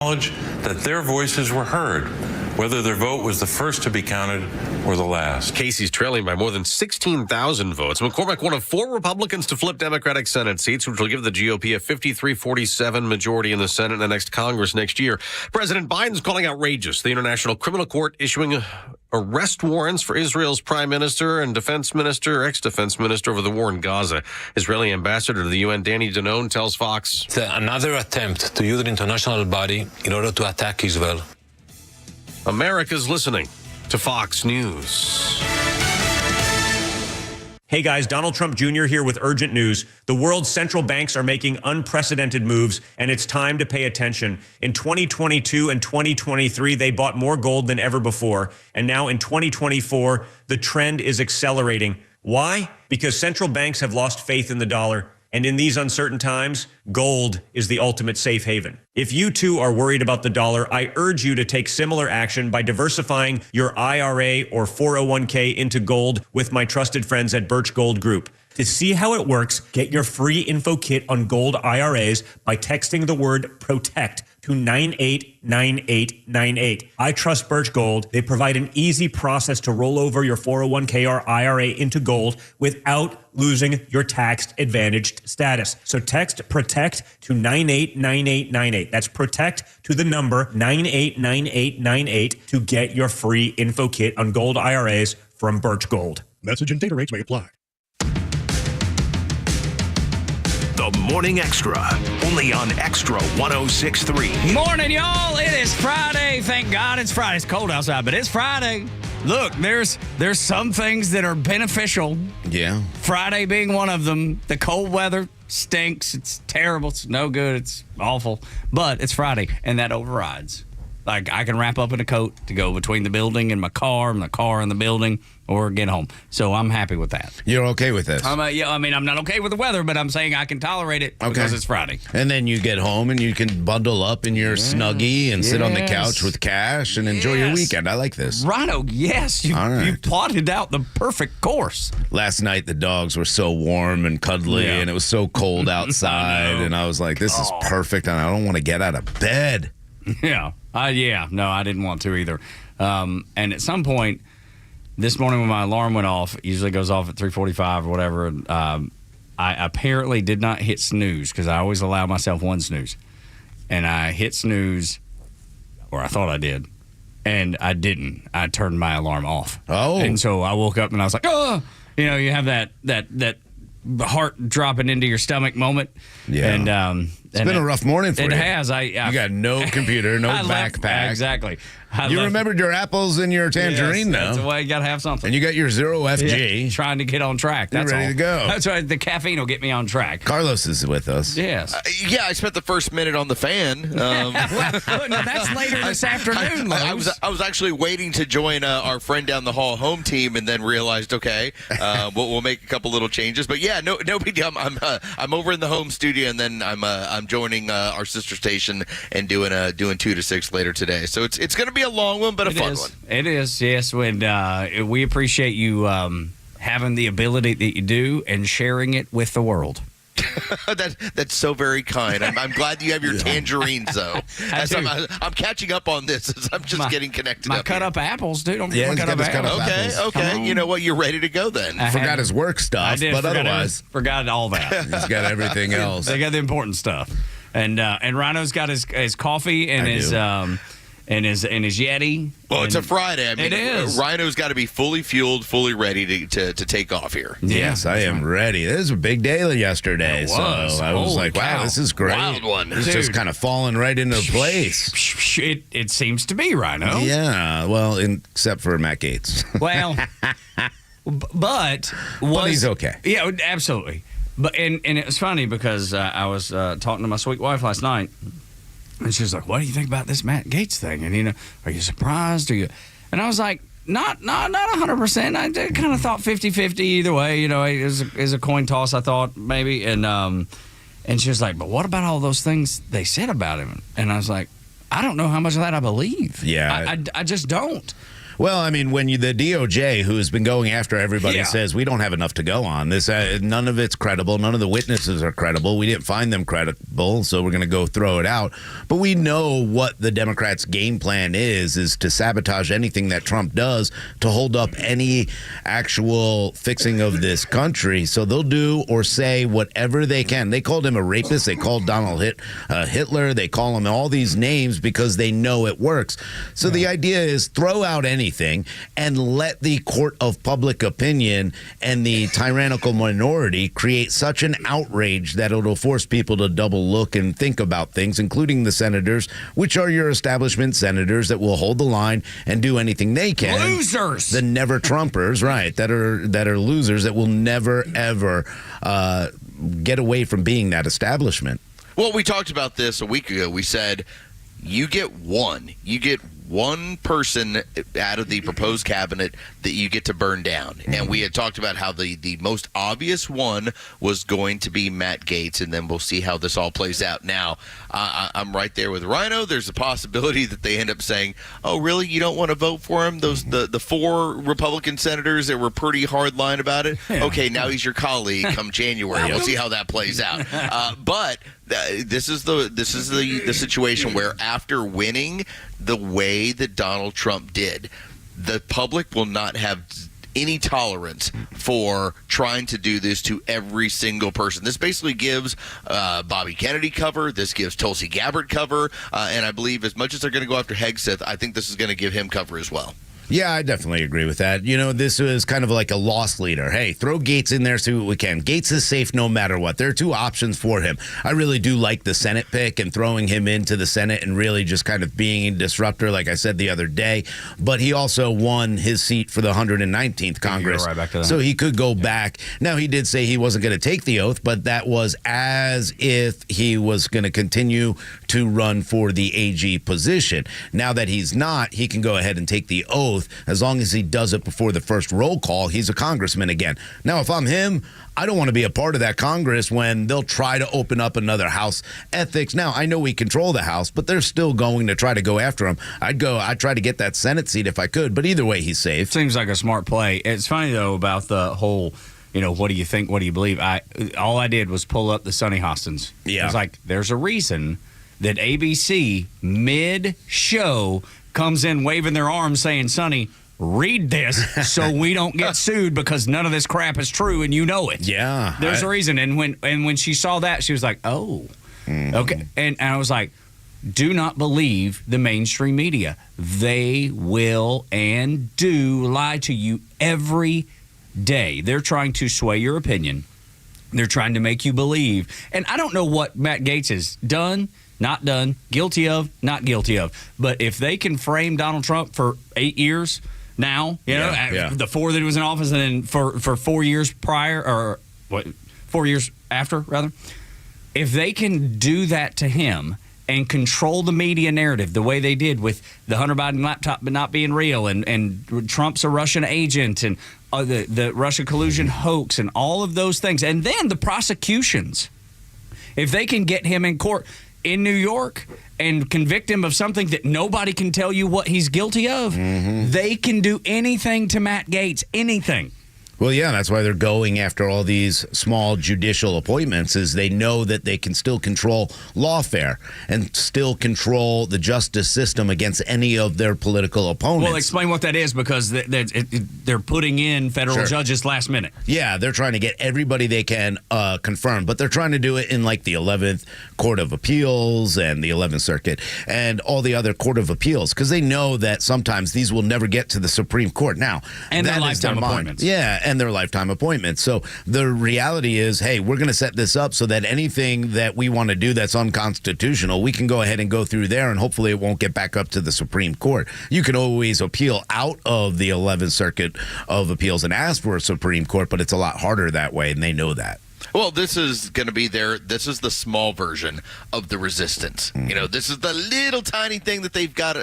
acknowledge that their voices were heard, whether their vote was the first to be counted or the last. Casey's trailing by more than 16,000 votes. McCormick, one of 4 Republicans to flip Democratic Senate seats, which will give the GOP a 53-47 majority in the Senate and the next Congress next year. President Biden's calling outrageous the International Criminal Court issuing arrest warrants for Israel's prime minister and defense minister, ex-defense minister, over the war in Gaza. Israeli ambassador to the UN, Danny Danone, tells Fox. It's another attempt to use the international body in order to attack Israel. America's listening to Fox News. Hey guys, Donald Trump Jr. here with urgent news. The world's central banks are making unprecedented moves, and it's time to pay attention. In 2022 and 2023, they bought more gold than ever before. And now in 2024, the trend is accelerating. Why? Because central banks have lost faith in the dollar. And in these uncertain times, gold is the ultimate safe haven. If you too are worried about the dollar, I urge you to take similar action by diversifying your IRA or 401k into gold with my trusted friends at Birch Gold Group. To see how it works, get your free info kit on gold IRAs by texting the word PROTECT to 989898. I trust Birch Gold. They provide an easy process to roll over your 401k or IRA into gold without losing your tax advantaged status. So text PROTECT to 989898. That's PROTECT to the number 989898 to get your free info kit on gold IRAs from Birch Gold. Message and data rates may apply. The Morning Extra, only on Extra 106.3. Morning, y'all. It is Friday. Thank God it's Friday. It's cold outside, but it's Friday. Look, there's some things that are beneficial. Yeah. Friday being one of them. The cold weather stinks. It's terrible. It's no good. It's awful. But it's Friday, and that overrides. Like, I can wrap up in a coat to go between the building and my car and the building, or get home. So I'm happy with that. You're okay with this? Yeah, I mean, I'm not okay with the weather, but I'm saying I can tolerate it because it's Friday. And then you get home and you can bundle up in your Snuggie and sit on the couch with Cash and enjoy your weekend. I like this. Rhino, yes. You plotted out the perfect course. Last night, the dogs were so warm and cuddly, and it was so cold outside. And I was like, this is perfect, and I don't want to get out of bed. No, I didn't want to either. And at some point this morning when my alarm went off, it usually goes off at 3:45 or whatever, I apparently did not hit snooze because I always allow myself one snooze. And I hit snooze, or I thought I did, and I didn't. I turned my alarm off. Oh. And so I woke up and I was like, oh! You know, you have that heart dropping into your stomach moment. Yeah. And it's been a rough morning for you. It has. You got no computer, no backpack. Exactly. You remembered your apples and your tangerine, That's the way you got to have something. And you got your Zero FG. Yeah, trying to get on track. That's You're ready to go. That's right. The caffeine will get me on track. Carlos is with us. Yes. Yeah, I spent the first minute on the fan. Well, no, that's later this afternoon, I was actually waiting to join our friend down the hall home team, and then realized, okay, we'll make a couple little changes. But yeah, no big deal. I'm over in the home studio, and then I'm joining our sister station and doing 2 to 6 later today. So it's going to be a long one, but a fun one. It is, yes. And we appreciate you having the ability that you do and sharing it with the world. That's so very kind. I'm glad you have your tangerines, though. I'm catching up on this as I'm just getting connected. My cut up apples, dude. Don't cut up apples. Okay. You know what? You're ready to go then. Forgot his work stuff, but otherwise forgot all that. He's got everything else. They got the important stuff. And Rhino's got his coffee and his Yeti. Well, it's a Friday. I mean, it is. Rhino's got to be fully fueled, fully ready to take off here. Yes, I am ready. This was a big day yesterday, so I was like, wow, this is great. Wild one. It's just kind of falling right into place. It seems to be, Rhino. Yeah, well, except for Matt Gaetz. Well, but he's okay. Yeah, absolutely. But and it was funny because I was talking to my sweet wife last night, and she was like, "What do you think about this Matt Gaetz thing? And are you surprised? Are you?" And I was like, "Not 100%. I kind of thought 50-50 either way. It was a coin toss. I thought maybe." And she was like, "But what about all those things they said about him?" And I was like, "I don't know how much of that I believe. Yeah, I just don't." Well, I mean, when the DOJ, who has been going after everybody, Yeah. says we don't have enough to go on this, none of it's credible. None of the witnesses are credible. We didn't find them credible, so we're going to go throw it out. But we know what the Democrats' game plan is to sabotage anything that Trump does to hold up any actual fixing of this country. So they'll do or say whatever they can. They called him a rapist. They called Donald Hitler. They call him all these names because they know it works. So the idea is throw out anything and let the court of public opinion and the tyrannical minority create such an outrage that it'll force people to double look and think about things, including the senators, which are your establishment senators that will hold the line and do anything they can. Losers. The never Trumpers, right? That are losers that will never ever get away from being that establishment. Well, we talked about this a week ago. We said you get one person out of the proposed cabinet that you get to burn down. And we had talked about how the most obvious one was going to be Matt Gaetz, and then we'll see how this all plays out. Now, I'm right there with Rhino. There's a possibility that they end up saying, oh, really? You don't want to vote for him? The 4 Republican senators that were pretty hard line about it? Yeah. Okay, now he's your colleague come January. We'll see how that plays out. But this is the situation where after winning the way that Donald Trump did, the public will not have any tolerance for trying to do this to every single person. This basically gives Bobby Kennedy cover. This gives Tulsi Gabbard cover. And I believe as much as they're going to go after Hegseth, I think this is going to give him cover as well. Yeah, I definitely agree with that. You know, this is kind of like a loss leader. Hey, throw Gaetz in there, see what we can. Gaetz is safe no matter what. There are 2 options for him. I really do like the Senate pick and throwing him into the Senate and really just kind of being a disruptor, like I said the other day. But he also won his seat for the 119th Congress. Right back to that. So he could go back. Now, he did say he wasn't going to take the oath, but that was as if he was going to continue to run for the AG position. Now that he's not, he can go ahead and take the oath. As long as he does it before the first roll call, he's a congressman again. Now, if I'm him, I don't want to be a part of that Congress when they'll try to open up another House ethics. Now, I know we control the House, but they're still going to try to go after him. I'd try to get that Senate seat if I could, but either way, he's safe. Seems like a smart play. It's funny, though, about the whole, what do you think, what do you believe? All I did was pull up the Sonny Hostins. Yeah. It's like, there's a reason that ABC mid-show comes in waving their arms saying, Sonny, read this so we don't get sued because none of this crap is true and you know it. Yeah. There's a reason. And when she saw that, she was like, oh, okay. And I was like, do not believe the mainstream media. They will and do lie to you every day. They're trying to sway your opinion. They're trying to make you believe. And I don't know what Matt Gaetz has done, not done, guilty of, not guilty of. But if they can frame Donald Trump for 8 years now, the 4 that he was in office, and then for 4 years prior, or 4 years after, rather, if they can do that to him and control the media narrative the way they did with the Hunter Biden laptop but not being real, and Trump's a Russian agent, and the Russia collusion hoax, and all of those things, and then the prosecutions, if they can get him in court in New York and convict him of something that nobody can tell you what he's guilty of, they can do anything to Matt Gaetz, anything. Well, yeah, that's why they're going after all these small judicial appointments, is they know that they can still control lawfare and still control the justice system against any of their political opponents. Well, explain what that is, because they're putting in federal judges last minute. Yeah, they're trying to get everybody they can confirmed, but they're trying to do it in like the 11th Court of Appeals and the 11th Circuit and all the other Court of Appeals, because they know that sometimes these will never get to the Supreme Court. Now, and that their is their lifetime mind. appointments. Yeah, and their lifetime appointments. So the reality is, hey, we're going to set this up so that anything that we want to do that's unconstitutional, we can go ahead and go through there, and hopefully it won't get back up to the Supreme Court. You can always appeal out of the 11th Circuit of Appeals and ask for a Supreme Court, but it's a lot harder that way, and they know that. Well, this is going to be this is the small version of the resistance. This is the little tiny thing that they've got,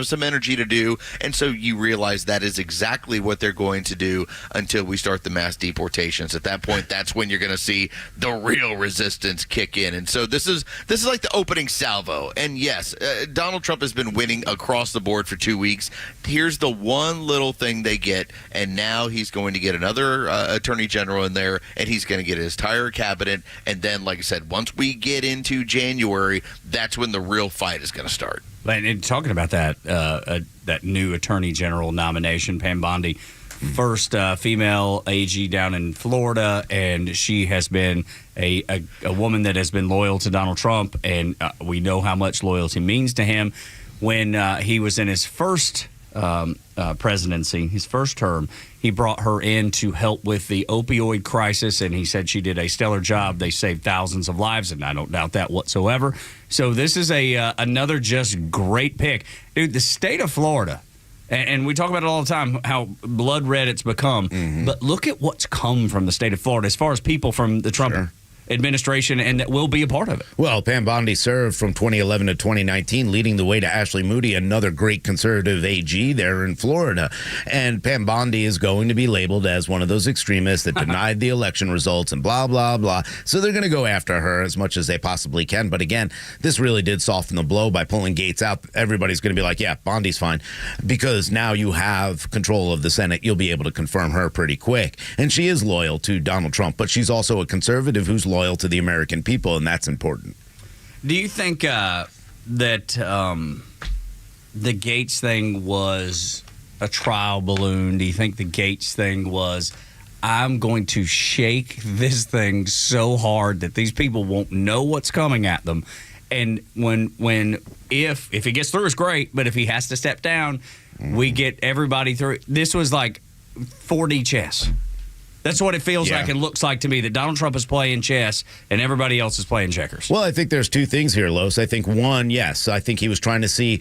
some energy to do. And so you realize that is exactly what they're going to do until we start the mass deportations. At that point, that's when you're going to see the real resistance kick in. And so this is like the opening salvo. And yes, Donald Trump has been winning across the board for 2 weeks. Here's the one little thing they get. And now he's going to get another attorney general in there, and he's going to get his entire cabinet. And then, like I said, once we get into January, that's when the real fight is going to start. And talking about that new attorney general nomination, Pam Bondi, first female AG down in Florida, and she has been a woman that has been loyal to Donald Trump, and we know how much loyalty means to him. When he was in his first presidency, his first term, he brought her in to help with the opioid crisis, and he said she did a stellar job. They saved thousands of lives, and I don't doubt that whatsoever. So this is another just great pick. Dude, the state of Florida, and we talk about it all the time, how blood red it's become, but look at what's come from the state of Florida as far as people from the Trump administration and that will be a part of it. Well, Pam Bondi served from 2011 to 2019, leading the way to Ashley Moody, another great conservative AG there in Florida. And Pam Bondi is going to be labeled as one of those extremists that denied the election results and blah, blah, blah. So they're going to go after her as much as they possibly can. But again, this really did soften the blow by pulling Gates out. Everybody's going to be like, yeah, Bondi's fine, because now you have control of the Senate. You'll be able to confirm her pretty quick. And she is loyal to Donald Trump, but she's also a conservative who's loyal to the American people, and that's important. Do you think that the Gates thing was a trial balloon? Do you think the Gates thing was, I'm going to shake this thing so hard that these people won't know what's coming at them? And if he gets through, it's great, but if he has to step down, we get everybody through. This was like 4D chess. That's what it feels like and looks like to me, that Donald Trump is playing chess and everybody else is playing checkers. Well, I think there's two things here, Los. I think one, yes, I think he was trying to see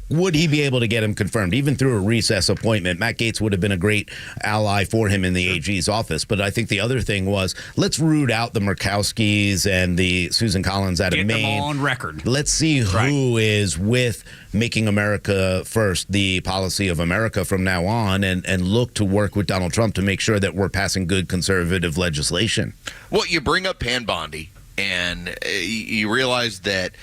would he be able to get him confirmed, even through a recess appointment. Matt Gaetz would have been a great ally for him in the AG's office. But I think the other thing was, let's root out the Murkowskis and the Susan Collins out of Maine. Get them on record. Let's see who is with making America first, the policy of America from now on, and look to work with Donald Trump to make sure that we're passing good conservative legislation. Well, you bring up Pam Bondi, and you realize that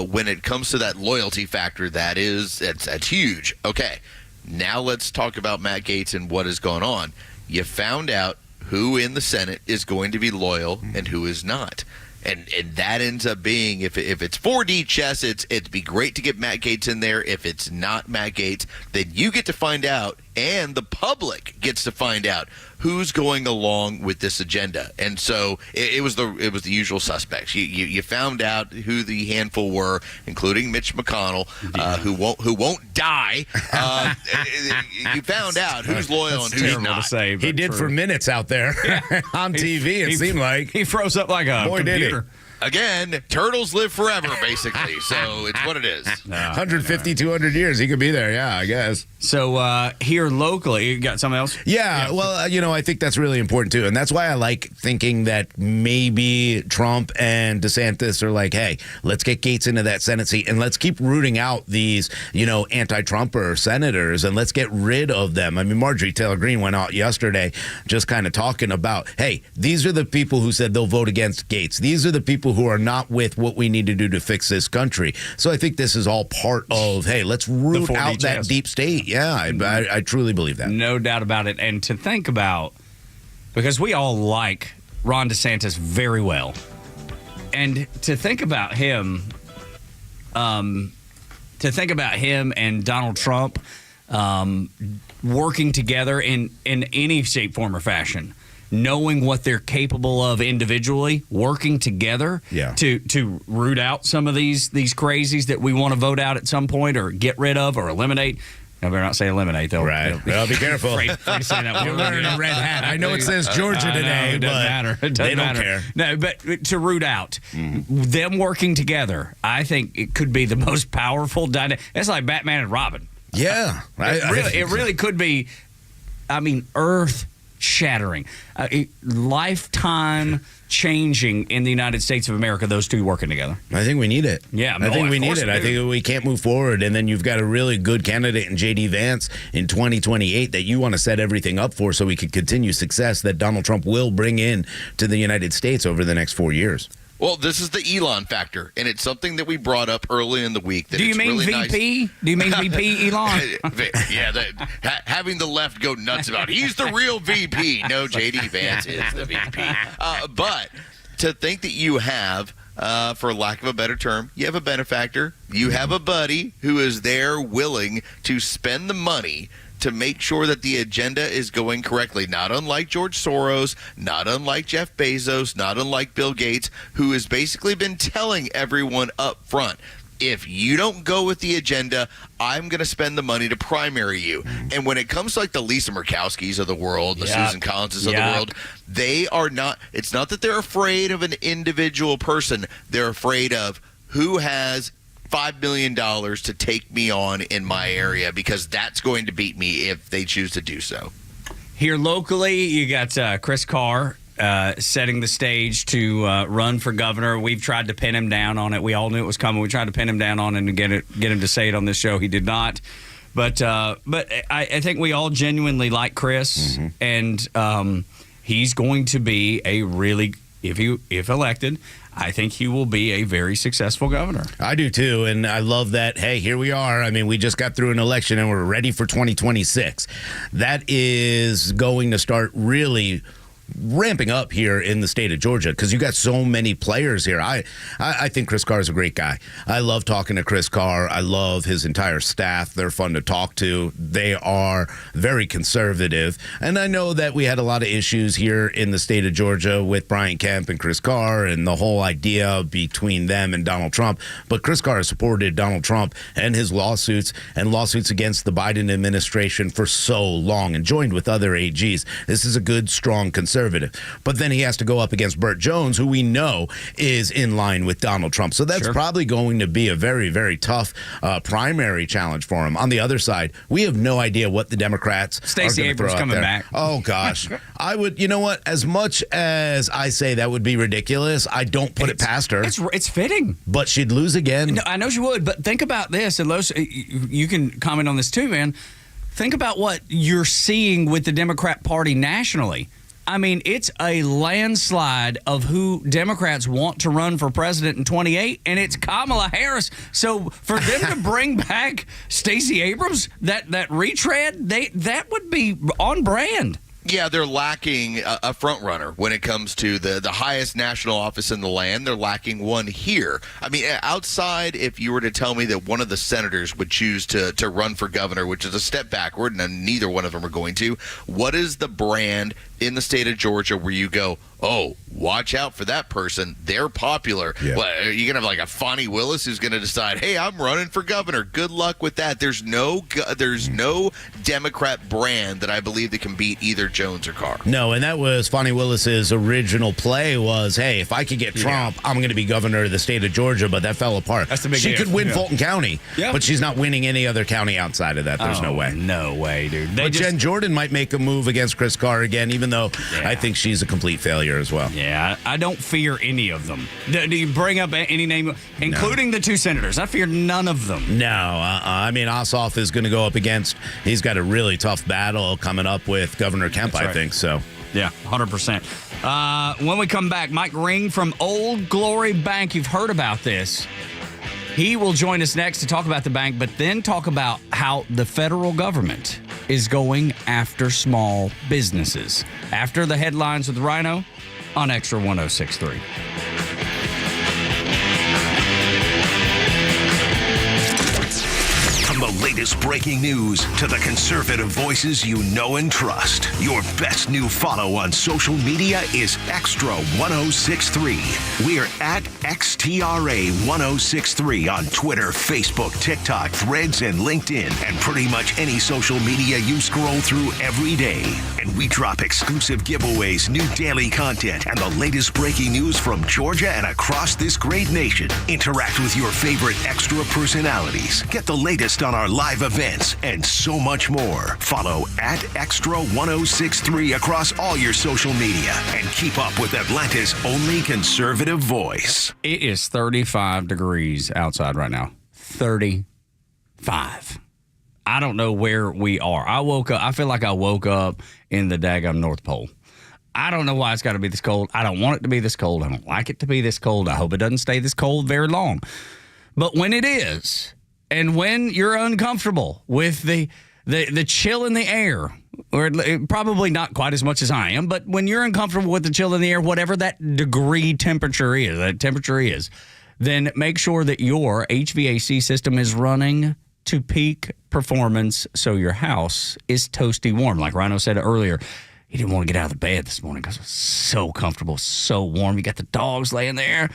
when it comes to that loyalty factor, that's huge. Okay, now let's talk about Matt Gaetz and what has gone on. You found out who in the Senate is going to be loyal and who is not. And that ends up being, if it's 4D chess, it'd be great to get Matt Gaetz in there. If it's not Matt Gaetz, then you get to find out, and the public gets to find out who's going along with this agenda. And so it was the usual suspects. You found out who the handful were, including Mitch McConnell, who won't die. You found out who's loyal and who's not. To say, he did for minutes out there on TV. It seemed like he froze up like a computer. Again, turtles live forever, basically. So it's what it is. 150, 200 years. He could be there, yeah, I guess. So here locally, you got something else? Yeah, well, I think that's really important, too. And that's why I like thinking that maybe Trump and DeSantis are like, hey, let's get Gaetz into that Senate seat, and let's keep rooting out these, anti-Trumper senators, and let's get rid of them. I mean, Marjorie Taylor Greene went out yesterday just kind of talking about, hey, these are the people who said they'll vote against Gaetz. These are the people who are not with what we need to do to fix this country. So I think this is all part of, hey, let's root out that deep state. Yeah, I truly believe that. No doubt about it. And to think about, because we all like Ron DeSantis very well, and to think about him and Donald Trump working together in any shape, form, or fashion, knowing what they're capable of individually, working together to root out some of these crazies that we want to vote out at some point or get rid of or eliminate. I better not say eliminate, though. Right. Well, be careful. Afraid to say that. You're wearing a red hat. I know it says Georgia today, it doesn't matter. It doesn't matter. Care. No, but to root out them working together, I think it could be the most powerful dynamic. It's like Batman and Robin. Yeah. It really could be. I mean, Earth earth-shattering, lifetime changing in the United States of America, those two working together. I think we need it. Yeah, I think of we need course it. we I do. think we can't move forward, and then you've got a really good candidate in J.D. Vance in 2028 that you want to set everything up for, so we can continue success that Donald Trump will bring in to the United States over the next 4 years. Well, this is the Elon factor, and it's something that we brought up early in the week. That Do you it's mean really VP? Nice. Do you mean VP Elon? Yeah, having the left go nuts about he's the real VP. No, J.D. Vance is the VP. But to think that you have, for lack of a better term, you have a benefactor, you have a buddy who is there willing to spend the money to make sure that the agenda is going correctly, not unlike George Soros, not unlike Jeff Bezos, not unlike Bill Gates, who has basically been telling everyone up front, if you don't go with the agenda, I'm going to spend the money to primary you. And when it comes to like the Lisa Murkowskis of the world, the Susan Collinses of the world, they are not, it's not that they're afraid of an individual person. They're afraid of who has $5 million to take me on in my area, because that's going to beat me if they choose to do so. Here locally, you got Chris Carr setting the stage to run for governor. We've tried to pin him down on it. We all knew it was coming. We tried to pin him down on it and get him to say it on this show. He did not. But I think we all genuinely like Chris, and he's going to be a really, if elected, I think he will be a very successful governor. I do too, and I love that, hey, here we are. I mean, we just got through an election and we're ready for 2026. That is going to start really ramping up here in the state of Georgia, because you got so many players here. I think Chris Carr is a great guy. I love talking to Chris Carr. I love his entire staff. They're fun to talk to. They are very conservative. And I know that we had a lot of issues here in the state of Georgia with Brian Kemp and Chris Carr and the whole idea between them and Donald Trump. But Chris Carr has supported Donald Trump and his lawsuits and lawsuits against the Biden administration for so long, and joined with other AGs. This is a good, strong conservative. But then he has to go up against Burt Jones, who we know is in line with Donald Trump. So that's probably going to be a very, very tough primary challenge for him. On the other side, we have no idea what the Democrats Stacey are going to throw Abrams out coming there. back. Oh, gosh. I would, you know what? As much as I say that would be ridiculous, I don't put it past her. It's fitting. But she'd lose again. No, I know she would, but think about this, and Los, you can comment on this too, man. Think about what you're seeing with the Democrat Party nationally. I mean, it's a landslide of who Democrats want to run for president in 28, and it's Kamala Harris. So for them to bring back Stacey Abrams, that retread, that would be on brand. Yeah, they're lacking a front runner when it comes to the highest national office in the land. They're lacking one here. I mean, outside, if you were to tell me that one of the senators would choose to run for governor, which is a step backward, and neither one of them are going to, what is the brand in the state of Georgia where you go, oh, watch out for that person, they're popular? Yeah. Well, are you going to have like a Fonnie Willis who's going to decide, hey, I'm running for governor? Good luck with that. There's no Democrat brand that I believe that can beat either Jones or Carr. No, and that was Fonnie Willis's original play was, hey, if I could get Trump, I'm going to be governor of the state of Georgia, but that fell apart. That's the big She if. could win Yeah. Fulton County, but she's not winning any other county outside of that. There's no way. No way, dude. But Jen Jordan might make a move against Chris Carr again, even though I think she's a complete failure as well. Yeah, I don't fear any of them. Do you bring up any name, including the two senators? I fear none of them. No, I mean, Ossoff is going to go up against, he's got a really tough battle coming up with Governor Kemp, That's I right. think, so. Yeah, 100%. When we come back, Mike Ring from Old Glory Bank, you've heard about this. He will join us next to talk about the bank, but then talk about how the federal government is going after small businesses. After the headlines with Rhino on Extra 106.3. From the latest breaking news to the conservative voices you know and trust, your best new follow on social media is Extra 106.3. We're at XTRA 106.3 on Twitter, Facebook, TikTok, Threads, and LinkedIn, and pretty much any social media you scroll through every day. And we drop exclusive giveaways, new daily content, and the latest breaking news from Georgia and across this great nation. Interact with your favorite Extra personalities. Get the latest on our live events, and so much more. Follow at Xtra1063 across all your social media and keep up with Atlanta's only conservative voice. It is 35 degrees outside right now. 35. I don't know where we are. I feel like I woke up in the daggum North Pole. I don't know why it's got to be this cold. I don't want it to be this cold. I don't like it to be this cold. I hope it doesn't stay this cold very long. But when it is, and when you're uncomfortable with the chill in the air, or probably not quite as much as I am, but when you're uncomfortable with the chill in the air, whatever that temperature is, then make sure that your HVAC system is running to peak performance so your house is toasty warm. Like Rhino said earlier, he didn't want to get out of the bed this morning because it was so comfortable, so warm. You got the dogs laying there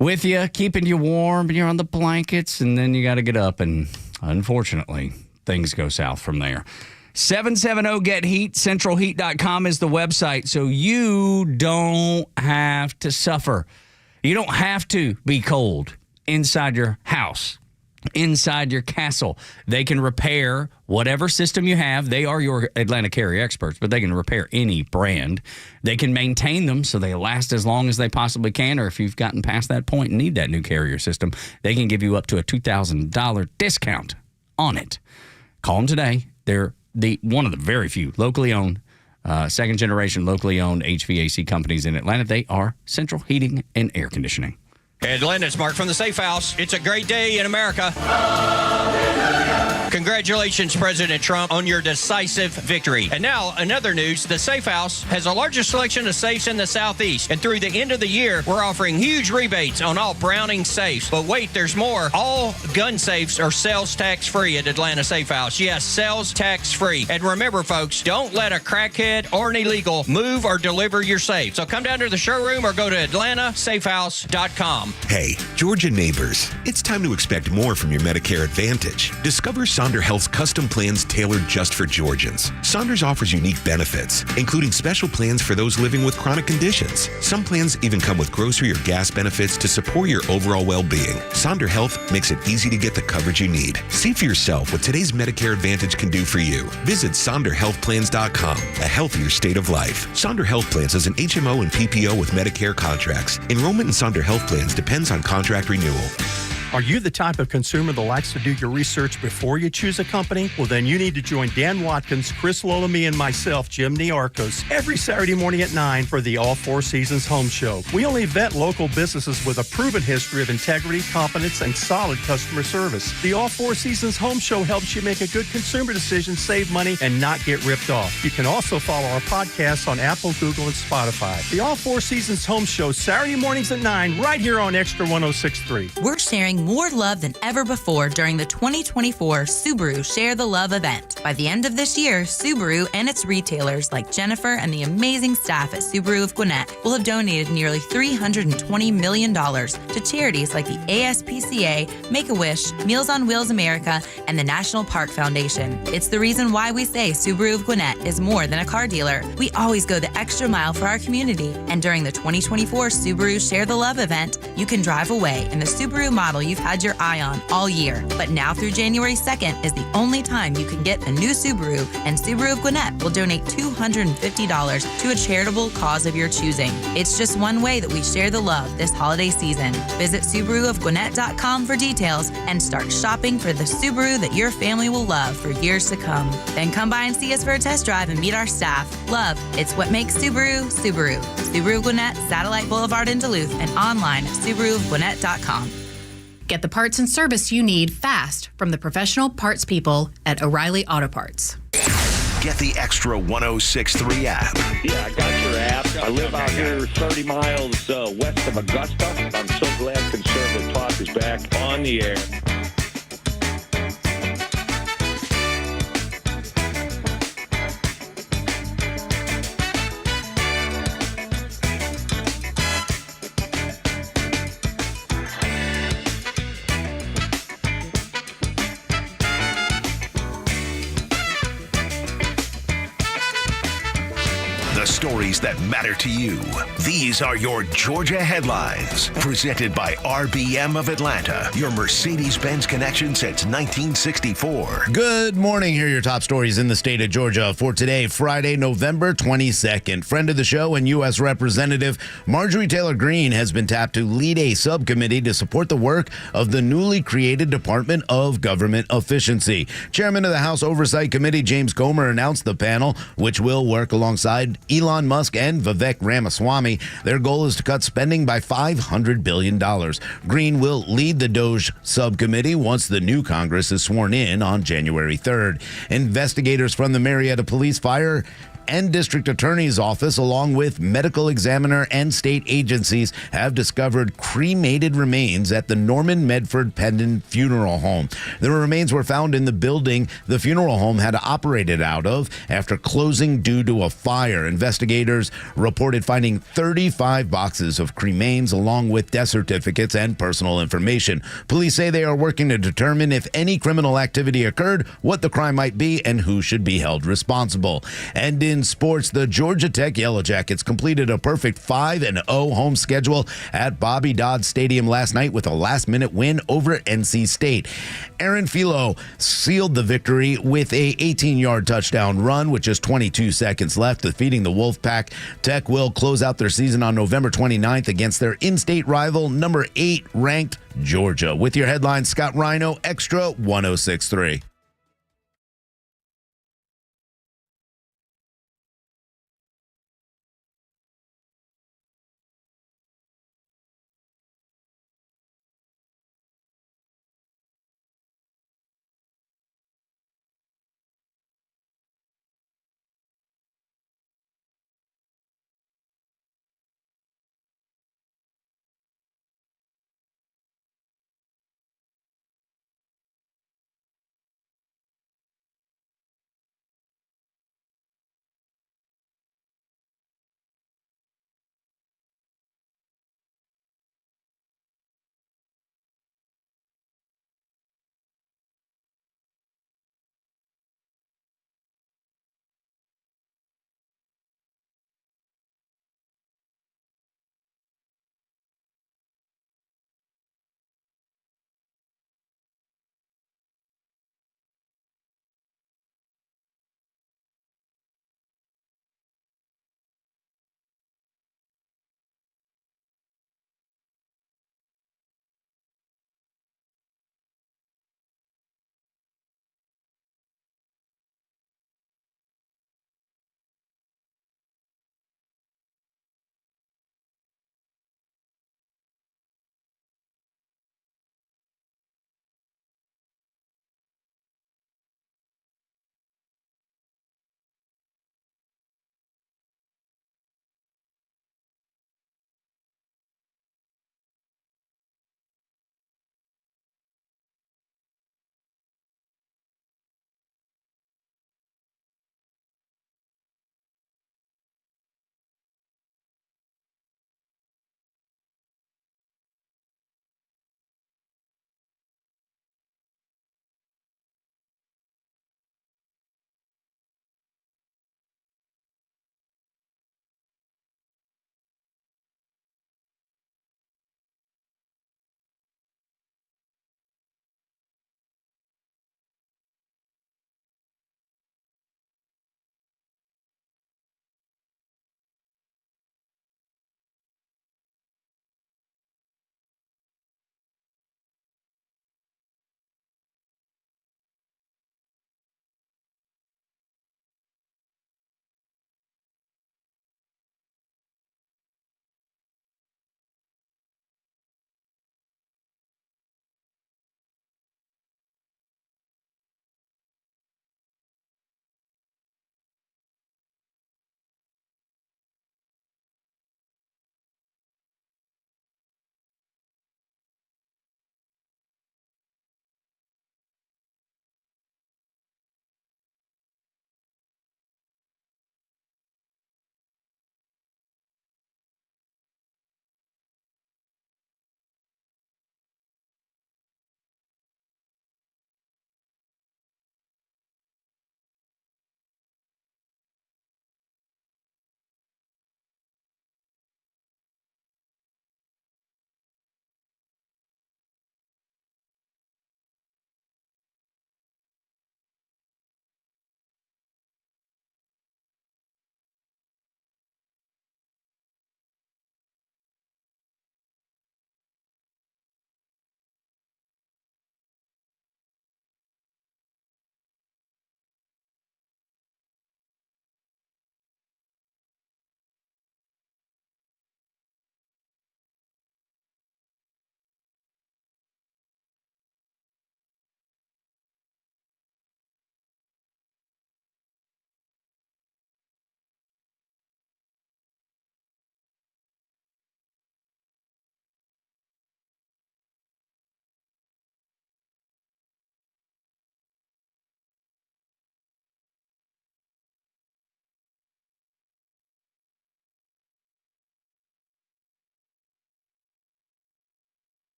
with you, keeping you warm, and you're on the blankets, and then you got to get up, and unfortunately, things go south from there. 770-GET-HEAT, centralheat.com is the website, so you don't have to suffer. You don't have to be cold inside your house, inside your castle. They can repair whatever system you have. They are your Atlanta Carrier experts, but they can repair any brand. They can maintain them so they last as long as they possibly can, or if you've gotten past that point and need that new Carrier system, they can give you up to a $2,000 discount on it. Call them today. They're one of the very few locally owned, second-generation locally owned HVAC companies in Atlanta. They are Central Heating and Air Conditioning. Hey, Atlanta, it's Mark from the Safe House. It's a great day in America. Congratulations, President Trump, on your decisive victory. And now, another news, the Safe House has the largest selection of safes in the Southeast. And through the end of the year, we're offering huge rebates on all Browning safes. But wait, there's more. All gun safes are sales tax free at Atlanta Safe House. Yes, sales tax free. And remember, folks, don't let a crackhead or an illegal move or deliver your safe. So come down to the showroom or go to atlantasafehouse.com. Hey, Georgia neighbors, it's time to expect more from your Medicare Advantage. Discover Sonder Health's custom plans tailored just for Georgians. Saunders offers unique benefits, including special plans for those living with chronic conditions. Some plans even come with grocery or gas benefits to support your overall well-being. Sonder Health makes it easy to get the coverage you need. See for yourself what today's Medicare Advantage can do for you. Visit SonderHealthPlans.com, a healthier state of life. Sonder Health Plans is an HMO and PPO with Medicare contracts. Enrollment in Sonder Health Plans depends on contract renewal. Are you the type of consumer that likes to do your research before you choose a company? Well, then you need to join Dan Watkins, Chris Lolamy, and myself, Jim Niarchos, every Saturday morning at 9 for the All Four Seasons Home Show. We only vet local businesses with a proven history of integrity, competence, and solid customer service. The All Four Seasons Home Show helps you make a good consumer decision, save money, and not get ripped off. You can also follow our podcasts on Apple, Google, and Spotify. The All Four Seasons Home Show, Saturday mornings at 9, right here on Xtra 106.3. We're sharing more love than ever before during the 2024 Subaru Share the Love event. By the end of this year, Subaru and its retailers like Jennifer and the amazing staff at Subaru of Gwinnett will have donated nearly $320 million to charities like the ASPCA, Make-A-Wish, Meals on Wheels America, and the National Park Foundation. It's the reason why we say Subaru of Gwinnett is more than a car dealer. We always go the extra mile for our community. And during the 2024 Subaru Share the Love event, you can drive away in the Subaru model you've had your eye on all year. But now through January 2nd is the only time you can get the new Subaru, and Subaru of Gwinnett will donate $250 to a charitable cause of your choosing. It's just one way that we share the love this holiday season. Visit SubaruofGwinnett.com for details and start shopping for the Subaru that your family will love for years to come. Then come by and see us for a test drive and meet our staff. Love, it's what makes Subaru, Subaru. Subaru of Gwinnett, Satellite Boulevard in Duluth, and online at SubaruofGwinnett.com. Get the parts and service you need fast from the professional parts people at O'Reilly Auto Parts. Get the Xtra 106.3 app. Yeah, I got your app. I live out here 30 miles west of Augusta. I'm so glad Conservative Talk is back on the air. stories that matter to you. These are your Georgia headlines, presented by RBM of Atlanta, your Mercedes-Benz connection since 1964. Good morning. Here are your top stories in the state of Georgia for today, Friday, November 22nd. Friend of the show and U.S. Representative Marjorie Taylor Greene has been tapped to lead a subcommittee to support the work of the newly created Department of Government Efficiency. Chairman of the House Oversight Committee, James Comer, announced the panel, which will work alongside Elon Musk and Vivek Ramaswamy. Their goal is to cut spending by $500 billion. Greene will lead the DOGE subcommittee once the new Congress is sworn in on January 3rd. Investigators from the Marietta Police Fire and District Attorney's Office, along with medical examiner and state agencies, have discovered cremated remains at the Norman Medford Pendon Funeral Home. The remains were found in the building the funeral home had operated out of after closing due to a fire. Investigators reported finding 35 boxes of cremains along with death certificates and personal information. Police say they are working to determine if any criminal activity occurred, what the crime might be, and who should be held responsible. And in sports, the Georgia Tech Yellow Jackets completed a perfect 5-0 home schedule at Bobby Dodd Stadium last night with a last-minute win over NC State. Aaron Philo sealed the victory with a 18-yard touchdown run with just 22 seconds left, defeating the Wolfpack. Tech will close out their season on November 29th against their in-state rival, number 8 ranked Georgia. With your headlines, Scott Rhino, Extra 1063.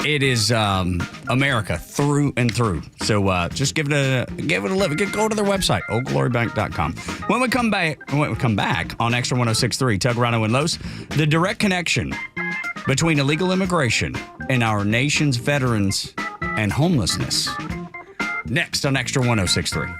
It is America through and through. So just give it a look. Go to their website, oldglorybank.com. When we come back on Xtra 106.3, Tuggerano and Los, the direct connection between illegal immigration and our nation's veterans and homelessness. Next on Xtra 106.3.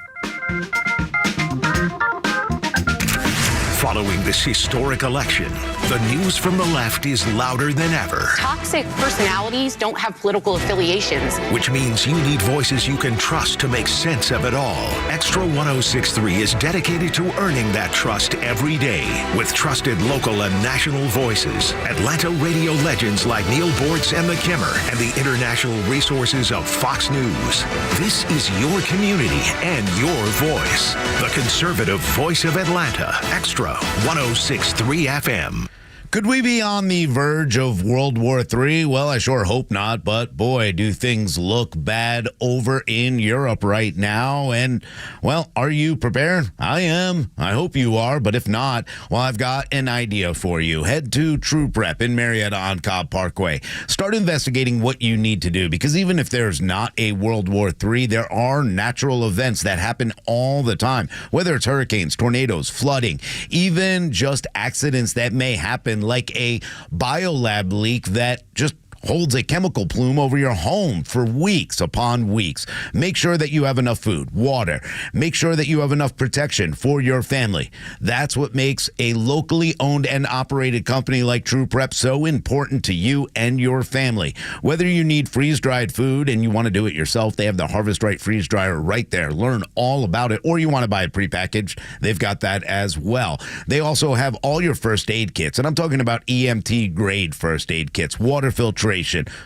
Following this historic election, the news from the left is louder than ever. Toxic personalities don't have political affiliations. Which means you need voices you can trust to make sense of it all. Xtra 106.3 is dedicated to earning that trust every day with trusted local and national voices, Atlanta radio legends like Neil Bortz and The Kimmer, and the international resources of Fox News. This is your community and your voice. The conservative voice of Atlanta, Xtra 106.3 FM. Could we be on the verge of World War III? Well, I sure hope not, but boy, do things look bad over in Europe right now. And, well, are you prepared? I am. I hope you are, but if not, well, I've got an idea for you. Head to True Prep in Marietta on Cobb Parkway. Start investigating what you need to do, because even if there's not a World War III, there are natural events that happen all the time, whether it's hurricanes, tornadoes, flooding, even just accidents that may happen, like a biolab leak that just holds a chemical plume over your home for weeks upon weeks. Make sure that you have enough food, water. Make sure that you have enough protection for your family. That's what makes a locally owned and operated company like True Prep so important to you and your family. Whether you need freeze-dried food and you want to do it yourself, they have the Harvest Right freeze dryer right there. Learn all about it. Or you want to buy it prepackaged, they've got that as well. They also have all your first aid kits, and I'm talking about EMT grade first aid kits, water filtration.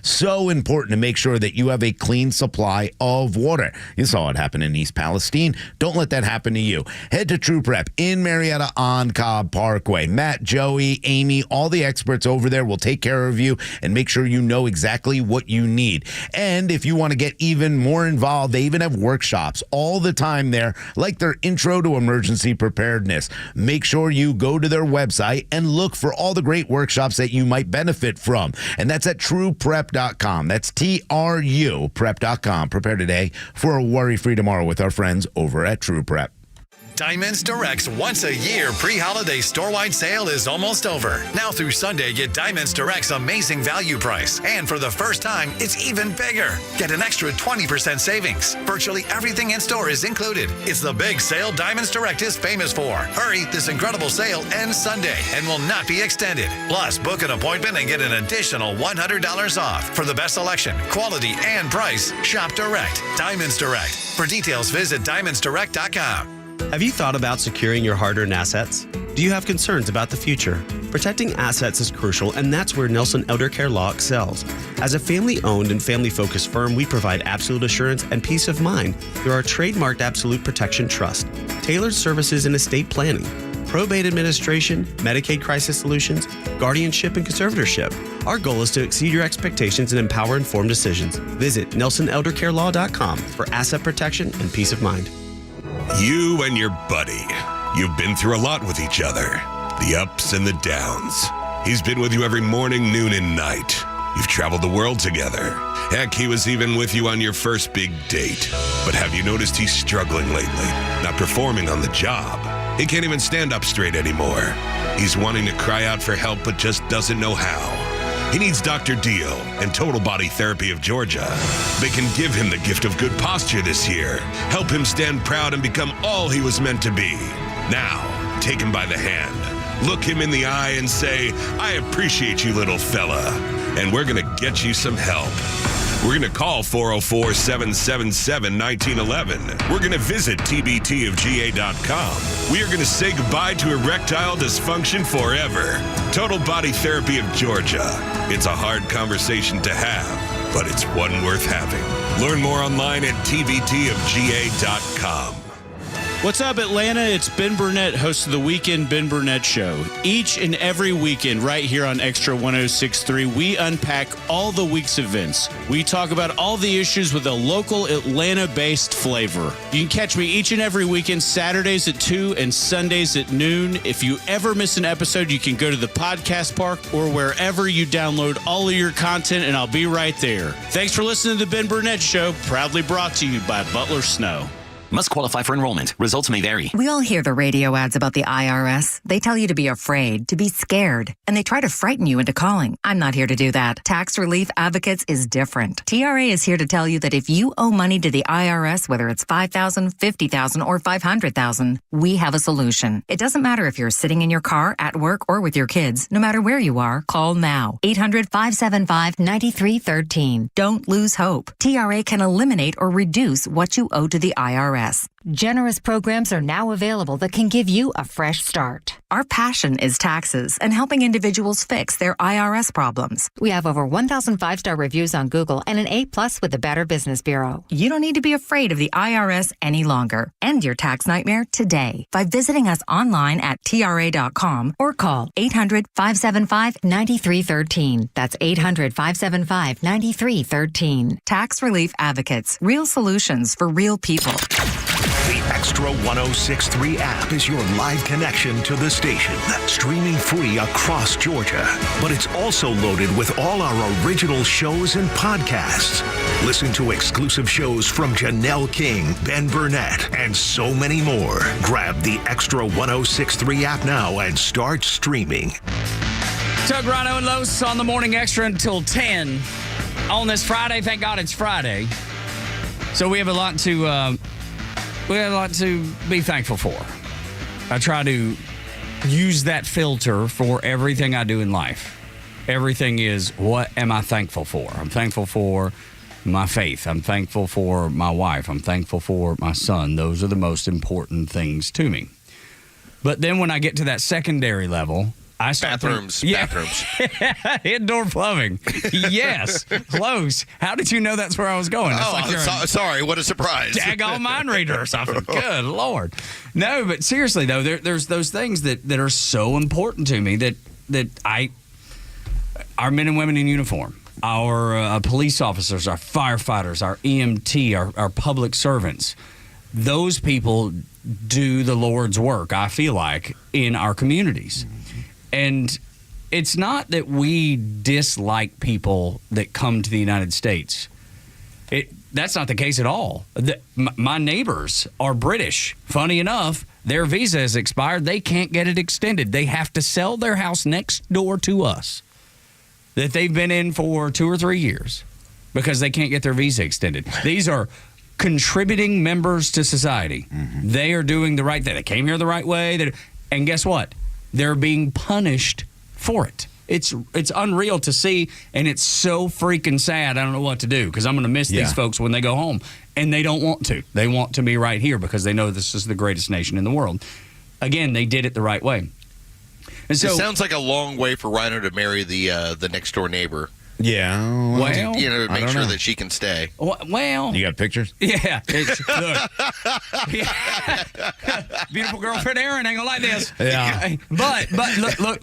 So important to make sure that you have a clean supply of water. You saw it happen in East Palestine. Don't let that happen to you. Head to True Prep in Marietta on Cobb Parkway. Matt, Joey, Amy, all the experts over there will take care of you and make sure you know exactly what you need. And if you want to get even more involved, they even have workshops all the time there, like their Intro to Emergency Preparedness. Make sure you go to their website and look for all the great workshops that you might benefit from. And that's at TruePrep.com. That's TRU Prep.com. Prepare today for a worry-free tomorrow with our friends over at True Prep. Diamonds Direct's once-a-year pre-holiday store-wide sale is almost over. Now through Sunday, get Diamonds Direct's amazing value price. And for the first time, it's even bigger. Get an extra 20% savings. Virtually everything in store is included. It's the big sale Diamonds Direct is famous for. Hurry, this incredible sale ends Sunday and will not be extended. Plus, book an appointment and get an additional $100 off. For the best selection, quality, and price, shop direct. Diamonds Direct. For details, visit diamondsdirect.com. Have you thought about securing your hard-earned assets? Do you have concerns about the future? Protecting assets is crucial, and that's where Nelson Elder Care Law excels. As a family-owned and family-focused firm, we provide absolute assurance and peace of mind through our trademarked Absolute Protection Trust, tailored services in estate planning, probate administration, Medicaid crisis solutions, guardianship, and conservatorship. Our goal is to exceed your expectations and empower informed decisions. Visit NelsonElderCareLaw.com for asset protection and peace of mind. You and your buddy. You've been through a lot with each other. The ups and the downs. He's been with you every morning, noon, and night. You've traveled the world together. Heck, he was even with you on your first big date. But have you noticed he's struggling lately? Not performing on the job. He can't even stand up straight anymore. He's wanting to cry out for help, but just doesn't know how. He needs Dr. Deal and Total Body Therapy of Georgia. They can give him the gift of good posture this year, help him stand proud and become all he was meant to be. Now, take him by the hand, look him in the eye and say, "I appreciate you, little fella, and we're gonna get you some help." We're going to call 404-777-1911. We're going to visit tbtofga.com. We are going to say goodbye to erectile dysfunction forever. Total Body Therapy of Georgia. It's a hard conversation to have, but it's one worth having. Learn more online at tbtofga.com. What's up, Atlanta? It's Ben Burnett, host of the Weekend Ben Burnett Show. Each and every weekend, right here on Xtra 106.3, we unpack all the week's events. We talk about all the issues with a local Atlanta-based flavor. You can catch me each and every weekend, Saturdays at 2 and Sundays at noon. If you ever miss an episode, you can go to the podcast park or wherever you download all of your content, and I'll be right there. Thanks for listening to the Ben Burnett Show, proudly brought to you by Butler Snow. Must qualify for enrollment. Results may vary. We all hear the radio ads about the IRS. They tell you to be afraid, to be scared, and they try to frighten you into calling. I'm not here to do that. Tax Relief Advocates is different. TRA is here to tell you that if you owe money to the IRS, whether it's $5,000, $50,000, or $500,000, we have a solution. It doesn't matter if you're sitting in your car, at work, or with your kids. No matter where you are, call now. 800-575-9313. Don't lose hope. TRA can eliminate or reduce what you owe to the IRS. Generous programs are now available that can give you a fresh start. Our passion is taxes and helping individuals fix their IRS problems. We have over 1,000 5-star reviews on Google and an A+ with the Better Business Bureau. You don't need to be afraid of the IRS any longer. End your tax nightmare today by visiting us online at TRA.com or call 800-575-9313. That's 800-575-9313. Tax Relief Advocates. Real solutions for real people. The Xtra 106.3 app is your live connection to the station, streaming free across Georgia. But it's also loaded with all our original shows and podcasts. Listen to exclusive shows from Janelle King, Ben Burnett, and so many more. Grab the Xtra 106.3 app now and start streaming. Tug, Rhino, and Los on the Morning Extra until 10 on this Friday. Thank God it's Friday. So we have a lot to be thankful for. I try to use that filter for everything I do in life. Everything is, what am I thankful for? I'm thankful for my faith. I'm thankful for my wife. I'm thankful for my son. Those are the most important things to me. But then when I get to that secondary level, I start bathrooms. Indoor plumbing. Yes. Close. How did you know that's where I was going? Sorry. What a surprise. Daggone mind reader or something. Good Lord. No, but seriously, though, there's those things that are so important to me that our men and women in uniform, our police officers, our firefighters, our EMT, our public servants, those people do the Lord's work, I feel like, in our communities. And it's not that we dislike people that come to the United States. That's not the case at all. My neighbors are British. Funny enough, their visa is expired. They can't get it extended. They have to sell their house next door to us that they've been in for 2 or 3 years because they can't get their visa extended. These are contributing members to society. Mm-hmm. They are doing the right thing. They came here the right way. And guess what? They're being punished for it. It's unreal to see, and it's so freaking sad. I don't know what to do because I'm going to miss these folks when they go home, and they don't want to. They want to be right here because they know this is the greatest nation in the world. Again, they did it the right way. And so, it sounds like a long way for Rhino to marry the next door neighbor. Yeah. Well, make sure that she can stay. Well, you got pictures? Yeah. Beautiful girlfriend Erin ain't gonna like this. Yeah. But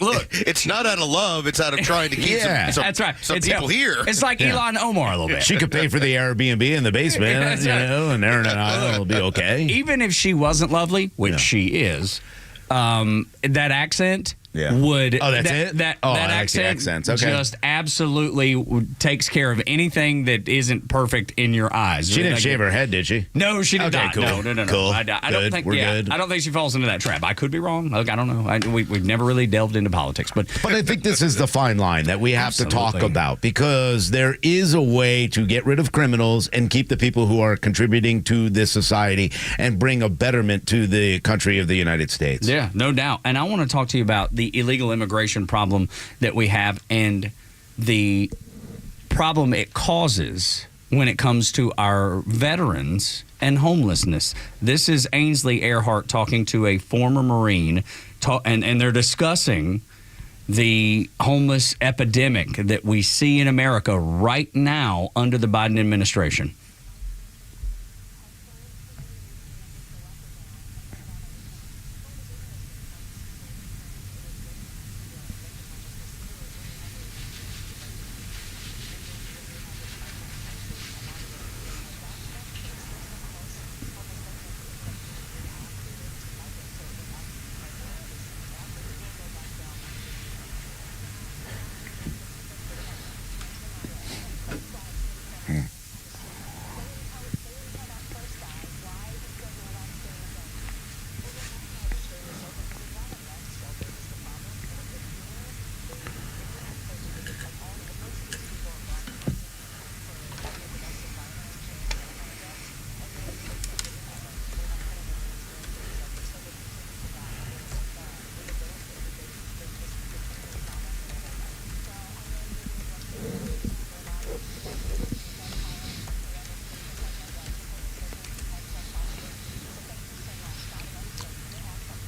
look. It's not out of love. It's out of trying to keep some that's right. some people here. It's like Elon Omar a little bit. She could pay for the Airbnb in the basement, and Erin and I will be okay. Even if she wasn't lovely, which she is, that accent. Would that accent just absolutely takes care of anything that isn't perfect in your eyes. She didn't shave her head, did she? No, she did not. Cool. No. Cool. I don't think. Good. I don't think she falls into that trap. I could be wrong. Look, I don't know. We've never really delved into politics, but I think this is the fine line that we have to talk about because there is a way to get rid of criminals and keep the people who are contributing to this society and bring a betterment to the country of the United States. Yeah, no doubt. And I want to talk to you about the illegal immigration problem that we have and the problem it causes when it comes to our veterans and homelessness. This is Ainsley Earhart talking to a former Marine, and they're discussing the homeless epidemic that we see in America right now under the Biden administration.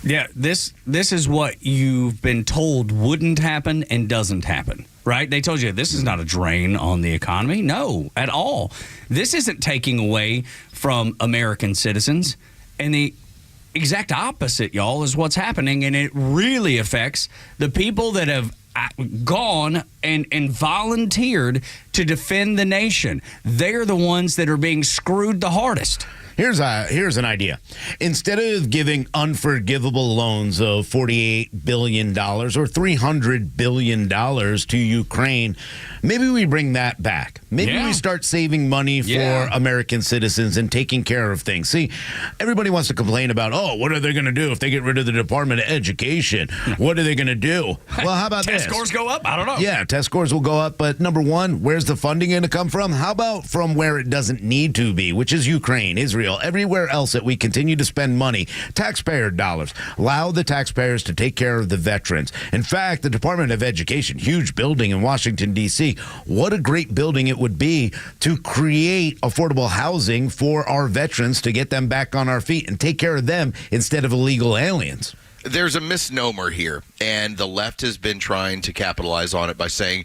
Yeah, this is what you've been told wouldn't happen and doesn't happen, right? They told you this is not a drain on the economy. No, at all. This isn't taking away from American citizens. And the exact opposite, y'all, is what's happening. And it really affects the people that have gone and volunteered to defend the nation. They're the ones that are being screwed the hardest. Here's an idea. Instead of giving unforgivable loans of $48 billion or $300 billion to Ukraine, maybe we bring that back. Maybe we start saving money for American citizens and taking care of things. See, everybody wants to complain about, what are they going to do if they get rid of the Department of Education? What are they going to do? Well, how about test scores go up? I don't know. Yeah, test scores will go up. But number one, where's the funding going to come from? How about from where it doesn't need to be, which is Ukraine, Israel, everywhere else that we continue to spend money, taxpayer dollars. Allow the taxpayers to take care of the veterans. In fact, the Department of Education, huge building in Washington, D.C., what a great building it would be to create affordable housing for our veterans to get them back on our feet and take care of them instead of illegal aliens. There's a misnomer here, and the left has been trying to capitalize on it by saying,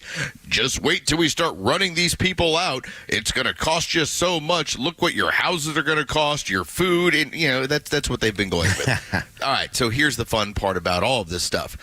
just wait till we start running these people out. It's going to cost you so much. Look what your houses are going to cost, your food, and that's what they've been going with. All right, so here's the fun part about all of this stuff.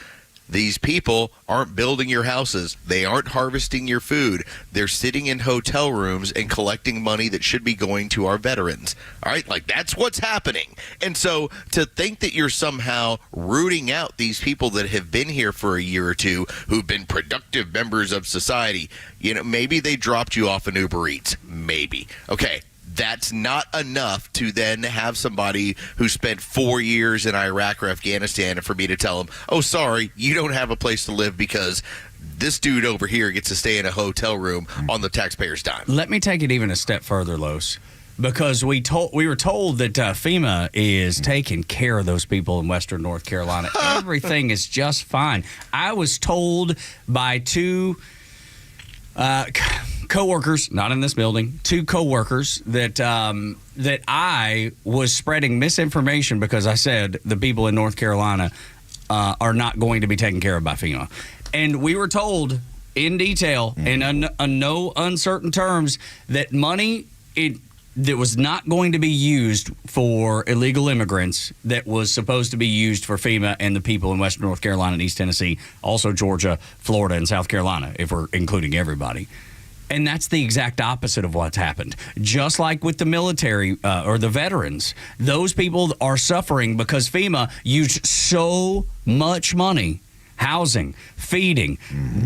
These people aren't building your houses. They aren't harvesting your food. They're sitting in hotel rooms and collecting money that should be going to our veterans. All right? Like, that's what's happening. And so to think that you're somehow rooting out these people that have been here for a year or two who've been productive members of society, maybe they dropped you off an Uber Eats. Maybe. Okay. That's not enough to then have somebody who spent 4 years in Iraq or Afghanistan and for me to tell them, oh, sorry, you don't have a place to live because this dude over here gets to stay in a hotel room on the taxpayer's dime. Let me take it even a step further, Los, because we were told that FEMA is taking care of those people in Western North Carolina. Everything is just fine. I was told by two co-workers, not in this building, two co-workers that I was spreading misinformation because I said the people in North Carolina are not going to be taken care of by FEMA. And we were told in detail and on no uncertain terms that money that was not going to be used for illegal immigrants that was supposed to be used for FEMA and the people in Western North Carolina and East Tennessee, also Georgia, Florida, and South Carolina, if we're including everybody. And that's the exact opposite of what's happened. Just like with the military or the veterans, those people are suffering because FEMA used so much money, housing, feeding,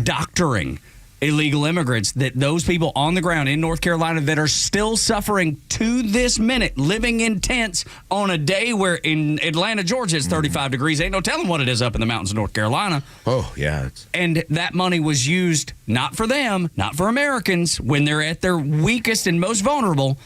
doctoring illegal immigrants, that those people on the ground in North Carolina that are still suffering to this minute, living in tents on a day where in Atlanta, Georgia, it's 35 degrees. Ain't no telling what it is up in the mountains of North Carolina. Oh, yeah. And that money was used not for them, not for Americans when they're at their weakest and most vulnerable,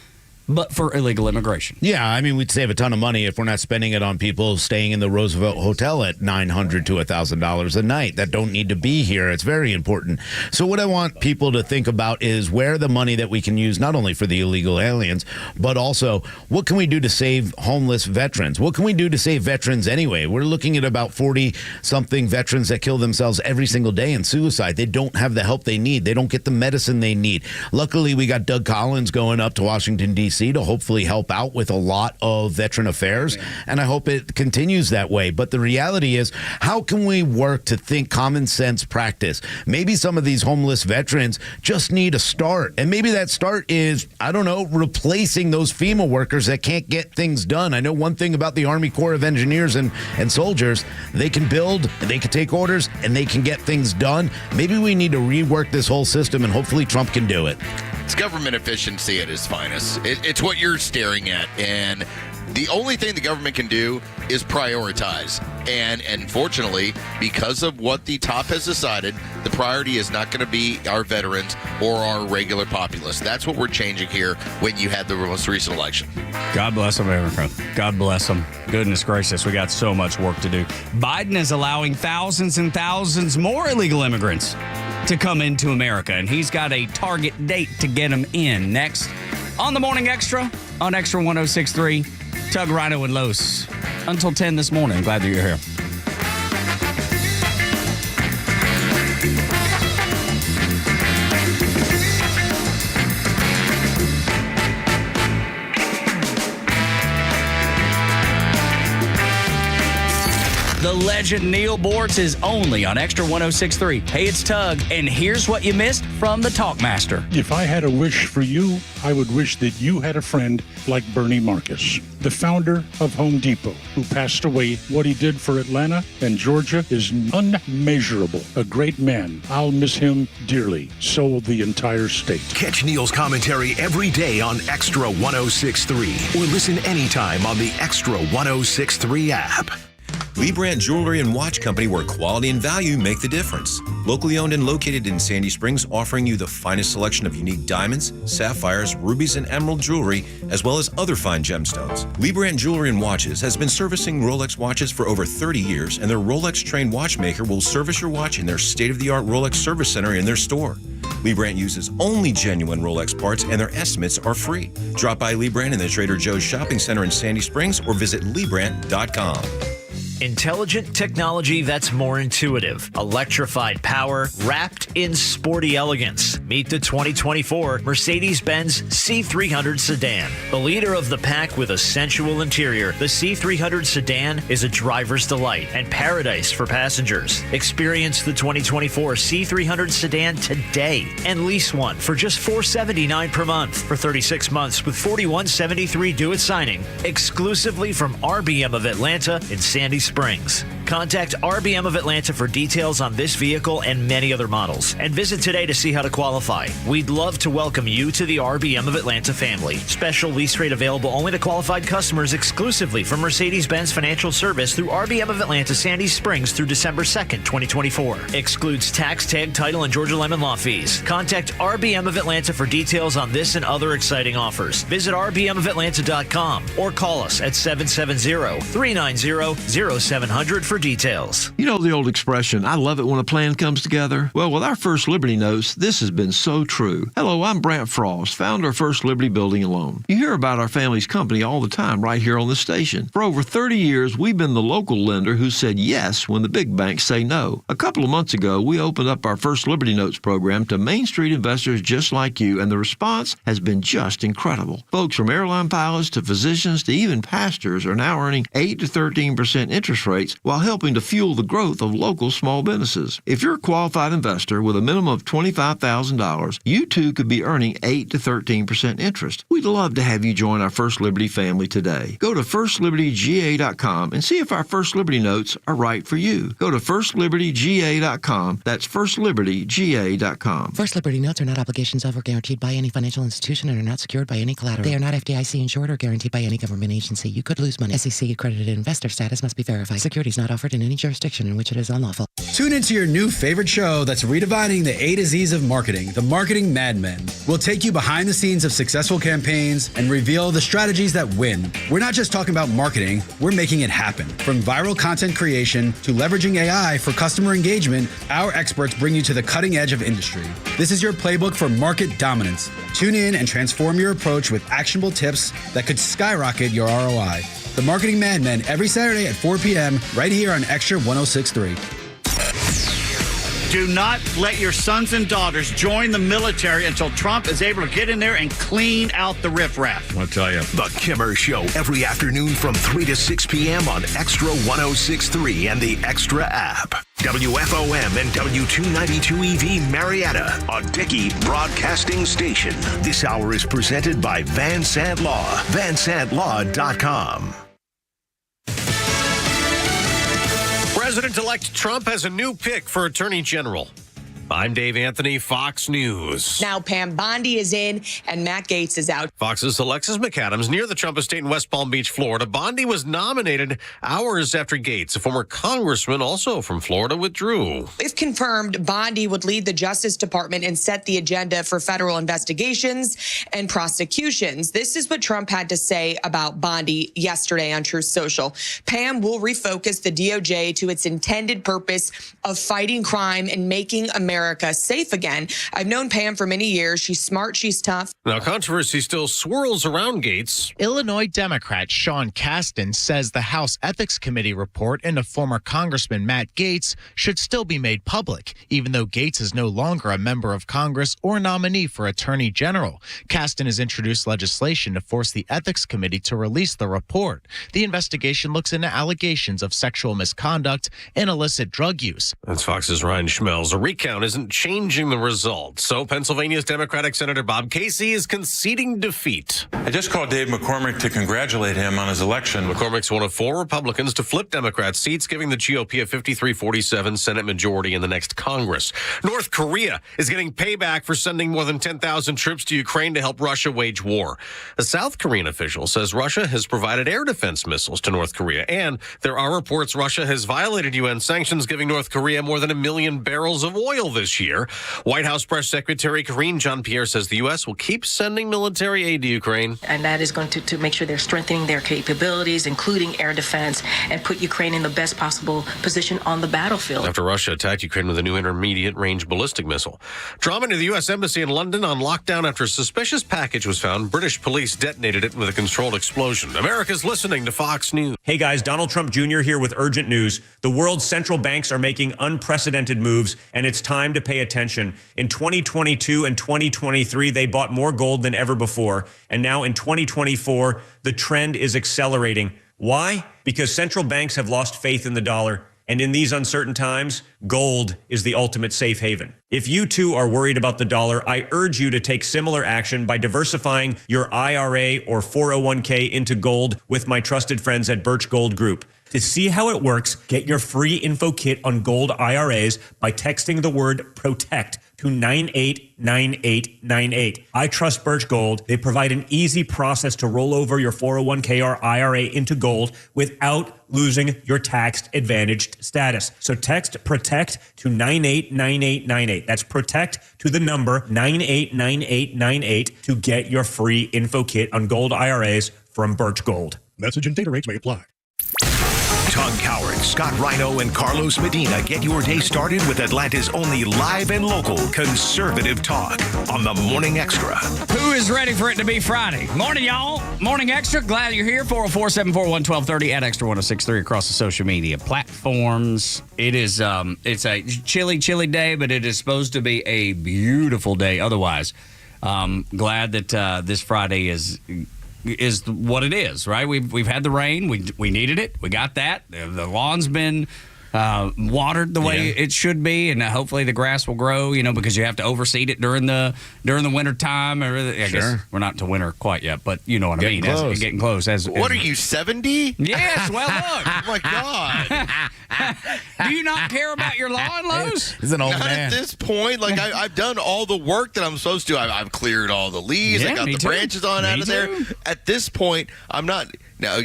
but for illegal immigration. Yeah, I mean, we'd save a ton of money if we're not spending it on people staying in the Roosevelt Hotel at $900 to $1,000 a night that don't need to be here. It's very important. So what I want people to think about is where the money that we can use, not only for the illegal aliens, but also what can we do to save homeless veterans? What can we do to save veterans anyway? We're looking at about 40-something veterans that kill themselves every single day in suicide. They don't have the help they need. They don't get the medicine they need. Luckily, we got Doug Collins going up to Washington, D.C. to hopefully help out with a lot of veteran affairs, and I hope it continues that way. But the reality is, how can we work to think common sense practice? Maybe some of these homeless veterans just need a start, and maybe that start is, I don't know, replacing those FEMA workers that can't get things done. I know one thing about the Army Corps of Engineers and soldiers: they can build, they can take orders, and they can get things done. Maybe we need to rework this whole system, and hopefully Trump can do it. It's government efficiency at its finest. It's what you're staring at, and the only thing the government can do is prioritize. And unfortunately, because of what the top has decided, the priority is not going to be our veterans or our regular populace. That's what we're changing here when you had the most recent election. God bless America. God bless them. Goodness gracious, we got so much work to do. Biden is allowing thousands and thousands more illegal immigrants to come into America, and he's got a target date to get them in. Next on the Morning Extra on Extra 106.3, Tug, Rhino, and Los. Until 10 this morning. Glad that you're here. The legend Neil Bortz is only on Extra 106.3. Hey, it's Tug, and here's what you missed from the Talkmaster. If I had a wish for you, I would wish that you had a friend like Bernie Marcus, the founder of Home Depot, who passed away. What he did for Atlanta and Georgia is unmeasurable. A great man. I'll miss him dearly. So will the entire state. Catch Neil's commentary every day on Extra 106.3 or listen anytime on the Extra 106.3 app. Lee Brandt Jewelry and Watch Company, where quality and value make the difference. Locally owned and located in Sandy Springs, offering you the finest selection of unique diamonds, sapphires, rubies, and emerald jewelry, as well as other fine gemstones. Lee Brandt Jewelry and Watches has been servicing Rolex watches for over 30 years, and their Rolex-trained watchmaker will service your watch in their state-of-the-art Rolex service center in their store. Lee Brandt uses only genuine Rolex parts, and their estimates are free. Drop by Lee Brandt in the Trader Joe's Shopping Center in Sandy Springs or visit LeeBrandt.com. Intelligent technology that's more intuitive. Electrified power wrapped in sporty elegance. Meet the 2024 Mercedes-Benz C300 sedan. The leader of the pack with a sensual interior, the C300 sedan is a driver's delight and paradise for passengers. Experience the 2024 C300 sedan today and lease one for just $479 per month for 36 months with $41.73 due at signing. Exclusively from RBM of Atlanta in Sandy Springs. Contact RBM of Atlanta for details on this vehicle and many other models, and visit today to see how to qualify. We'd love to welcome you to the RBM of Atlanta family. Special lease rate available only to qualified customers exclusively from Mercedes-Benz Financial Service through RBM of Atlanta, Sandy Springs through December 2nd, 2024. Excludes tax, tag, title, and Georgia Lemon Law fees. Contact RBM of Atlanta for details on this and other exciting offers. Visit rbmofatlanta.com or call us at 770-390-0700 for details. You know the old expression, I love it when a plan comes together? Well, with our First Liberty Notes, this has been so true. Hello, I'm Brant Frost, founder of First Liberty Building and Loan. You hear about our family's company all the time right here on the station. For over 30 years, we've been the local lender who said yes when the big banks say no. A couple of months ago, we opened up our First Liberty Notes program to Main Street investors just like you, and the response has been just incredible. Folks from airline pilots to physicians to even pastors are now earning 8 to 13% interest rates while helping to fuel the growth of local small businesses. If you're a qualified investor with a minimum of $25,000, you too could be earning 8 to 13% interest. We'd love to have you join our First Liberty family today. Go to FirstLibertyGA.com and see if our First Liberty Notes are right for you. Go to FirstLibertyGA.com. That's FirstLibertyGA.com. First Liberty Notes are not obligations of or guaranteed by any financial institution and are not secured by any collateral. They are not FDIC insured or guaranteed by any government agency. You could lose money. SEC accredited investor status must be verified. Securities not offered offered in any jurisdiction in which it is unlawful. Tune into your new favorite show that's redefining the A to Z's of marketing, The Marketing Madmen. We'll take you behind the scenes of successful campaigns and reveal the strategies that win. We're not just talking about marketing, we're making it happen. From viral content creation to leveraging AI for customer engagement, our experts bring you to the cutting edge of industry. This is your playbook for market dominance. Tune in and transform your approach with actionable tips that could skyrocket your ROI. The Marketing Madmen every Saturday at 4 p.m. right here on Extra 106.3. Do not let your sons and daughters join the military until Trump is able to get in there and clean out the riffraff. I'll tell you. The Kimmer Show every afternoon from 3 to 6 p.m. on Extra 106.3 and the Extra app. WFOM and W292 EV Marietta, a Dickey broadcasting station. This hour is presented by Van Sant Law, vansantlaw.com. President-elect Trump has a new pick for Attorney General. I'm Dave Anthony, Fox News. Now Pam Bondi is in and Matt Gaetz is out. Fox's Alexis McAdams near the Trump estate in West Palm Beach, Florida. Bondi was nominated hours after Gaetz, a former congressman also from Florida, withdrew. If confirmed, Bondi would lead the Justice Department and set the agenda for federal investigations and prosecutions. This is what Trump had to say about Bondi yesterday on Truth Social. Pam will refocus the DOJ to its intended purpose of fighting crime and making America safe again. I've known Pam for many years. She's smart. She's tough. Now, controversy still swirls around Gaetz. Illinois Democrat Sean Casten says the House Ethics Committee report into former Congressman Matt Gaetz should still be made public, even though Gaetz is no longer a member of Congress or nominee for Attorney General. Casten has introduced legislation to force the Ethics Committee to release the report. The investigation looks into allegations of sexual misconduct and illicit drug use. That's Fox's Ryan Schmelz. A recount isn't changing the result. So Pennsylvania's Democratic Senator Bob Casey is conceding defeat. I just called Dave McCormick to congratulate him on his election. McCormick's one of 4 Republicans to flip Democrat seats, giving the GOP a 53-47 Senate majority in the next Congress. North Korea is getting payback for sending more than 10,000 troops to Ukraine to help Russia wage war. A South Korean official says Russia has provided air defense missiles to North Korea, and there are reports Russia has violated UN sanctions, giving North Korea more than 1 million barrels of oil this year. White House Press Secretary Karine Jean-Pierre says the U.S. will keep sending military aid to Ukraine. And that is going to make sure they're strengthening their capabilities, including air defense, and put Ukraine in the best possible position on the battlefield. After Russia attacked Ukraine with a new intermediate-range ballistic missile. Drama near the U.S. Embassy in London on lockdown after a suspicious package was found. British police detonated it with a controlled explosion. America's listening to Fox News. Hey guys, Donald Trump Jr. here with urgent news. The world's central banks are making unprecedented moves, and it's time to pay attention. In 2022 and 2023, they bought more gold than ever before. And now in 2024, the trend is accelerating. Why? Because central banks have lost faith in the dollar. And in these uncertain times, gold is the ultimate safe haven. If you too are worried about the dollar, I urge you to take similar action by diversifying your IRA or 401k into gold with my trusted friends at Birch Gold Group. To see how it works, get your free info kit on gold IRAs by texting the word PROTECT to 989898. I trust Birch Gold. They provide an easy process to roll over your 401k or IRA into gold without losing your tax-advantaged status. So text PROTECT to 989898. That's PROTECT to the number 989898 to get your free info kit on gold IRAs from Birch Gold. Message and data rates may apply. Tug Coward, Scott Rhino, and Carlos Medina get your day started with Atlanta's only live and local conservative talk on the Morning Extra. Who is ready for it to be Friday? Morning, y'all. Morning Extra. Glad you're here. 404-741-1230 at Extra 106.3 across the social media platforms. It is it's a chilly day, but it is supposed to be a beautiful day otherwise. Glad that this Friday is what it is, right? We've had the rain. We needed it. We got that. The lawn's been watered the way it should be, and hopefully the grass will grow, because you have to overseed it during the winter time. I guess we're not to winter quite yet, but you know what I mean. Getting close. What are you, 70? Yes, well, look. Oh, my God. Do you not care about your lawn, Lowe's? He's an old Not man. at this point. Like, I've done all the work that I'm supposed to. I've cleared all the leaves. I got the branches out of there. At this point, I'm not. Now,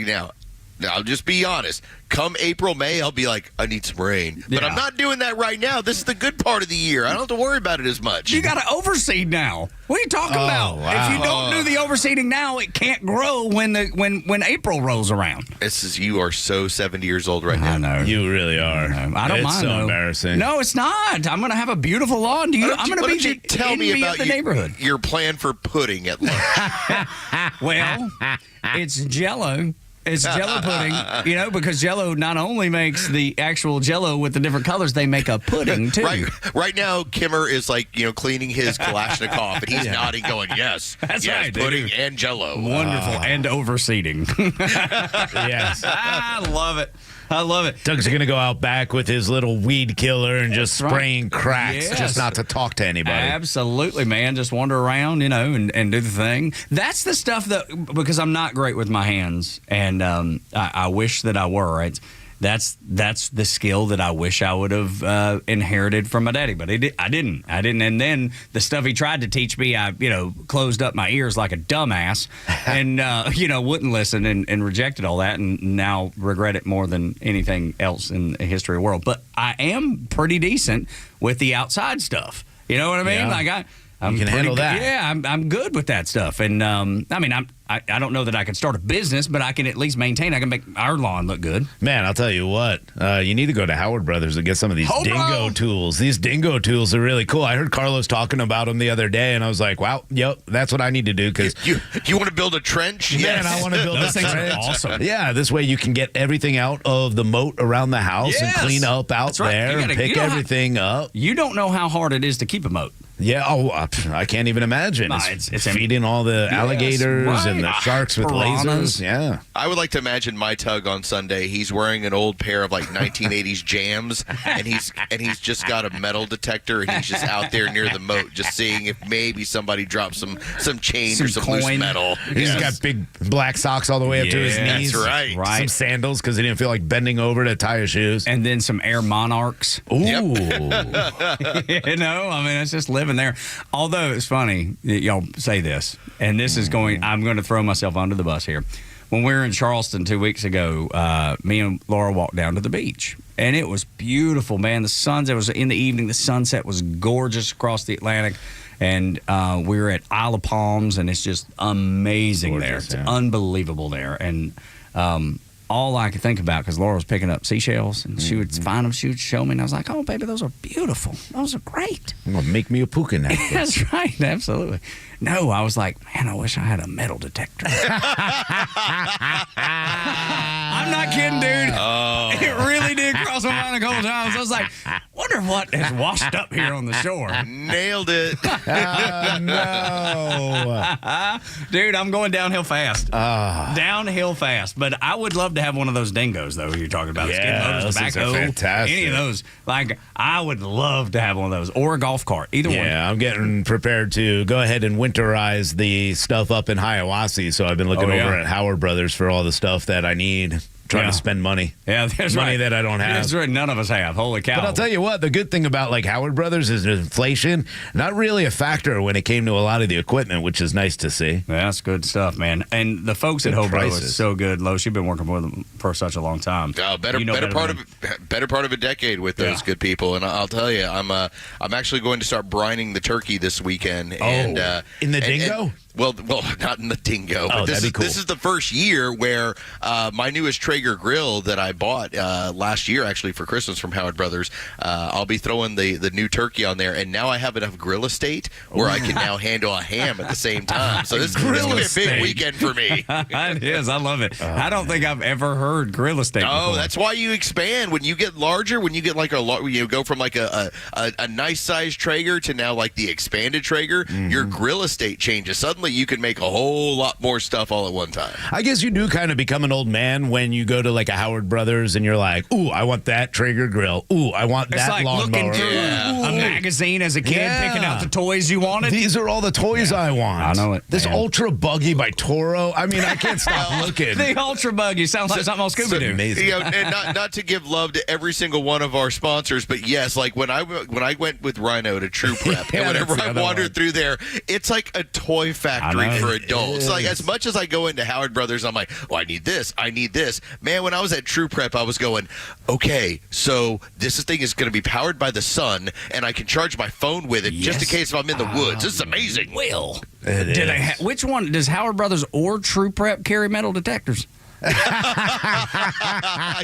I'll just be honest. Come April, May, I'll be like, I need some rain. But I'm not doing that right now. This is the good part of the year. I don't have to worry about it as much. You got to overseed now. What are you talking about? Wow. If you don't do the overseeding now, it can't grow when April rolls around. You are so 70 years old right now. I know. You really are. I don't it's mind, so though. Embarrassing. No, it's not. I'm going to have a beautiful lawn. I'm going to be the envy of the neighborhood. Your plan for pudding at lunch. Well, it's Jell-O. It's Jell-O pudding, because Jell-O not only makes the actual Jell-O with the different colors, they make a pudding, too. Right now, Kimmer is cleaning his Kalashnikov, and he's nodding, going, yes. That's yes, right, pudding dude. and Jell-O. Wonderful. And overseeding. Yes. I love it. I love it. Doug's going to go out back with his little weed killer and just spraying cracks, Yes. just not to talk to anybody. Absolutely, man. Just wander around, and do the thing. That's the stuff because I'm not great with my hands, and I wish that I were. That's the skill that I wish I would have inherited from my daddy, but I didn't. And then the stuff he tried to teach me, I closed up my ears like a dumbass, and wouldn't listen and rejected all that, and now regret it more than anything else in the history of the world. But I am pretty decent with the outside stuff. You know what I mean? Yeah. I'm you can handle that. Yeah, I'm good with that stuff. And I don't know that I could start a business, but I can at least maintain. I can make our lawn look good. Man, I'll tell you what. You need to go to Howard Brothers and get some of these dingo tools. These dingo tools are really cool. I heard Carlos talking about them the other day, and I was like, wow, yep, that's what I need to do. Because you want to build a trench? Man, I want to build Those a things trench. are awesome. Yeah, this way you can get everything out of the moat around the house and clean up out That's right. there and pick everything up. You don't know how hard it is to keep a moat. Yeah, I can't even imagine. Nah, it's feeding all the alligators and the sharks with lasers. Yeah. I would like to imagine my Tug on Sunday. He's wearing an old pair of 1980s Jams, and he's just got a metal detector, and he's just out there near the moat, just seeing if maybe somebody drops some change or some loose metal. He's got big black socks all the way up to his knees. That's right. Some sandals because he didn't feel like bending over to tie his shoes. And then some Air Monarchs. Ooh. It's just living there. Although it's funny that y'all say this, and this is I'm going to throw myself under the bus here. When we were in Charleston 2 weeks ago, me and Laura walked down to the beach, and it was beautiful, man. It was in the evening. The sunset was gorgeous across the Atlantic, and we were at Isle of Palms, and it's just amazing there. It's unbelievable there, and all I could think about, because Laura was picking up seashells, and she would find them, she would show me, and I was like, oh, baby, those are beautiful. Those are great. I'm going to make me a puka napkin. That's right, absolutely. No, I was like, man, I wish I had a metal detector. I'm not kidding, dude. Oh. It really did cross my mind a couple times. I was like, wonder what has washed up here on the shore. Nailed it. No. Dude, I'm going downhill fast. Downhill fast. But I would love to have one of those dingoes, though, you're talking about. Yeah, skid those motors, things are tobacco, fantastic. any of those. I would love to have one of those. Or a golf cart. Either one. Yeah, I'm getting prepared to go ahead and winterize the stuff up in Hiawassee. So I've been looking over at Howard Brothers for all the stuff that I need. Trying to spend money. Yeah, there's money that I don't have. That's right. None of us have. Holy cow. But I'll tell you what, the good thing about Howard Brothers is inflation, not really a factor when it came to a lot of the equipment, which is nice to see. Yeah, that's good stuff, man. And the folks at Hobro is so good. Lois, you've been working with them for such a long time. Better part of a decade with those good people. And I'll tell you, I'm actually going to start brining the turkey this weekend. In the dingo? Well, not in the dingo. But that'd be cool. This is the first year where my newest Traeger grill that I bought last year, actually for Christmas from Howard Brothers, I'll be throwing the new turkey on there, and now I have enough grill estate where I can now handle a ham at the same time. So this is going to be a big weekend for me. It is. I love it. I don't think I've ever heard grill estate before. That's why you expand. When you get larger, when you get go from a nice sized Traeger to now the expanded Traeger, your grill estate changes. Suddenly you can make a whole lot more stuff all at one time. I guess you do kind of become an old man when you go to a Howard Brothers and you're like, ooh, I want that Traeger grill. Ooh, I want that lawnmower. It's like looking through a magazine as a kid, picking out the toys you wanted. These are all the toys I want. I know it. This Ultra Buggy by Toro. I mean, I can't stop looking. The Ultra Buggy sounds like something on Scooby-Doo. Amazing. And not to give love to every single one of our sponsors, but yes, when I went with Rhino to True Prep, and whenever I wandered through there, it's like a toy factory. factory for adults. Like, as much as I go into Howard Brothers, I'm like, oh, I need this. Man, when I was at True Prep, I was going, okay, so this thing is going to be powered by the sun, and I can charge my phone with it just in case if I'm in the woods. This is amazing. Will. Which one? Does Howard Brothers or True Prep carry metal detectors? I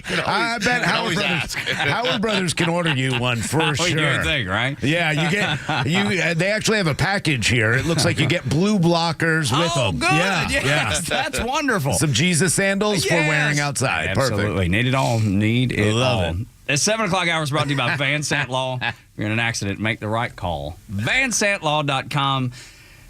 bet Howard Brothers can order you one for sure. You think, right? Yeah, they actually have a package here. It looks like you get blue blockers with them. Good. Yes, that's wonderful. Some Jesus sandals for wearing outside. Absolutely. Perfect. Need it all. Love it. The 7 o'clock hour is brought to you by Van Sant Law. If you're in an accident, make the right call. VanSantLaw.com.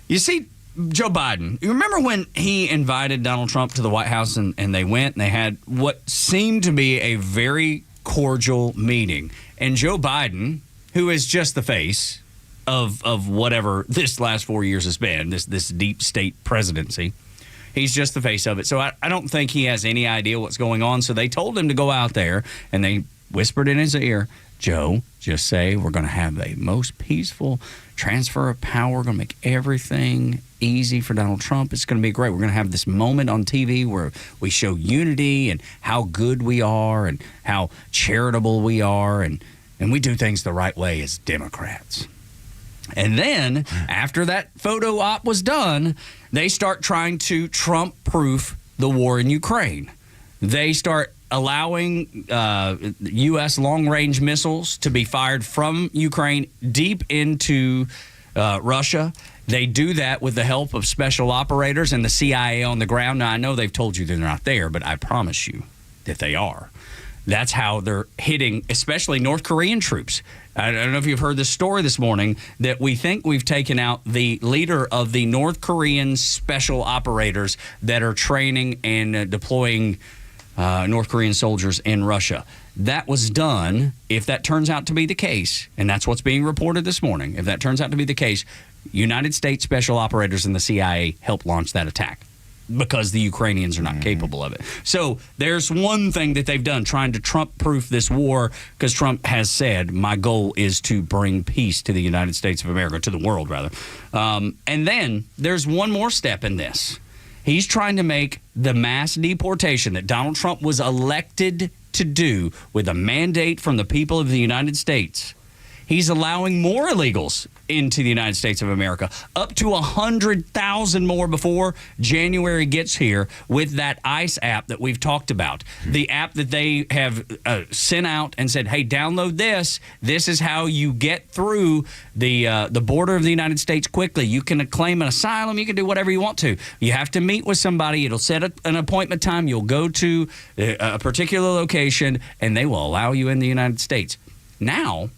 You see, Joe Biden, you remember when he invited Donald Trump to the White House and they went and they had what seemed to be a very cordial meeting. And Joe Biden, who is just the face of whatever this last 4 years has been, this deep state presidency, he's just the face of it. So I don't think he has any idea what's going on. So they told him to go out there and they whispered in his ear, Joe, just say we're going to have the most peaceful transfer of power. We're going to make everything easy for Donald Trump. It's going to be great. We're going to have this moment on TV where we show unity and how good we are and how charitable we are, and we do things the right way as Democrats. And then, after that photo op was done, they start trying to Trump-proof the war in Ukraine. They start allowing U.S. long-range missiles to be fired from Ukraine deep into Russia. They do that with the help of special operators and the CIA on the ground. Now, I know they've told you they're not there, but I promise you that they are. That's how they're hitting, especially North Korean troops. I don't know if you've heard this story this morning that we think we've taken out the leader of the North Korean special operators that are training and deploying North Korean soldiers in Russia. That was done. If that turns out to be the case, and that's what's being reported this morning, if that turns out to be the case, United States special operators and the CIA helped launch that attack because the Ukrainians are not capable of it. So there's one thing that they've done, trying to Trump-proof this war, because Trump has said, my goal is to bring peace to the United States of America, to the world, rather. And then there's one more step in this. He's trying to make the mass deportation that Donald Trump was elected to do with a mandate from the people of the United States. He's allowing more illegals into the United States of America, up to 100,000 more before January gets here with that ICE app that we've talked about. The app that they have sent out and said, hey, download this. This is how you get through the border of the United States quickly. You can claim an asylum. You can do whatever you want to. You have to meet with somebody. It'll set an appointment time. You'll go to a particular location, and they will allow you in the United States. Now,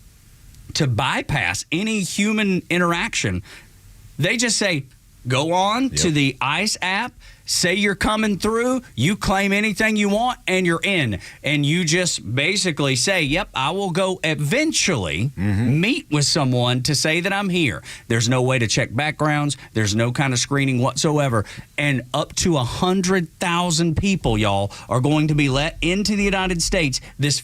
to bypass any human interaction, they just say, go on to the ICE app, say you're coming through, you claim anything you want, and you're in. And you just basically say, yep, I will go eventually meet with someone to say that I'm here. There's no way to check backgrounds. There's no kind of screening whatsoever. And up to 100,000 people, y'all, are going to be let into the United States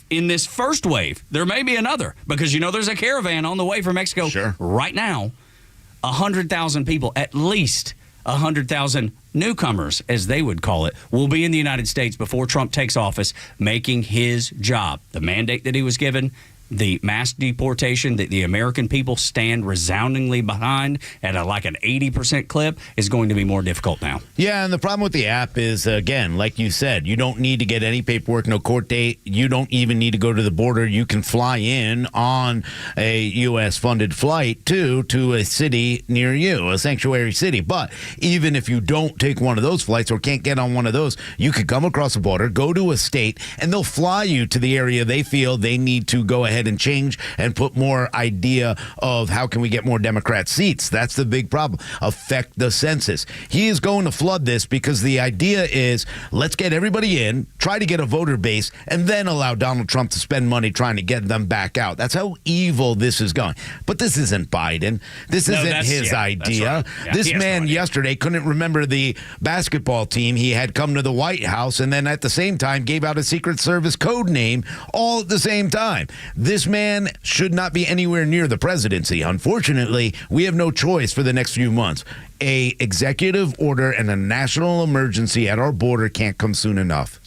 in this first wave. There may be another, because you know there's a caravan on the way from Mexico right now. 100,000 people, at least 100,000 newcomers, as they would call it, will be in the United States before Trump takes office, making his job. The mandate that he was given, the mass deportation that the American people stand resoundingly behind at like an 80% clip, is going to be more difficult now. Yeah, and the problem with the app is, again, like you said, you don't need to get any paperwork, no court date. You don't even need to go to the border. You can fly in on a U.S.-funded flight to a city near you, a sanctuary city. But even if you don't take one of those flights or can't get on one of those, you could come across the border, go to a state, and they'll fly you to the area they feel they need to go ahead and change and put more idea of how can we get more Democrat seats. That's the big problem. Affect the census. He is going to flood this because the idea is, let's get everybody in, try to get a voter base, and then allow Donald Trump to spend money trying to get them back out. That's how evil this is going. But this isn't Biden. This isn't his idea. Right. Yeah, this man yesterday couldn't remember the basketball team he had come to the White House, and then at the same time gave out a Secret Service code name all at the same time. This man should not be anywhere near the presidency. Unfortunately, we have no choice for the next few months. A executive order and a national emergency at our border can't come soon enough.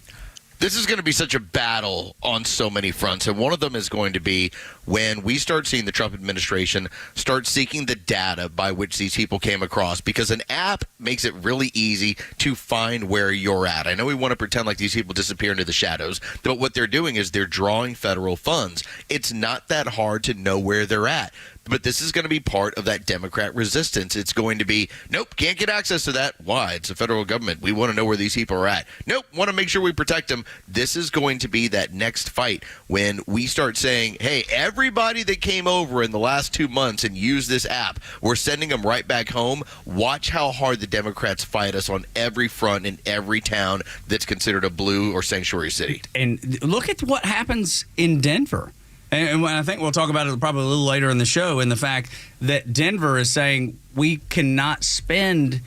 This is going to be such a battle on so many fronts, and one of them is going to be when we start seeing the Trump administration start seeking the data by which these people came across, because an app makes it really easy to find where you're at. I know we want to pretend like these people disappear into the shadows, but what they're doing is they're drawing federal funds. It's not that hard to know where they're at. But this is going to be part of that Democrat resistance. It's going to be, nope, can't get access to that. Why? It's the federal government. We want to know where these people are at. Nope, want to make sure we protect them. This is going to be that next fight when we start saying, hey, everybody that came over in the last 2 months and used this app, we're sending them right back home. Watch how hard the Democrats fight us on every front in every town that's considered a blue or sanctuary city. And look at what happens in Denver. And I think we'll talk about it probably a little later in the show, in the fact that Denver is saying we cannot spend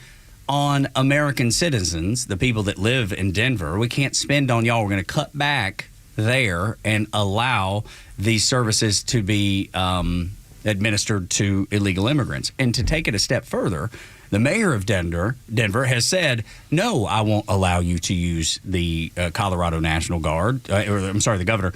on American citizens, the people that live in Denver. We can't spend on y'all. We're going to cut back there and allow these services to be administered to illegal immigrants. And to take it a step further, the mayor of Denver has said, no, I won't allow you to use the Colorado National Guard. The governor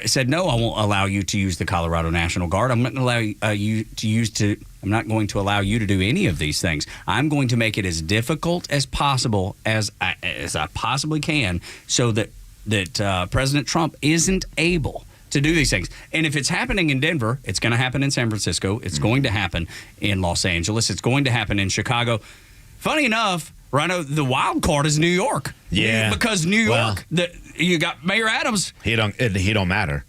said, no, I won't allow you to use the Colorado National Guard. I'm not going to allow you to use I'm not going to allow you to do any of these things. I'm going to make it as difficult as possible as I possibly can, so that President Trump isn't able to do these things. And if it's happening in Denver, it's going to happen in San Francisco. It's going to happen in Los Angeles. It's going to happen in Chicago. Funny enough, Rhino, the wild card is New York. Yeah. Because New York, you got Mayor Adams. He don't matter.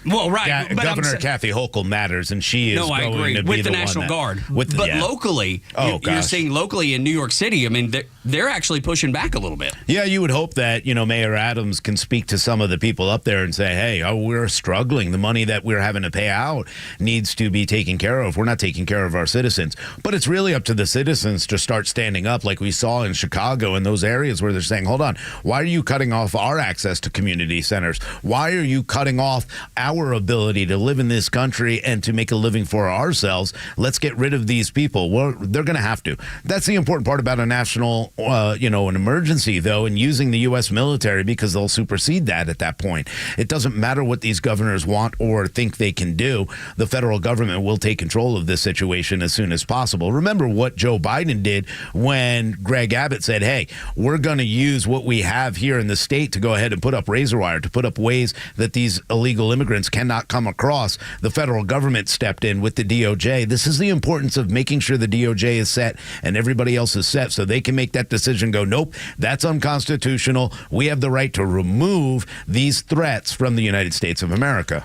Well, right. But Governor Kathy Hochul matters, and she is I going agree. to be With the one National Guard. Locally, you're seeing locally in New York City, I mean, they're actually pushing back a little bit. Yeah, you would hope that, Mayor Adams can speak to some of the people up there and say, hey, we're struggling. The money that we're having to pay out needs to be taken care of. We're not taking care of our citizens. But it's really up to the citizens to start standing up, like we saw in Chicago and those areas where they're saying, hold on, why are you cutting off our access to community centers? Why are you cutting off our ability to live in this country and to make a living for ourselves? Let's get rid of these people. Well, they're going to have to. That's the important part about a national, an emergency, though, and using the U.S. military, because they'll supersede that at that point. It doesn't matter what these governors want or think they can do. The federal government will take control of this situation as soon as possible. Remember what Joe Biden did when Greg Abbott said, hey, we're going to use what we have here in the state to go ahead and put up razor wire, to put up ways that these illegal immigrants cannot come across. The federal government stepped in with the DOJ. This is the importance of making sure the DOJ is set and everybody else is set, so they can make that decision, go, nope, that's unconstitutional. We have the right to remove these threats from the United States of America.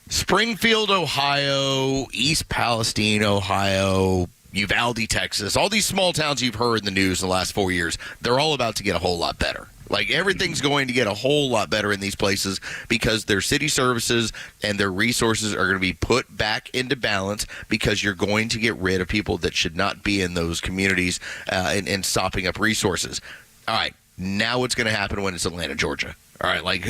Springfield, Ohio, East Palestine, Ohio, Uvalde, Texas, all these small towns you've heard in the news in the last 4 years, they're all about to get a whole lot better. Like, everything's going to get a whole lot better in these places because their city services and their resources are going to be put back into balance, because you're going to get rid of people that should not be in those communities and sopping up resources. All right, now what's going to happen when it's Atlanta, Georgia? All right, like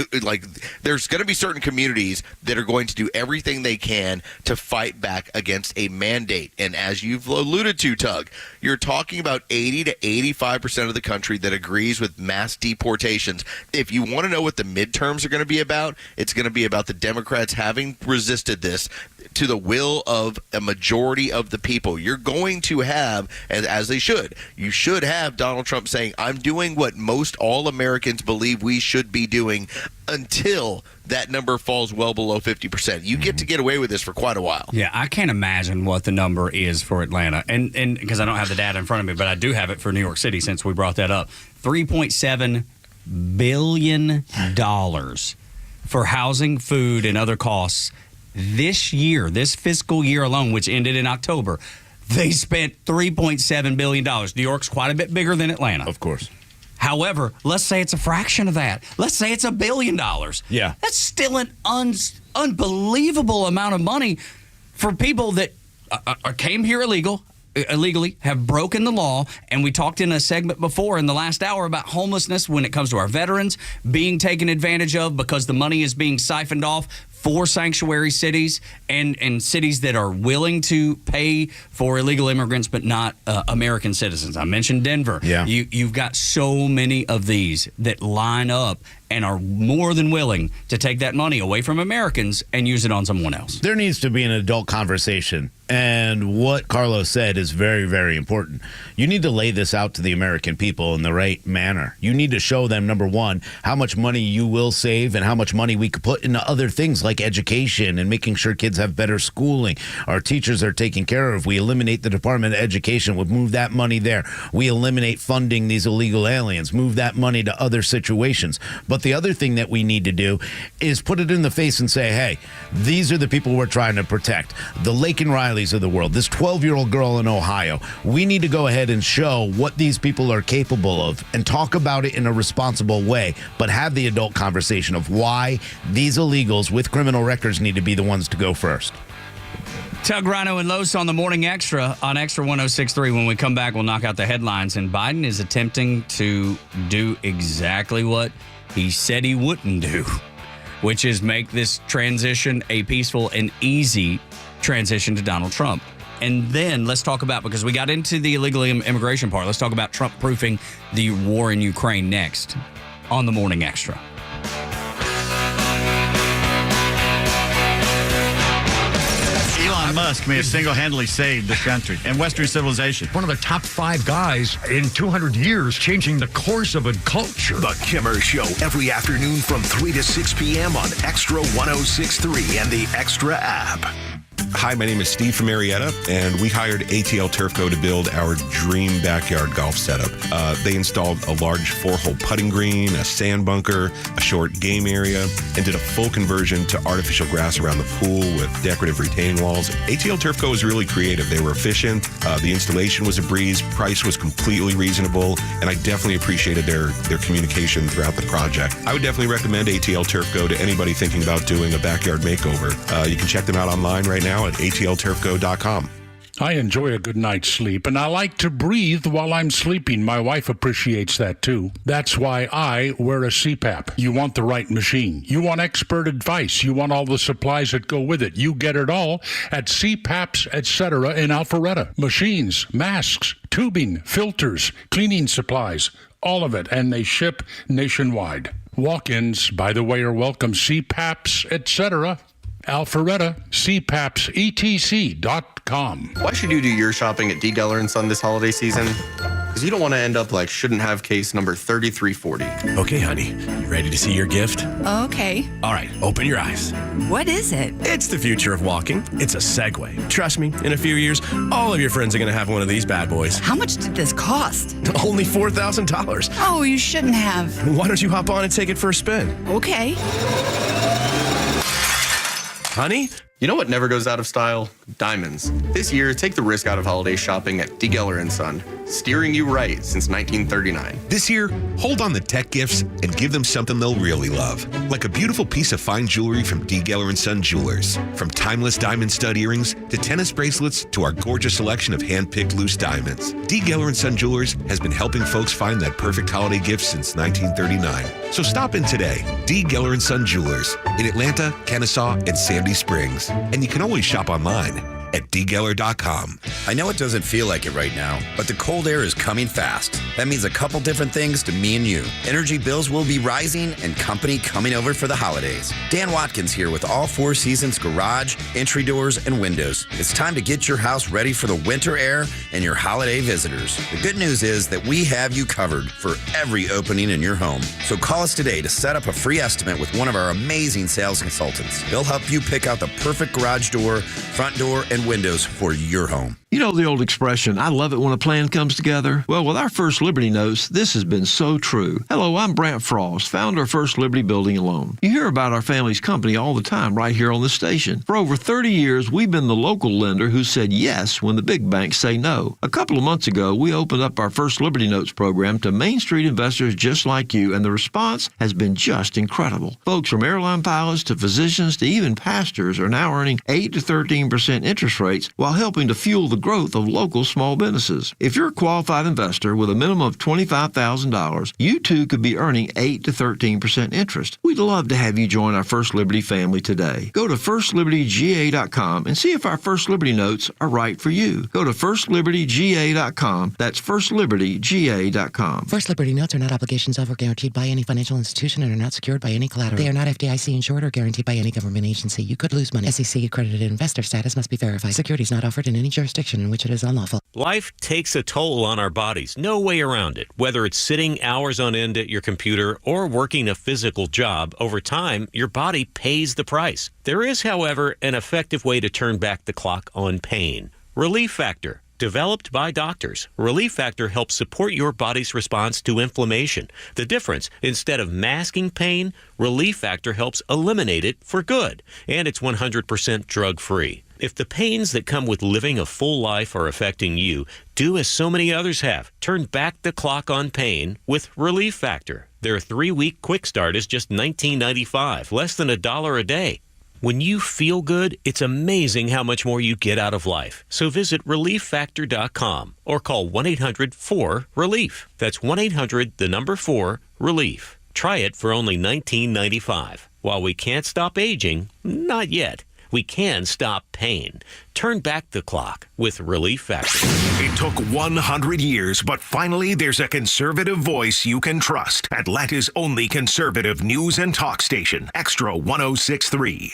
there's going to be certain communities that are going to do everything they can to fight back against a mandate. And as you've alluded to, Tug, you're talking about 80 to 85% of the country that agrees with mass deportations. If you want to know what the midterms are going to be about, it's going to be about the Democrats having resisted this to the will of a majority of the people. You're going to have, as they should, you should have Donald Trump saying, I'm doing what most all Americans believe we should be doing, until that number falls well below 50%. You get to get away with this for quite a while. Yeah, I can't imagine what the number is for Atlanta. And because I don't have the data in front of me, but I do have it for New York City since we brought that up. $3.7 billion for housing, food, and other costs this year, this fiscal year alone, which ended in October. They spent $3.7 billion. New York's quite a bit bigger than Atlanta. Of course. However, let's say it's a fraction of that. Let's say it's $1 billion. Yeah. That's still an unbelievable amount of money for people that came here illegally, have broken the law. And we talked in a segment before in the last hour about homelessness when it comes to our veterans being taken advantage of because the money is being siphoned off for sanctuary cities and cities that are willing to pay for illegal immigrants but not American citizens. I mentioned Denver. Yeah. You've got so many of these that line up and are more than willing to take that money away from Americans and use it on someone else. There needs to be an adult conversation. And what Carlos said is very, very important. You need to lay this out to the American people in the right manner. You need to show them, number one, how much money you will save and how much money we could put into other things like education and making sure kids have better schooling. Our teachers are taken care of. We eliminate the Department of Education. We move that money there. We eliminate funding these illegal aliens. Move that money to other situations. But the other thing that we need to do is put it in the face and say, hey, these are the people we're trying to protect. The Lake and Riley's of the world, this 12-year-old girl in Ohio. We need to go ahead and show what these people are capable of and talk about it in a responsible way, but have the adult conversation of why these illegals with criminal records need to be the ones to go first. Tug, Rhino, and Los on the Morning Extra on Extra 106.3. When we come back, we'll knock out the headlines. And Biden is attempting to do exactly what he said he wouldn't do, which is make this transition a peaceful and easy transition to Donald Trump. And then let's talk about, because we got into the illegal immigration part, let's talk about Trump-proofing the war in Ukraine next on the Morning Extra. Elon Musk may have single-handedly saved this country and Western civilization. One of the top 5 guys in 200 years changing the course of a culture. The Kimmer Show every afternoon from 3 to 6 p.m. on Extra 106.3 and the Extra app. Hi, my name is Steve from Marietta, and we hired ATL Turfco to build our dream backyard golf setup. They installed a large 4-hole putting green, a sand bunker, a short game area, and did a full conversion to artificial grass around the pool with decorative retaining walls. ATL Turfco was really creative. They were efficient. The installation was a breeze. Price was completely reasonable, and I definitely appreciated their communication throughout the project. I would definitely recommend ATL Turfco to anybody thinking about doing a backyard makeover. You can check them out online right now at atlturfco.com. I enjoy a good night's sleep, and I like to breathe while I'm sleeping. My wife appreciates that, too. That's why I wear a CPAP. You want the right machine. You want expert advice. You want all the supplies that go with it. You get it all at CPAPs, etc. in Alpharetta. Machines, masks, tubing, filters, cleaning supplies, all of it, and they ship nationwide. Walk-ins, by the way, are welcome. CPAPs, etc. Alpharetta, CPAPSETC.com. Why should you do your shopping at D. Geller & Son this holiday season? Because you don't want to end up like shouldn't have case number 3340. Okay, honey, you ready to see your gift? Okay. All right, open your eyes. What is it? It's the future of walking. It's a Segway. Trust me, in a few years, all of your friends are going to have one of these bad boys. How much did this cost? Only $4,000. Oh, you shouldn't have. Why don't you hop on and take it for a spin? Okay. Honey? You know what never goes out of style? Diamonds. This year, take the risk out of holiday shopping at D. Geller & Son. Steering you right since 1939. This year, hold on the tech gifts and give them something they'll really love. Like a beautiful piece of fine jewelry from D. Geller & Son Jewelers. From timeless diamond stud earrings to tennis bracelets to our gorgeous selection of hand-picked loose diamonds. D. Geller & Son Jewelers has been helping folks find that perfect holiday gift since 1939. So stop in today. D. Geller & Son Jewelers in Atlanta, Kennesaw, and Sandy Springs. And you can always shop online at dgeller.com. I know it doesn't feel like it right now, but the cold air is coming fast. That means a couple different things to me and you. Energy bills will be rising and company coming over for the holidays. Dan Watkins here with all Four Seasons garage, entry doors, and windows. It's time to get your house ready for the winter air and your holiday visitors. The good news is that we have you covered for every opening in your home. So call us today to set up a free estimate with one of our amazing sales consultants. They'll help you pick out the perfect garage door, front door, and windows for your home. You know the old expression, I love it when a plan comes together? Well, with our First Liberty Notes, this has been so true. Hello, I'm Brant Frost, founder of First Liberty Building and Loan. You hear about our family's company all the time right here on the station. For over 30 years, we've been the local lender who said yes when the big banks say no. A couple of months ago, we opened up our First Liberty Notes program to Main Street investors just like you, and the response has been just incredible. Folks from airline pilots to physicians to even pastors are now earning 8 to 13% interest rates while helping to fuel the growth of local small businesses. If you're a qualified investor with a minimum of $25,000, you too could be earning 8 to 13% interest. We'd love to have you join our First Liberty family today. Go to FirstLibertyGA.com and see if our First Liberty notes are right for you. Go to FirstLibertyGA.com. That's FirstLibertyGA.com. First Liberty notes are not obligations of or guaranteed by any financial institution and are not secured by any collateral. They are not FDIC insured or guaranteed by any government agency. You could lose money. SEC accredited investor status must be verified. Securities not offered in any jurisdiction in which it is unlawful. Life takes a toll on our bodies. No way around it. Whether it's sitting hours on end at your computer or working a physical job, over time, your body pays the price. There is, however, an effective way to turn back the clock on pain. Relief Factor. Developed by doctors, Relief Factor helps support your body's response to inflammation. The difference, instead of masking pain, Relief Factor helps eliminate it for good. And it's 100% drug-free. If the pains that come with living a full life are affecting you, do as so many others have. Turn back the clock on pain with Relief Factor. Their 3-week quick start is just $19.95, less than $1 a day. When you feel good, it's amazing how much more you get out of life. So visit ReliefFactor.com or call 1-800-4-RELIEF. That's 1-800-4-RELIEF. Try it for only $19.95. While we can't stop aging, not yet. We can stop pain. Turn back the clock with Relief Factor. It took 100 years, but finally there's a conservative voice you can trust. Atlanta's only conservative news and talk station, Xtra 106.3.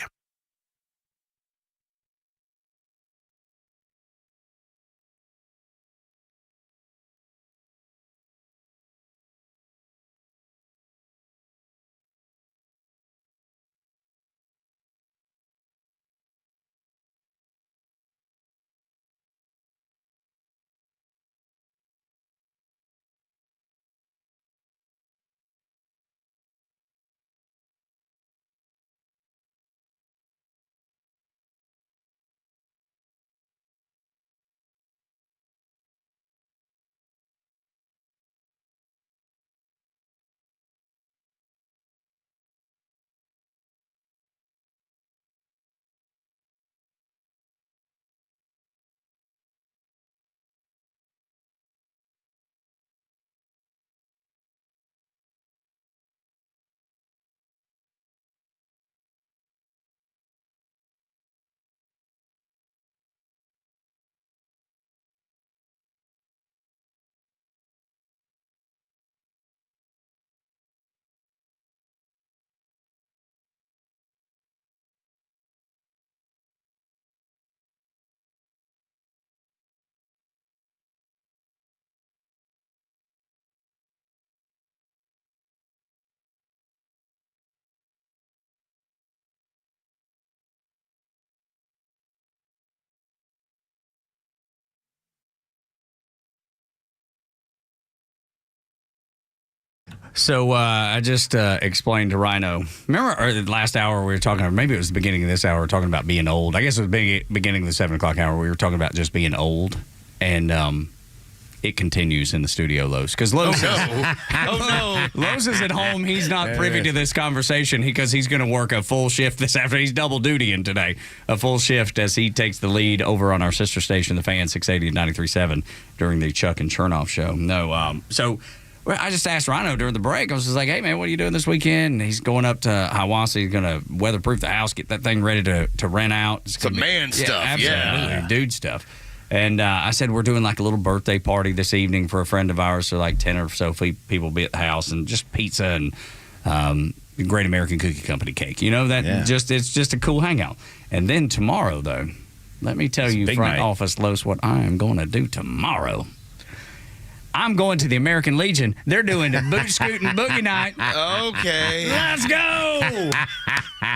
So I just explained to Rhino. Remember the last hour we were talking, or maybe it was the beginning of this hour, we were talking about being old. I guess it was the beginning of the 7 o'clock hour. We were talking about just being old. And it continues in the studio, Los. Because Los, Los is at home. He's not privy to this conversation because he's going to work a full shift this afternoon. He's double dutying today, a full shift as he takes the lead over on our sister station, The Fan, 680 and 93.7 during the Chuck and Chernoff show. So I just asked Rhino during the break. I was just like, hey, man, what are you doing this weekend? And he's going up to Hiawassee. He's going to weatherproof the house, get that thing ready to rent out. It's some man stuff. Absolutely, dude stuff. And I said, we're doing like a little birthday party this evening for a friend of ours. So like 10 or so people will be at the house and just pizza and Great American Cookie Company cake. You know, it's just a cool hangout. And then tomorrow, though, let me tell you, front office, Los, what I am going to do tomorrow. I'm going to the American Legion. They're doing the boot scooting boogie night. Okay. Let's go.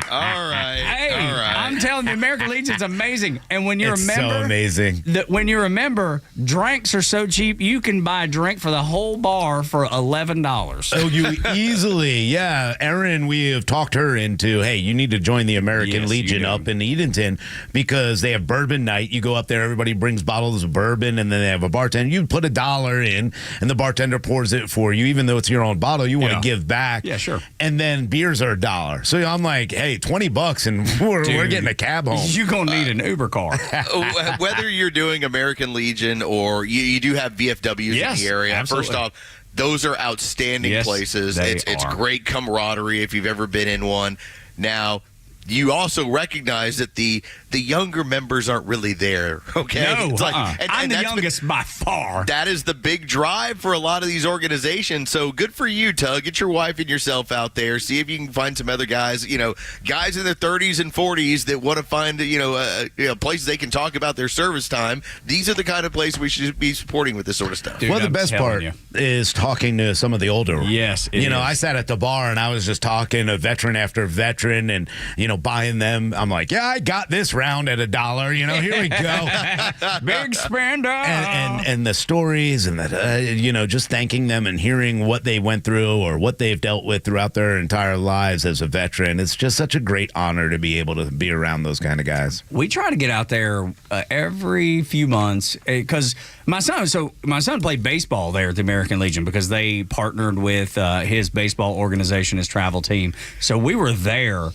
All right. Hey, all right. I'm telling you, the American Legion's amazing. And when you're It's a member, so amazing. When you're a member, drinks are so cheap, you can buy a drink for the whole bar for $11. So you easily, Erin, we have talked her into, hey, you need to join the American Legion up in Edenton because they have bourbon night. You go up there, everybody brings bottles of bourbon, and then they have a bartender. You put $1 in, and the bartender pours it for you. Even though it's your own bottle, you want to give back. Yeah, sure. And then beers are $1. So I'm like, hey, hey, $20 and we're getting a cab home. You're going to need an Uber car. Whether you're doing American Legion or you do have VFWs in the area, absolutely. first off, those are outstanding places. It's great camaraderie if you've ever been in one. Now, you also recognize that the younger members aren't really there, okay? No, It's I'm the youngest by far. That is the big drive for a lot of these organizations. So good for you, Tug. Get your wife and yourself out there. See if you can find some other guys, guys in their 30s and 40s that want to find, places they can talk about their service time. These are the kind of places we should be supporting with this sort of stuff. Dude, the best part is talking to some of the older. Yes, I sat at the bar and I was just talking to veteran after veteran and, buying them. I'm like, yeah, I got this round at $1. Here we go. Big spender. And the stories and that, just thanking them and hearing what they went through or what they've dealt with throughout their entire lives as a veteran. It's just such a great honor to be able to be around those kind of guys. We try to get out there every few months because my son played baseball there at the American Legion because they partnered with his baseball organization, his travel team. So we were there.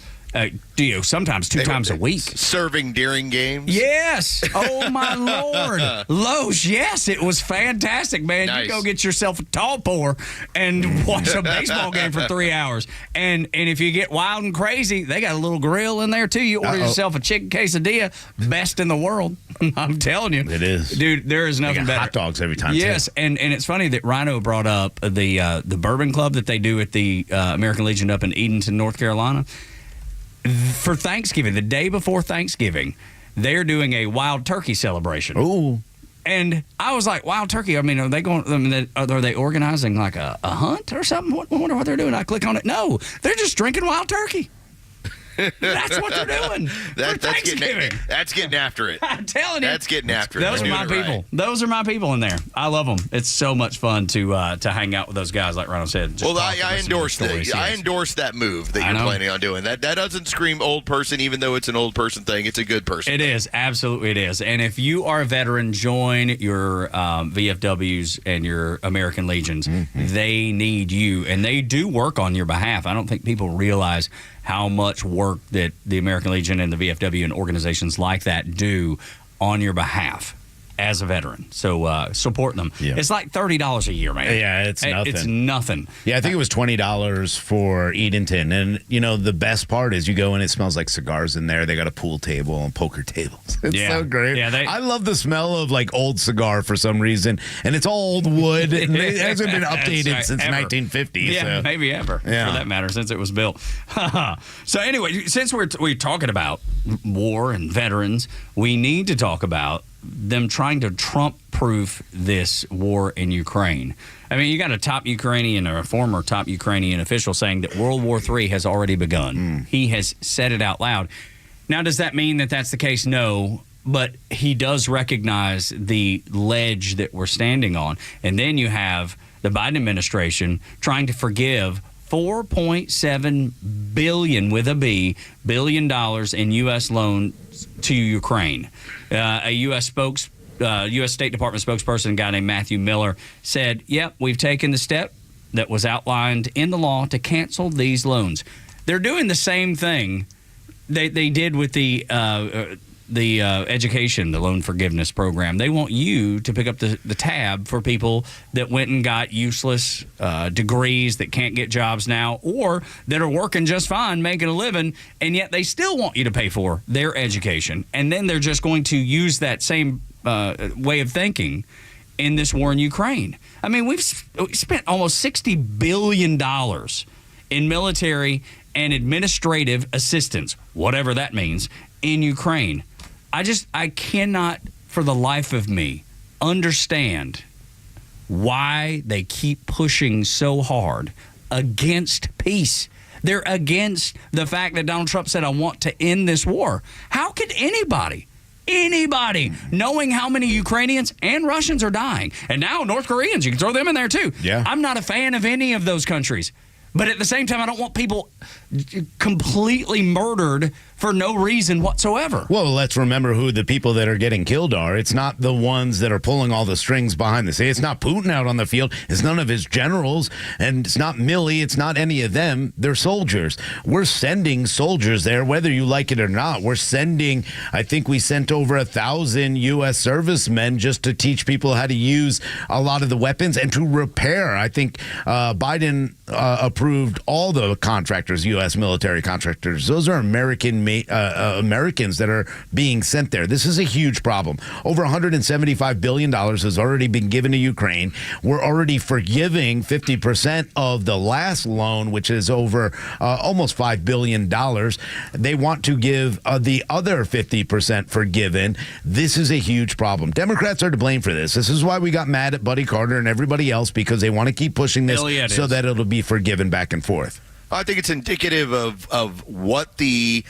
Sometimes two times a week. Serving during games? Yes. Oh, my Lord. Lowe's, yes. It was fantastic, man. Nice. You go get yourself a tall pour and watch a baseball game for 3 hours. And if you get wild and crazy, they got a little grill in there, too. You order yourself a chicken quesadilla, best in the world. I'm telling you. It is. Dude, there is nothing better. Hot dogs every time, yes, too. and it's funny that Rhino brought up the Bourbon Club that they do at the American Legion up in Edenton, North Carolina. For Thanksgiving, the day before Thanksgiving, they're doing a wild turkey celebration. Ooh. And I was like, wild turkey? I mean, are they organizing like a hunt or something? I wonder what they're doing. I click on it. No, they're just drinking wild turkey. That's what they're doing for Thanksgiving. That's getting after it. I'm telling you. That's getting after it. Those are my people. Right. Those are my people in there. I love them. It's so much fun to hang out with those guys, like Ronald said. Well, I endorse that. Yes. I endorse that move that you're planning on doing. That doesn't scream old person, even though it's an old person thing. It's a good person. It is. Absolutely it is. And if you are a veteran, join your VFWs and your American Legions. Mm-hmm. They need you, and they do work on your behalf. I don't think people realize how much work that the American Legion and the VFW and organizations like that do on your behalf as a veteran. So support them. Yeah. It's like $30 a year, man. Yeah, it's nothing. It's nothing. Yeah, I think it was $20 for Edenton. And, the best part is you go in, it smells like cigars in there. They got a pool table and poker tables. It's so great. Yeah, I love the smell of, old cigar for some reason. And it's all old wood. And it hasn't been updated since 1950. Yeah, so. maybe ever, for that matter, since it was built. So anyway, since we're talking about war and veterans, we need to talk about them trying to Trump-proof this war in Ukraine. I mean, you got a top Ukrainian or a former top Ukrainian official saying that World War III has already begun. He has said it out loud. Now, does that mean that that's the case? No, but he does recognize the ledge that we're standing on. And then you have the Biden administration trying to forgive $4.7 billion with a B billion in U.S. loans to Ukraine. A U.S. State Department spokesperson, a guy named Matthew Miller, said, "Yep, we've taken the step that was outlined in the law to cancel these loans." They're doing the same thing they did with the education, the loan forgiveness program. They want you to pick up the tab for people that went and got useless degrees that can't get jobs now, or that are working just fine, making a living, and yet they still want you to pay for their education. And then they're just going to use that same way of thinking in this war in Ukraine. I mean, we've spent almost $60 billion in military and administrative assistance, whatever that means, in Ukraine. I cannot, for the life of me, understand why they keep pushing so hard against peace. They're against the fact that Donald Trump said, "I want to end this war." How could anybody, knowing how many Ukrainians and Russians are dying, and now North Koreans, you can throw them in there too. Yeah. I'm not a fan of any of those countries. But at the same time, I don't want people completely murdered for no reason whatsoever. Well, let's remember who the people that are getting killed are. It's not the ones that are pulling all the strings behind the scenes. It's not Putin out on the field. It's none of his generals. And it's not Milley. It's not any of them. They're soldiers. We're sending soldiers there, whether you like it or not. We're sending, I think we sent over 1,000 U.S. servicemen just to teach people how to use a lot of the weapons and to repair. I think Biden approved all the contractors, U.S. military contractors. Those are Americans that are being sent there. This is a huge problem. Over $175 billion has already been given to Ukraine. We're already forgiving 50% of the last loan, which is over almost $5 billion. They want to give the other 50% forgiven. This is a huge problem. Democrats are to blame for this. This is why we got mad at Buddy Carter and everybody else, because they want to keep pushing this so that it'll be forgiven back and forth. I think it's indicative of what the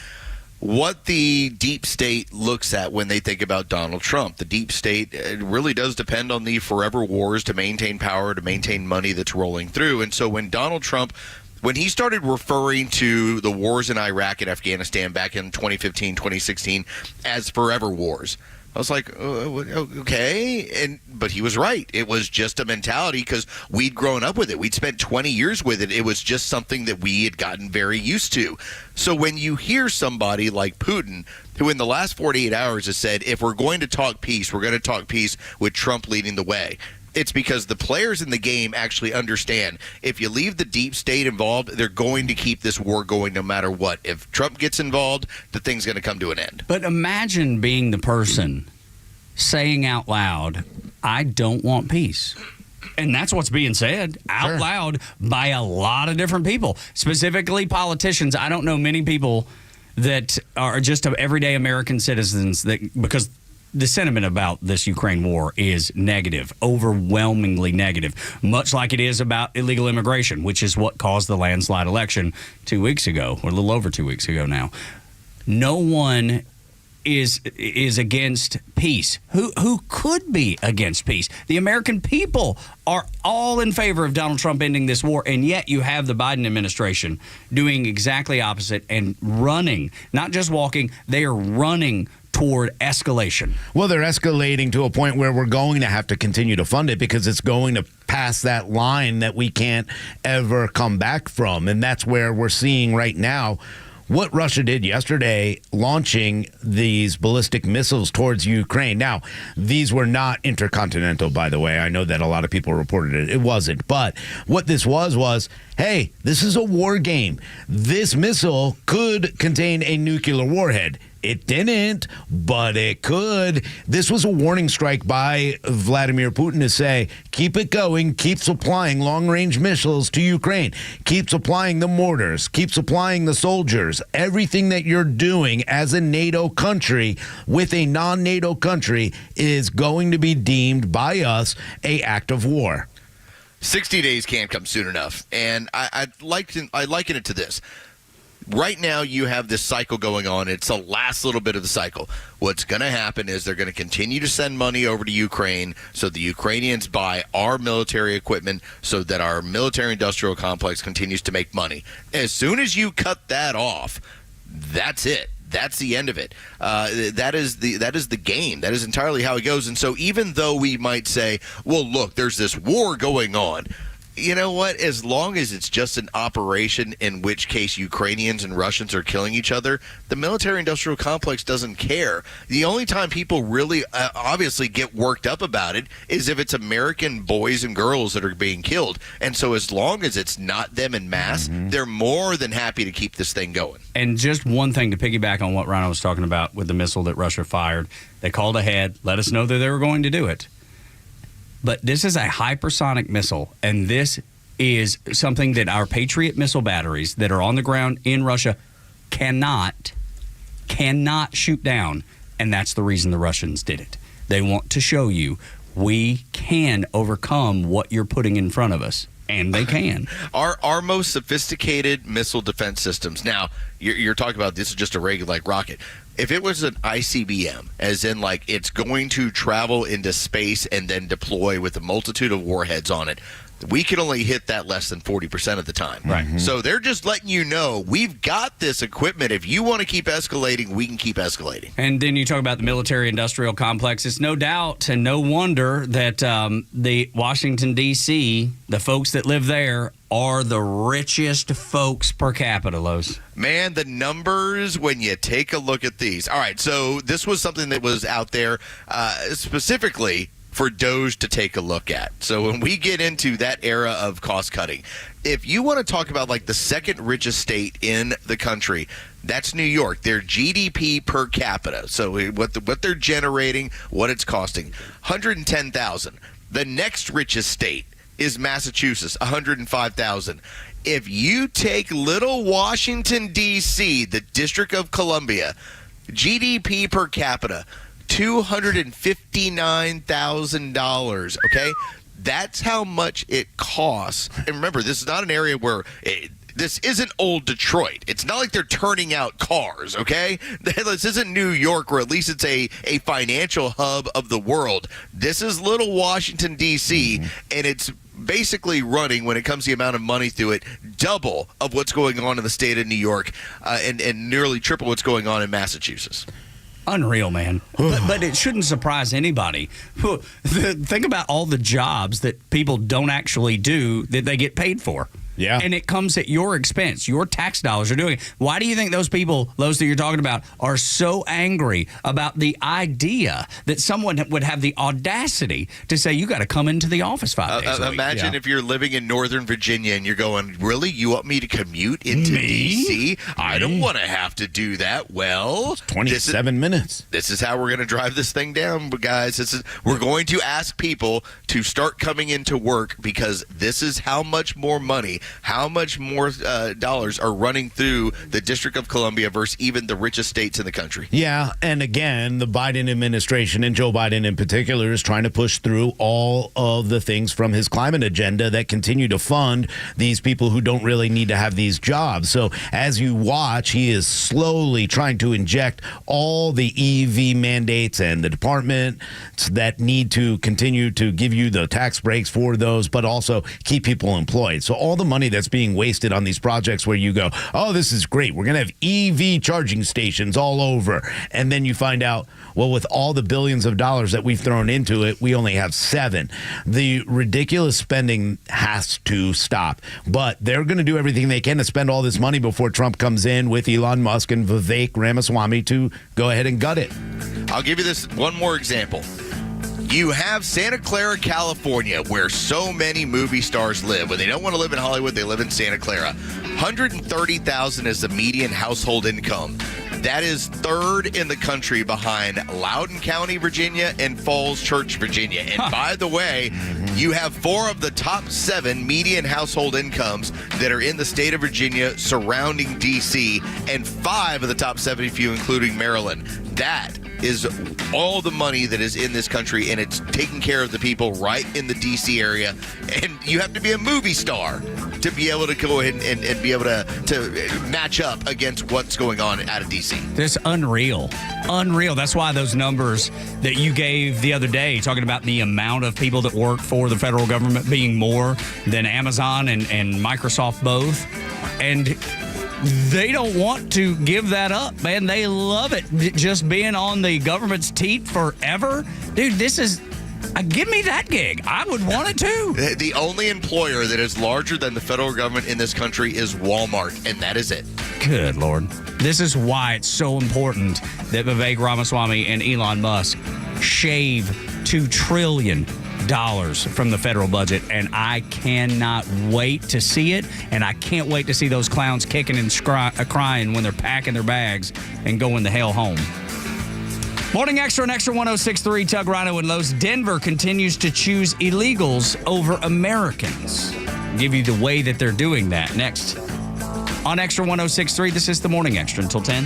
deep state looks at when they think about Donald Trump. The deep state really does depend on the forever wars to maintain power, to maintain money that's rolling through. And so when Donald Trump, when he started referring to the wars in Iraq and Afghanistan back in 2015, 2016 as forever wars, I was like, okay, but he was right. It was just a mentality because we'd grown up with it. We'd spent 20 years with it. It was just something that we had gotten very used to. So when you hear somebody like Putin, who in the last 48 hours has said, if we're going to talk peace, we're going to talk peace with Trump leading the way. It's because the players in the game actually understand if you leave the deep state involved, they're going to keep this war going no matter what. If Trump gets involved, the thing's going to come to an end. But imagine being the person saying out loud, I don't want peace. And that's what's being said out loud by a lot of different people, specifically politicians. I don't know many people that are just everyday American citizens that, because the sentiment about this Ukraine war is negative, overwhelmingly negative, much like it is about illegal immigration, which is what caused the landslide election 2 weeks ago, or a little over 2 weeks ago now. No one is against peace. Who could be against peace? The American people are all in favor of Donald Trump ending this war, and yet you have the Biden administration doing exactly opposite and running, not just walking, they are running toward escalation. Well, they're escalating to a point where we're going to have to continue to fund it because it's going to pass that line that we can't ever come back from. And that's where we're seeing right now what Russia did yesterday, launching these ballistic missiles towards Ukraine. Now, these were not intercontinental, by the way. I know that a lot of people reported it. It wasn't. But what this was, hey, this is a war game. This missile could contain a nuclear warhead. It didn't, but it could. This was a warning strike by Vladimir Putin to say, keep it going, keep supplying long-range missiles to Ukraine, keep supplying the mortars, keep supplying the soldiers. Everything that you're doing as a NATO country with a non-NATO country is going to be deemed by us an act of war. 60 days can't come soon enough. And I liken it to this. Right now, you have this cycle going on. It's the last little bit of the cycle. What's going to happen is they're going to continue to send money over to Ukraine so the Ukrainians buy our military equipment so that our military-industrial complex continues to make money. As soon as you cut that off, that's it. That's the end of it. That is the game. That is entirely how it goes. And so even though we might say, well, look, there's this war going on, you know what? As long as it's just an operation in which case Ukrainians and Russians are killing each other, the military-industrial complex doesn't care. The only time people really obviously get worked up about it is if it's American boys and girls that are being killed. And so as long as it's not them en masse, they're more than happy to keep this thing going. And just one thing to piggyback on what Rhino was talking about with the missile that Russia fired. They called ahead, let us know that they were going to do it. But this is a hypersonic missile, and this is something that our Patriot missile batteries that are on the ground in Russia cannot shoot down, and that's the reason the Russians did it. They want to show you we can overcome what you're putting in front of us, and they can. Our most sophisticated missile defense systems. Now, you're talking about this is just a regular rocket. If it was an ICBM, as in it's going to travel into space and then deploy with a multitude of warheads on it, we can only hit that less than 40% of the time. Right. So they're just letting you know, we've got this equipment. If you want to keep escalating, we can keep escalating. And then you talk about the military-industrial complex. It's no doubt and no wonder that the Washington, D.C., the folks that live there are the richest folks per capita, Lowe's. Man, the numbers when you take a look at these. All right, so this was something that was out there specifically for Doge to take a look at. So when we get into that era of cost cutting, if you want to talk about like the second richest state in the country, that's New York. Their GDP per capita, so what they're generating, what it's costing, $110,000. The next richest state is Massachusetts, $105,000. If you take little Washington, D.C., the District of Columbia, GDP per capita, $259,000, okay? That's how much it costs. And remember, this is not an area where this isn't old Detroit. It's not like they're turning out cars, okay? This isn't New York, or at least it's a financial hub of the world. This is little Washington, D.C., and it's basically running, when it comes to the amount of money through it, double of what's going on in the state of New York and nearly triple what's going on in Massachusetts. Unreal, man. But it shouldn't surprise anybody. Think about all the jobs that people don't actually do that they get paid for. Yeah. And it comes at your expense. Your tax dollars are doing it. Why do you think those people, those that you're talking about, are so angry about the idea that someone would have the audacity to say, you got to come into the office 5 days a week? Imagine if you're living in Northern Virginia and you're going, really? You want me to commute into D.C.? I don't want to have to do that. Well, 27 minutes. This is how we're going to drive this thing down, guys. We're going to ask people to start coming into work, because this is how much more money, how much more dollars are running through the District of Columbia versus even the richest states in the country. Yeah, and again, the Biden administration, and Joe Biden in particular, is trying to push through all of the things from his climate agenda that continue to fund these people who don't really need to have these jobs. So as you watch, he is slowly trying to inject all the EV mandates and the departments that need to continue to give you the tax breaks for those, but also keep people employed. So all the money that's being wasted on these projects where you go, oh, this is great, we're going to have EV charging stations all over. And then you find out, well, with all the billions of dollars that we've thrown into it, we only have 7. The ridiculous spending has to stop. But they're going to do everything they can to spend all this money before Trump comes in with Elon Musk and Vivek Ramaswamy to go ahead and gut it. I'll give you this one more example. You have Santa Clara, California, where so many movie stars live. When they don't want to live in Hollywood, they live in Santa Clara. $130,000 is the median household income. That is third in the country behind Loudoun County, Virginia, and Falls Church, Virginia. And by the way, you have 4 of the top 7 median household incomes that are in the state of Virginia surrounding D.C., and 5 of the top 7 if you including Maryland. That is all the money that is in this country, and it's taking care of the people right in the D.C. area. And you have to be a movie star to be able to go ahead and be able to match up against what's going on out of D.C. That's unreal. Unreal. That's why those numbers that you gave the other day, talking about the amount of people that work for the federal government being more than Amazon and Microsoft both. And they don't want to give that up, man. They love it. Just being on the government's teat forever. Dude, this is... give me that gig. I would want it too. The only employer that is larger than the federal government in this country is Walmart, and that is it. Good Lord. This is why it's so important that Vivek Ramaswamy and Elon Musk shave $2 trillion from the federal budget, and I cannot wait to see it, and I can't wait to see those clowns kicking and crying when they're packing their bags and going the hell home. Morning Extra on Extra 106.3, Tug, Rhino, and Lowe's. Denver continues to choose illegals over Americans. I'll give you the way that they're doing that next. On Extra 106.3, this is the Morning Extra until 10.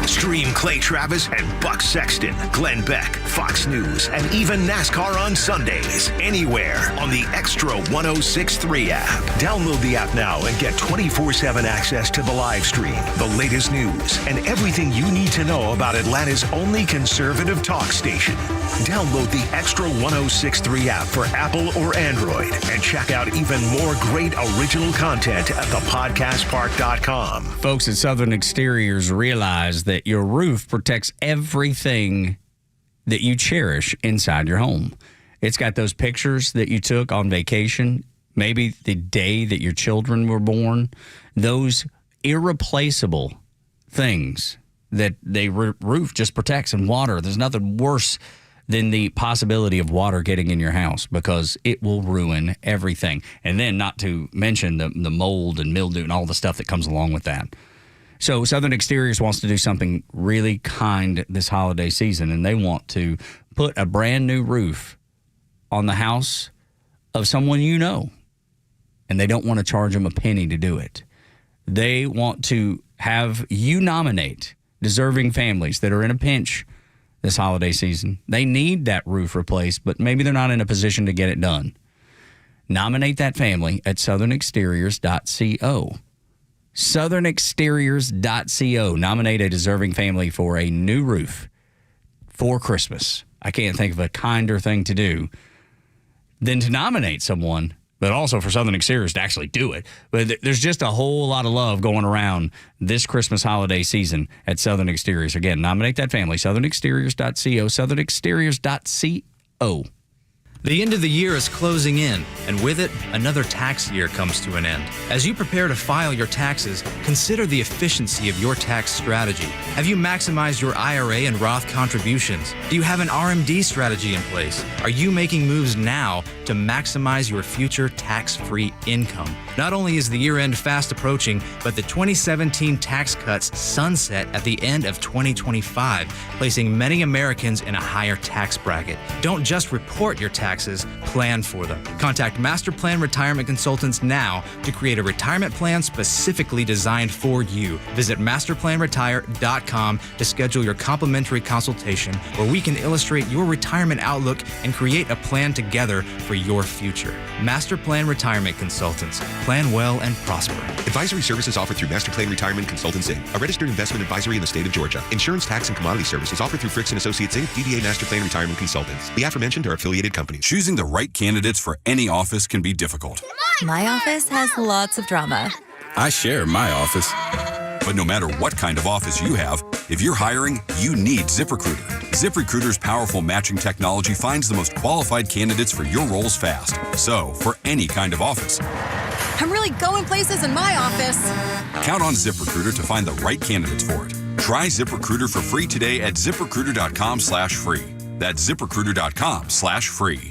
Stream Clay Travis and Buck Sexton, Glenn Beck, Fox News, and even NASCAR on Sundays. Anywhere on the Extra 106.3 app. Download the app now and get 24/7 access to the live stream, the latest news, and everything you need to know about Atlanta's only conservative talk station. Download the Extra 106.3 app for Apple or Android and check out even more great original content at thepodcastpark.com. Folks at Southern Exteriors realize that your roof protects everything that you cherish inside your home. It's got those pictures that you took on vacation, maybe the day that your children were born, those irreplaceable things that the roof just protects, and water. There's nothing worse than the possibility of water getting in your house because it will ruin everything. And then not to mention the mold and mildew and all the stuff that comes along with that. So Southern Exteriors wants to do something really kind this holiday season, and they want to put a brand new roof on the house of someone you know, and they don't want to charge them a penny to do it. They want to have you nominate deserving families that are in a pinch this holiday season. They need that roof replaced, but maybe they're not in a position to get it done. Nominate that family at southernexteriors.co. southernexteriors.co. Nominate a deserving family for a new roof for Christmas. I can't think of a kinder thing to do than to nominate someone, but also for Southern Exteriors to actually do it. But there's just a whole lot of love going around this Christmas holiday season at Southern Exteriors. Again, nominate that family, southernexteriors.co, southernexteriors.co. The end of the year is closing in, and with it, another tax year comes to an end. As you prepare to file your taxes, consider the efficiency of your tax strategy. Have you maximized your IRA and Roth contributions? Do you have an RMD strategy in place? Are you making moves now to maximize your future tax-free income? Not only is the year-end fast approaching, but the 2017 tax cuts sunset at the end of 2025, placing many Americans in a higher tax bracket. Don't just report your taxes, plan for them. Contact Master Plan Retirement Consultants now to create a retirement plan specifically designed for you. Visit masterplanretire.com to schedule your complimentary consultation where we can illustrate your retirement outlook and create a plan together for your future. Master Plan Retirement Consultants. Plan well and prosper. Advisory services offered through Master Plan Retirement Consultants, Inc., a registered investment advisory in the state of Georgia. Insurance, tax, and commodity services offered through Fricks & Associates, Inc., DBA Master Plan Retirement Consultants. The aforementioned are affiliated companies. Choosing the right candidates for any office can be difficult. My office has lots of drama. I share my office. But no matter what kind of office you have, if you're hiring, you need ZipRecruiter. ZipRecruiter's powerful matching technology finds the most qualified candidates for your roles fast. So, for any kind of office, I'm really going places in my office. count on ZipRecruiter to find the right candidates for it. Try ZipRecruiter for free today at ZipRecruiter.com/free. That's ZipRecruiter.com/free.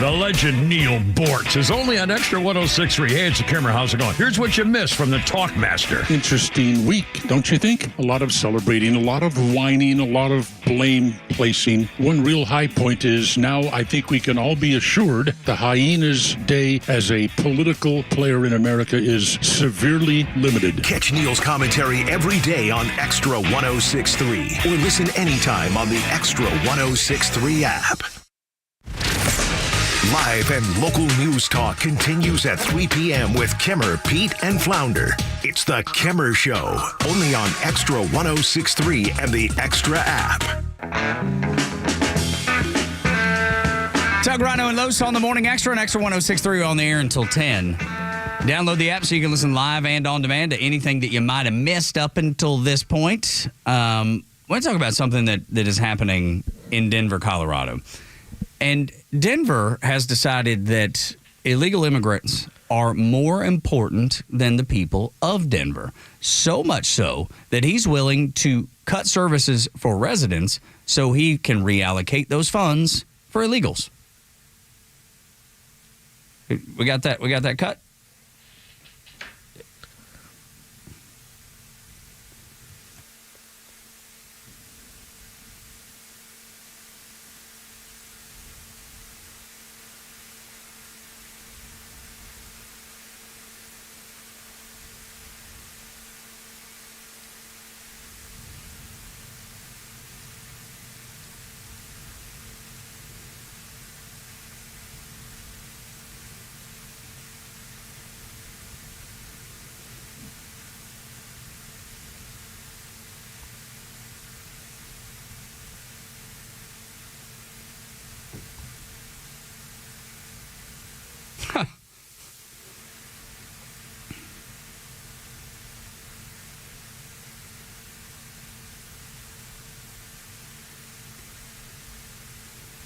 The legend Neil Bortz is only on Extra 106.3. Hey, it's the Kimmer. How's it going? Here's what you missed from the Talkmaster. Interesting week, don't you think? A lot of celebrating, a lot of whining, a lot of blame placing. One real high point is now I think we can all be assured the Hyena's day as a political player in America is severely limited. Catch Neil's commentary every day on Extra 106.3 or listen anytime on the Extra 106.3 app. Live and local news talk continues at 3 p.m. with Kimmer, Pete, and Flounder. It's the Kimmer Show, only on Extra 106.3 and the Extra app. Tug Rhino and Los on the Morning Extra and Extra 106.3 on the air until 10. Download the app so you can listen live and on demand to anything that you might have missed up until this point. I want to talk about something that is happening in Denver, Colorado. And Denver has decided that illegal immigrants are more important than the people of Denver. So much so that he's willing to cut services for residents so he can reallocate those funds for illegals. We got that cut?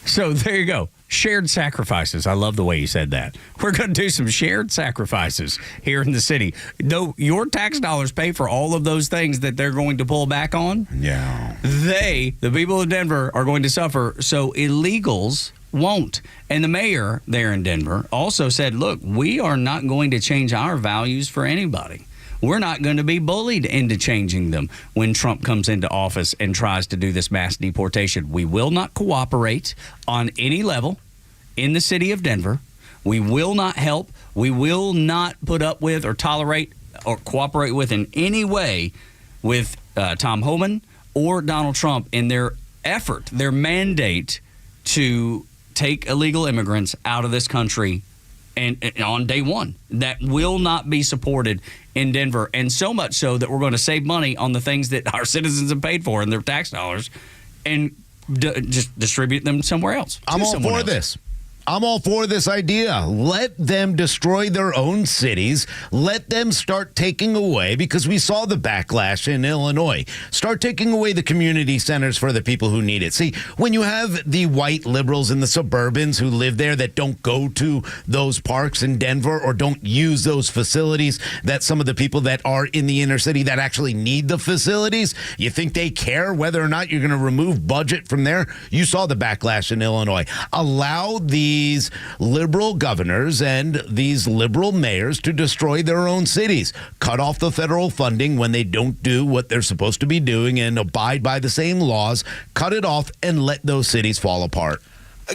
So there you go. Shared sacrifices. I love the way you said that. We're going to do some shared sacrifices here in the city. Though your tax dollars pay for all of those things that they're going to pull back on. Yeah. The people of Denver, are going to suffer. So illegals won't. And the mayor there in Denver also said, look, we are not going to change our values for anybody. We're not going to be bullied into changing them when Trump comes into office and tries to do this mass deportation. We will not cooperate on any level in the city of Denver. We will not help. We will not put up with or tolerate or cooperate with in any way with Tom Homan or Donald Trump in their effort, their mandate to take illegal immigrants out of this country and on day one. That will not be supported in Denver, and so much so that we're going to save money on the things that our citizens have paid for in their tax dollars and just distribute them somewhere else. I'm all for this. I'm all for this idea. Let them destroy their own cities. Let them start taking away, because we saw the backlash in Illinois. Start taking away the community centers for the people who need it. See, when you have the white liberals and the suburbans who live there that don't go to those parks in Denver or don't use those facilities that some of the people that are in the inner city that actually need the facilities, you think they care whether or not you're going to remove budget from there? You saw the backlash in Illinois. Allow these liberal governors and these liberal mayors to destroy their own cities. Cut off the federal funding when they don't do what they're supposed to be doing and abide by the same laws. Cut it off and let those cities fall apart.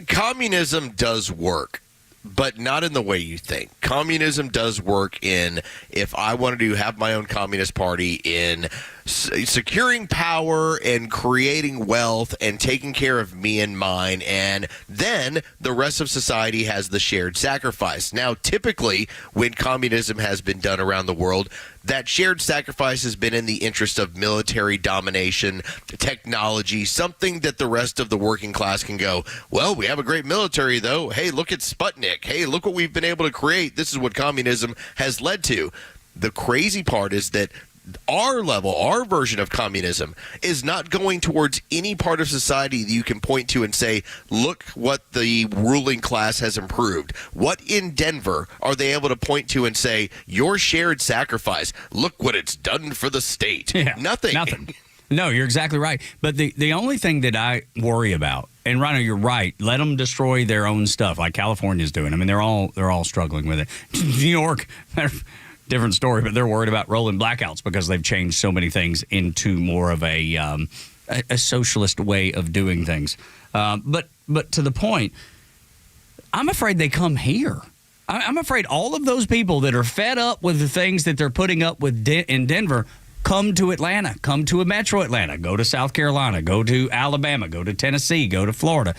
Communism does work, but not in the way you think. Communism does work in, if I wanted to have my own communist party, in securing power and creating wealth and taking care of me and mine, and then the rest of society has the shared sacrifice. Now, typically, when communism has been done around the world, that shared sacrifice has been in the interest of military domination, technology, something that the rest of the working class can go, well, we have a great military, though. Hey, look at Sputnik. Hey, look what we've been able to create. This is what communism has led to. The crazy part is that our version of communism is not going towards any part of society that you can point to and say, look what the ruling class has improved. What in Denver are they able to point to and say, your shared sacrifice, look what it's done for the state? Yeah, Nothing. No, you're exactly right. But the only thing that I worry about, and Rhino, you're right, let them destroy their own stuff like California's doing. I mean, they're all struggling with it. New York, different story, but they're worried about rolling blackouts because they've changed so many things into more of a socialist way of doing things. But to the point, I'm afraid they come here. I'm afraid all of those people that are fed up with the things that they're putting up with in Denver come to Atlanta, come to a metro Atlanta, go to South Carolina, go to Alabama, go to Tennessee, go to Florida.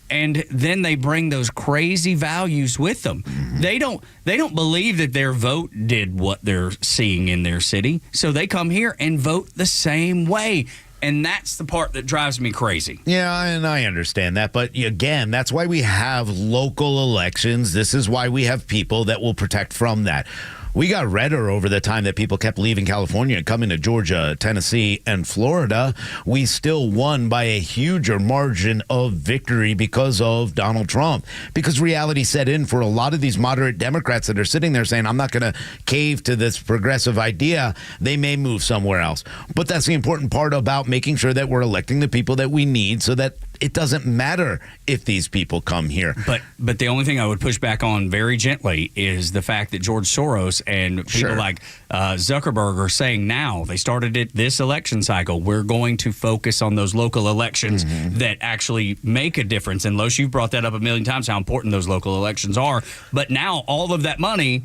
And then they bring those crazy values with them. Mm-hmm. They don't believe that their vote did what they're seeing in their city. So they come here and vote the same way. And that's the part that drives me crazy. Yeah, and I understand that. But again, that's why we have local elections. This is why we have people that will protect from that. We got redder over the time that people kept leaving California and coming to Georgia, Tennessee, and Florida. We still won by a huger margin of victory because of Donald Trump. Because reality set in for a lot of these moderate Democrats that are sitting there saying, I'm not going to cave to this progressive idea. They may move somewhere else. But that's the important part about making sure that we're electing the people that we need so that it doesn't matter if these people come here. But the only thing I would push back on very gently is the fact that George Soros and people like Zuckerberg are saying now, they started it this election cycle, we're going to focus on those local elections that actually make a difference. And Los, you've brought that up a million times, how important those local elections are. But now all of that money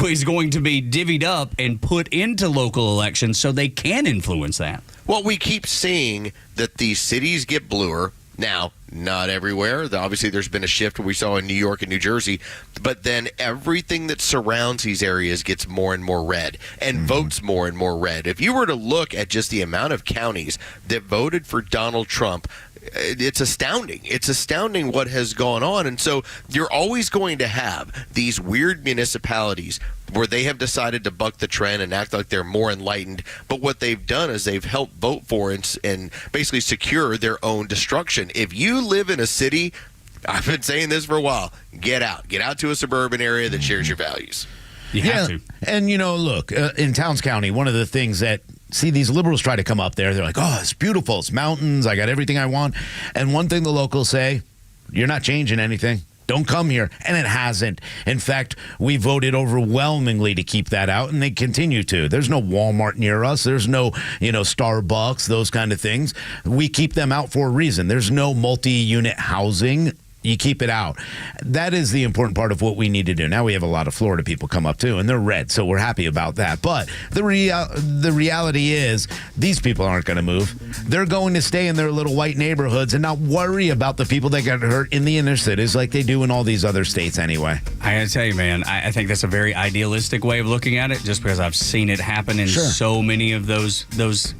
is going to be divvied up and put into local elections so they can influence that. Well, we keep seeing that these cities get bluer. Now, not everywhere. Obviously, there's been a shift we saw in New York and New Jersey, but then everything that surrounds these areas gets more and more red and votes more and more red. If you were to look at just the amount of counties that voted for Donald Trump, it's astounding. It's astounding what has gone on. And so you're always going to have these weird municipalities where they have decided to buck the trend and act like they're more enlightened. But what they've done is they've helped vote for and basically secure their own destruction. If you live in a city I've been saying this for a while. Get out to a suburban area that shares your values. You have to. And, look, in Towns County, one of the things that, these liberals try to come up there. They're like, oh, it's beautiful. It's mountains. I got everything I want. And one thing the locals say, you're not changing anything. Don't come here. And it hasn't. In fact, we voted overwhelmingly to keep that out, and they continue to. There's no Walmart near us. There's no, Starbucks, those kind of things. We keep them out for a reason. There's no multi-unit housing. You keep it out. That is the important part of what we need to do. Now we have a lot of Florida people come up too, and they're red, so we're happy about that. But the reality is these people aren't going to move. They're going to stay in their little white neighborhoods and not worry about the people that got hurt in the inner cities like they do in all these other states anyway. I got to tell you, man, I think that's a very idealistic way of looking at it, just because I've seen it happen in so many of those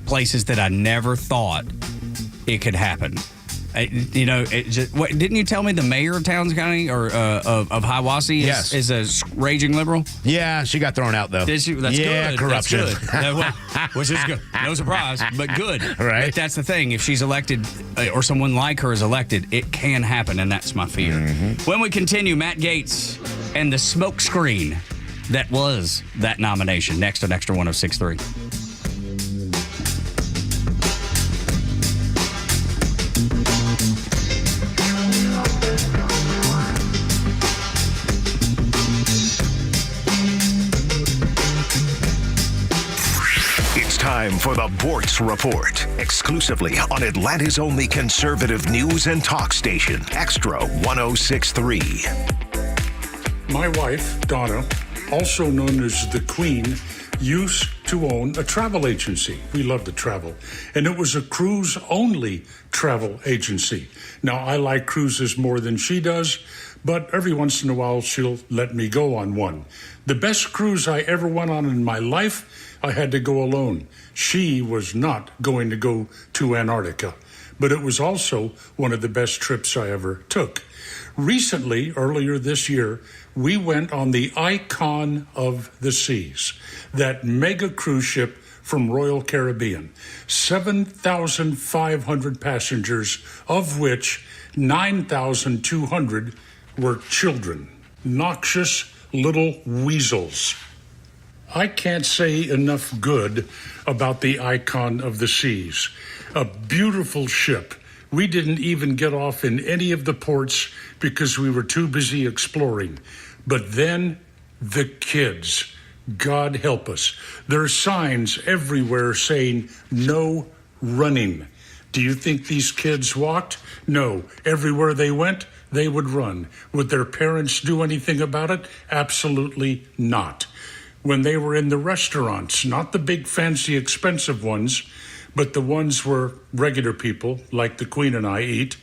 places that I never thought it could happen. Didn't you tell me the mayor of Towns County or of Hiawassee is a raging liberal? Yeah, she got thrown out though. Did she? That's good. Corruption. That's good. Which is good. No surprise, but good. Right. But that's the thing. If she's elected or someone like her is elected, it can happen, and that's my fear. Mm-hmm. When we continue, Matt Gaetz and the smoke screen that was that nomination. Next on Xtra 106.3. Time for the Bortz Report, exclusively on Atlanta's only conservative news and talk station, Xtra 106.3. My wife, Donna, also known as the Queen, used to own a travel agency. We love to travel. And it was a cruise-only travel agency. Now, I like cruises more than she does, but every once in a while she'll let me go on one. The best cruise I ever went on in my life, I had to go alone. She was not going to go to Antarctica, but it was also one of the best trips I ever took. Recently, earlier this year, we went on the Icon of the Seas, that mega cruise ship from Royal Caribbean. 7,500 passengers, of which 9,200 were children. Noxious little weasels. I can't say enough good about the Icon of the Seas. A beautiful ship. We didn't even get off in any of the ports because we were too busy exploring. But then the kids, God help us. There are signs everywhere saying no running. Do you think these kids walked? No. Everywhere they went, they would run. Would their parents do anything about it? Absolutely not. When they were in the restaurants, not the big fancy expensive ones, but the ones where regular people, like the Queen and I, eat,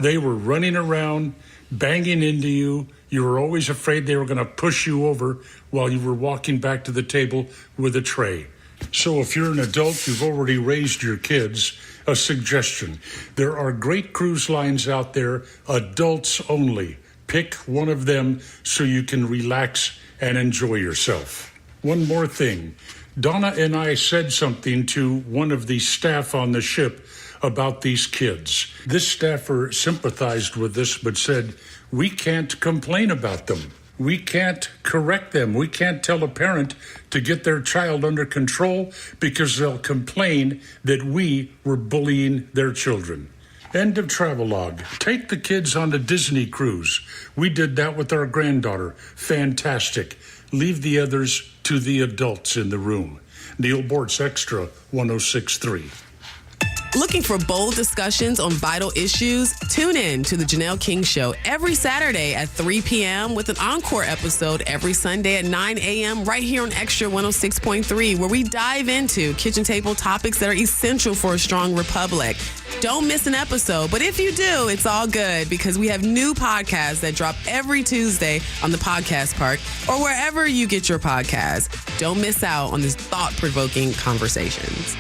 they were running around, banging into you. You were always afraid they were going to push you over while you were walking back to the table with a tray. So if you're an adult, you've already raised your kids, a suggestion. There are great cruise lines out there, adults only. Pick one of them so you can relax and enjoy yourself. One more thing. Donna and I said something to one of the staff on the ship about these kids. This staffer sympathized with us but said, we can't complain about them. We can't correct them. We can't tell a parent to get their child under control because they'll complain that we were bullying their children. End of travelogue. Take the kids on a Disney cruise. We did that with our granddaughter. Fantastic. Leave the others to the adults in the room. Neil Bortz, Xtra 106.3. Looking for bold discussions on vital issues? Tune in to the Janelle King Show every Saturday at 3 p.m. with an encore episode every Sunday at 9 a.m. right here on Xtra 106.3, where we dive into kitchen table topics that are essential for a strong republic. Don't miss an episode, but if you do, it's all good because we have new podcasts that drop every Tuesday on the Podcast Park or wherever you get your podcasts. Don't miss out on these thought-provoking conversations.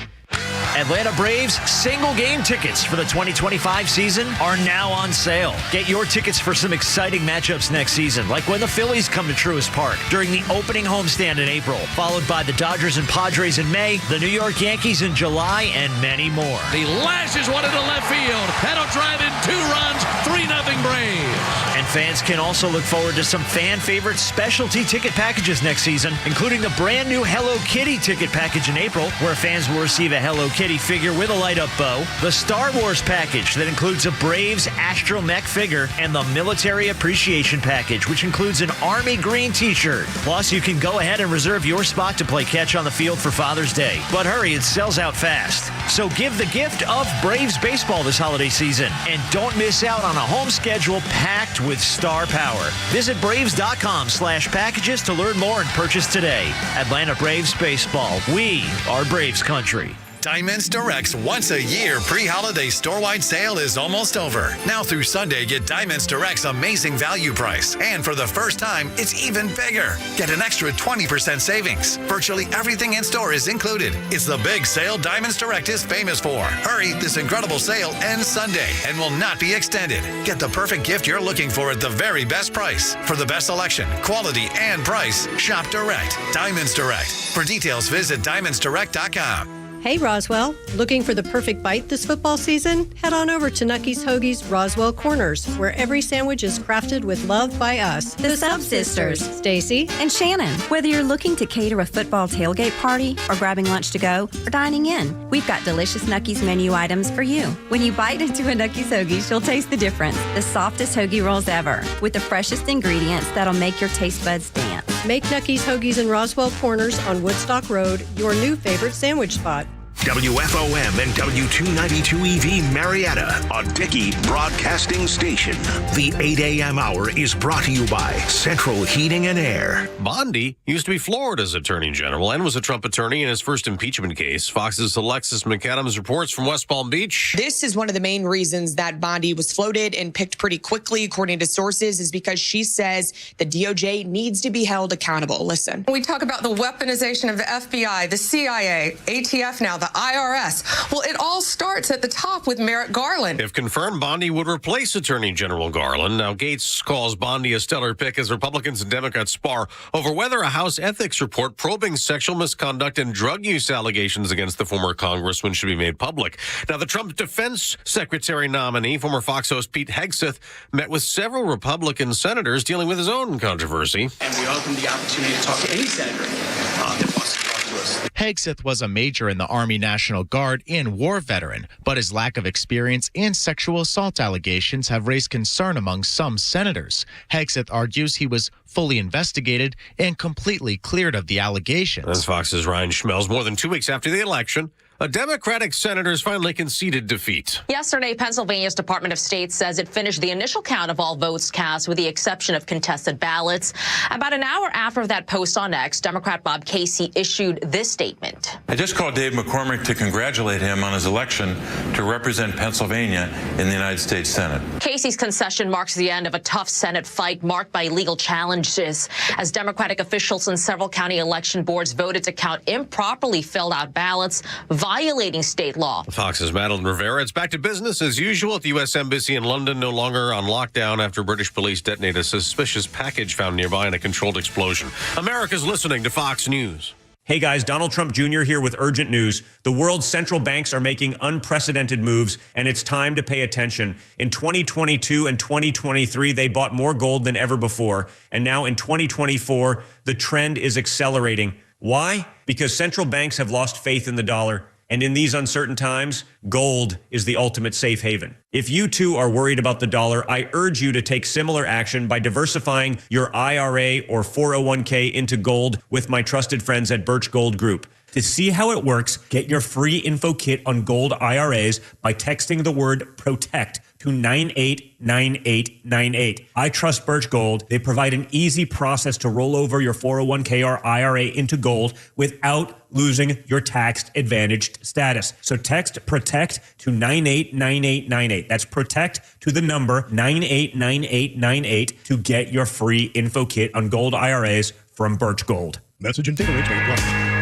Atlanta Braves single game tickets for the 2025 season are now on sale. Get your tickets for some exciting matchups next season, like when the Phillies come to Truist Park during the opening homestand in April, followed by the Dodgers and Padres in May, the New York Yankees in July, and many more. He lashes one into left field. That'll drive in 2 runs, 3-0 Braves. fans can also look forward to some fan favorite specialty ticket packages next season, including the brand new Hello Kitty ticket package in April, where fans will receive a Hello Kitty figure with a light-up bow, the Star Wars package that includes a Braves astromech figure, and the Military Appreciation package, which includes an Army Green t-shirt. Plus, you can go ahead and reserve your spot to play catch on the field for Father's Day. But hurry, it sells out fast. So give the gift of Braves baseball this holiday season, and don't miss out on a home schedule packed with star power. Visit Braves.com/packages to learn more and purchase today. Atlanta Braves baseball. We are Braves country. Diamonds Direct's once-a-year pre-holiday store-wide sale is almost over. Now through Sunday, get Diamonds Direct's amazing value price. And for the first time, it's even bigger. Get an extra 20% savings. Virtually everything in store is included. It's the big sale Diamonds Direct is famous for. Hurry, this incredible sale ends Sunday and will not be extended. Get the perfect gift you're looking for at the very best price. For the best selection, quality, and price, shop direct. Diamonds Direct. For details, visit diamondsdirect.com. Hey Roswell, looking for the perfect bite this football season? Head on over to Nucky's Hoagie's Roswell Corners, where every sandwich is crafted with love by us. The Sub Sisters, Stacy and Shannon. Whether you're looking to cater a football tailgate party or grabbing lunch to go or dining in, we've got delicious Nucky's menu items for you. When you bite into a Nucky's Hoagies, you'll taste the difference. The softest hoagie rolls ever, with the freshest ingredients that'll make your taste buds dance. Make Nucky's Hoagies in Roswell Corners on Woodstock Road your new favorite sandwich spot. WFOM and W292EV Marietta, a Dickey broadcasting station. The 8 a.m. hour is brought to you by Central Heating and Air. Bondi used to be Florida's attorney general and was a Trump attorney in his first impeachment case. Fox's Alexis McAdams reports from West Palm Beach. This is one of the main reasons that Bondi was floated and picked pretty quickly, according to sources, is because she says the DOJ needs to be held accountable. Listen. We talk about the weaponization of the FBI, the CIA, ATF now, the IRS. Well, it all starts at the top with Merrick Garland. If confirmed, Bondi would replace Attorney General Garland. Now, Gates calls Bondi a stellar pick as Republicans and Democrats spar over whether a House ethics report probing sexual misconduct and drug use allegations against the former congressman should be made public. Now, the Trump defense secretary nominee, former Fox host Pete Hegseth, met with several Republican senators dealing with his own controversy. And we welcome the opportunity to talk to any senator that wants to talk to us. Hegseth was a major in the Army National Guard and war veteran, but his lack of experience and sexual assault allegations have raised concern among some senators. Hegseth argues he was fully investigated and completely cleared of the allegations. As Fox's Ryan Schmelz, more than 2 weeks after the election, a Democratic senator's finally conceded defeat. Yesterday, Pennsylvania's Department of State says it finished the initial count of all votes cast with the exception of contested ballots. About an hour after that post on X, Democrat Bob Casey issued this statement. I just called Dave McCormick to congratulate him on his election to represent Pennsylvania in the United States Senate. Casey's concession marks the end of a tough Senate fight marked by legal challenges as Democratic officials in several county election boards voted to count improperly filled out ballots, violating state law. Fox's Madeline Rivera. It's back to business as usual at the U.S. Embassy in London, no longer on lockdown after British police detonated a suspicious package found nearby in a controlled explosion. America's listening to Fox News. Hey guys, Donald Trump Jr. here with urgent news. The world's central banks are making unprecedented moves, and it's time to pay attention. In 2022 and 2023, they bought more gold than ever before. And now in 2024, the trend is accelerating. Why? Because central banks have lost faith in the dollar. And in these uncertain times, gold is the ultimate safe haven. If you too are worried about the dollar, I urge you to take similar action by diversifying your IRA or 401k into gold with my trusted friends at Birch Gold Group. To see how it works, get your free info kit on gold IRAs by texting the word PROTECT to 989898. I trust Birch Gold. They provide an easy process to roll over your 401k or IRA into gold without losing your tax advantaged status. So text PROTECT to 989898. That's PROTECT to the number 989898 to get your free info kit on gold IRAs from Birch Gold. Message and data rates may apply.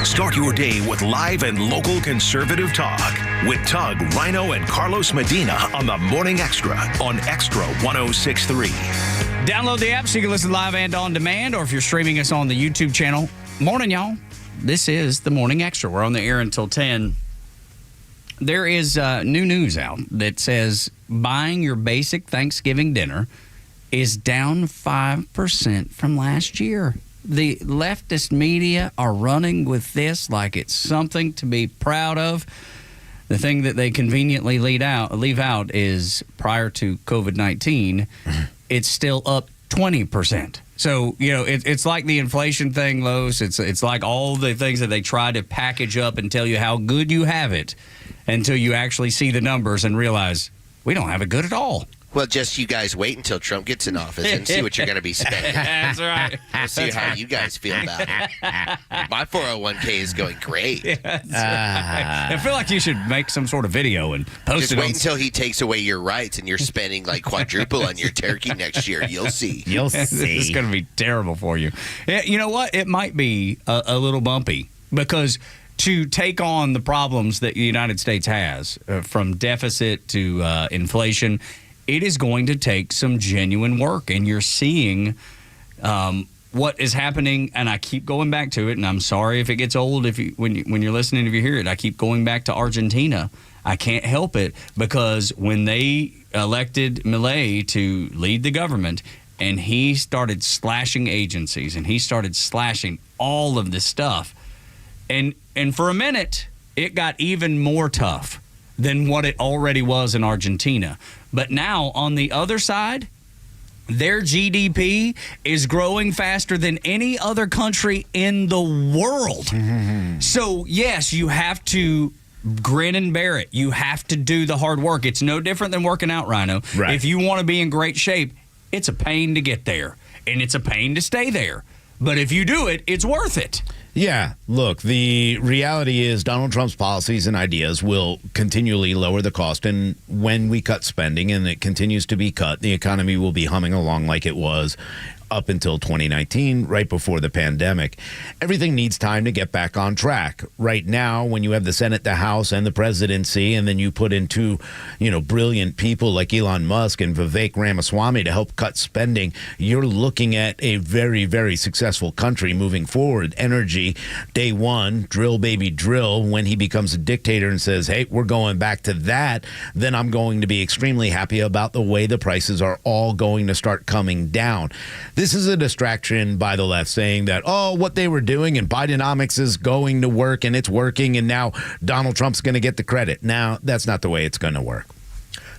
Start your day with live and local conservative talk with Tug, Rhino, and Carlos Medina on the Morning Extra on Extra 106.3. Download the app so you can listen live and on demand, or if you're streaming us on the YouTube channel. Morning, y'all. This is the Morning Extra. We're on the air until 10. there is new news out that says buying your basic Thanksgiving dinner is down 5% from last year. The leftist media are running with this like it's something to be proud of. The thing that they conveniently leave out is prior to COVID-19, it's still up 20%. So, it's like the inflation thing, Lowe's. It's like all the things that they try to package up and tell you how good you have it until you actually see the numbers and realize we don't have it good at all. Well, just you guys wait until Trump gets in office and see what you're going to be spending. That's right. We'll see how you guys feel about it. My 401k is going great. I feel like you should make some sort of video and post Just it. wait until he takes away your rights and you're spending like quadruple on your turkey next year. You'll see. You'll see. It's going to be terrible for you. You know what? It might be a little bumpy because to take on the problems that the United States has, from deficit to inflation, it is going to take some genuine work. And you're seeing what is happening, and I keep going back to it, and I'm sorry if it gets old when you're listening, if you hear it. I keep going back to Argentina. I can't help it because when they elected Milei to lead the government and he started slashing agencies and he started slashing all of this stuff, and for a minute, it got even more tough than what it already was in Argentina. But now, on the other side, their GDP is growing faster than any other country in the world. Mm-hmm. So, yes, you have to grin and bear it. You have to do the hard work. It's no different than working out, Rhino. Right. If you want to be in great shape, it's a pain to get there, and it's a pain to stay there. But if you do it, it's worth it. Yeah, look, the reality is Donald Trump's policies and ideas will continually lower the cost. And when we cut spending and it continues to be cut, the economy will be humming along like it was up until 2019, right before the pandemic. Everything needs time to get back on track. Right now, when you have the Senate, the House, and the presidency, and then you put in two, brilliant people like Elon Musk and Vivek Ramaswamy to help cut spending, you're looking at a very, very successful country moving forward. Energy, day one, drill baby drill. When he becomes a dictator and says, hey, we're going back to that, then I'm going to be extremely happy about the way the prices are all going to start coming down. This is a distraction by the left saying that, what they were doing and Bidenomics is going to work and it's working and now Donald Trump's going to get the credit. Now, that's not the way it's going to work.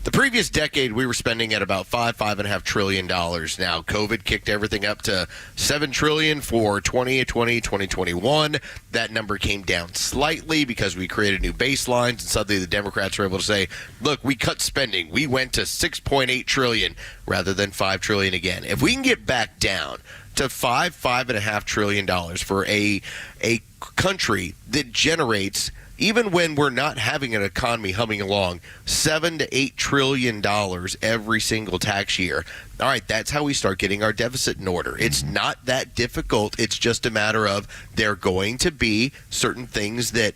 The previous decade, we were spending at about $5.5 trillion. Now, COVID kicked everything up to $7 trillion for 2021. That number came down slightly because we created new baselines, and suddenly the Democrats were able to say, look, we cut spending. We went to $6.8 trillion rather than $5 trillion again. If we can get back down to $5.5 trillion for a country that generates, even when we're not having an economy humming along, $7 to $8 trillion every single tax year. All right, that's how we start getting our deficit in order. It's not that difficult. It's just a matter of there are going to be certain things that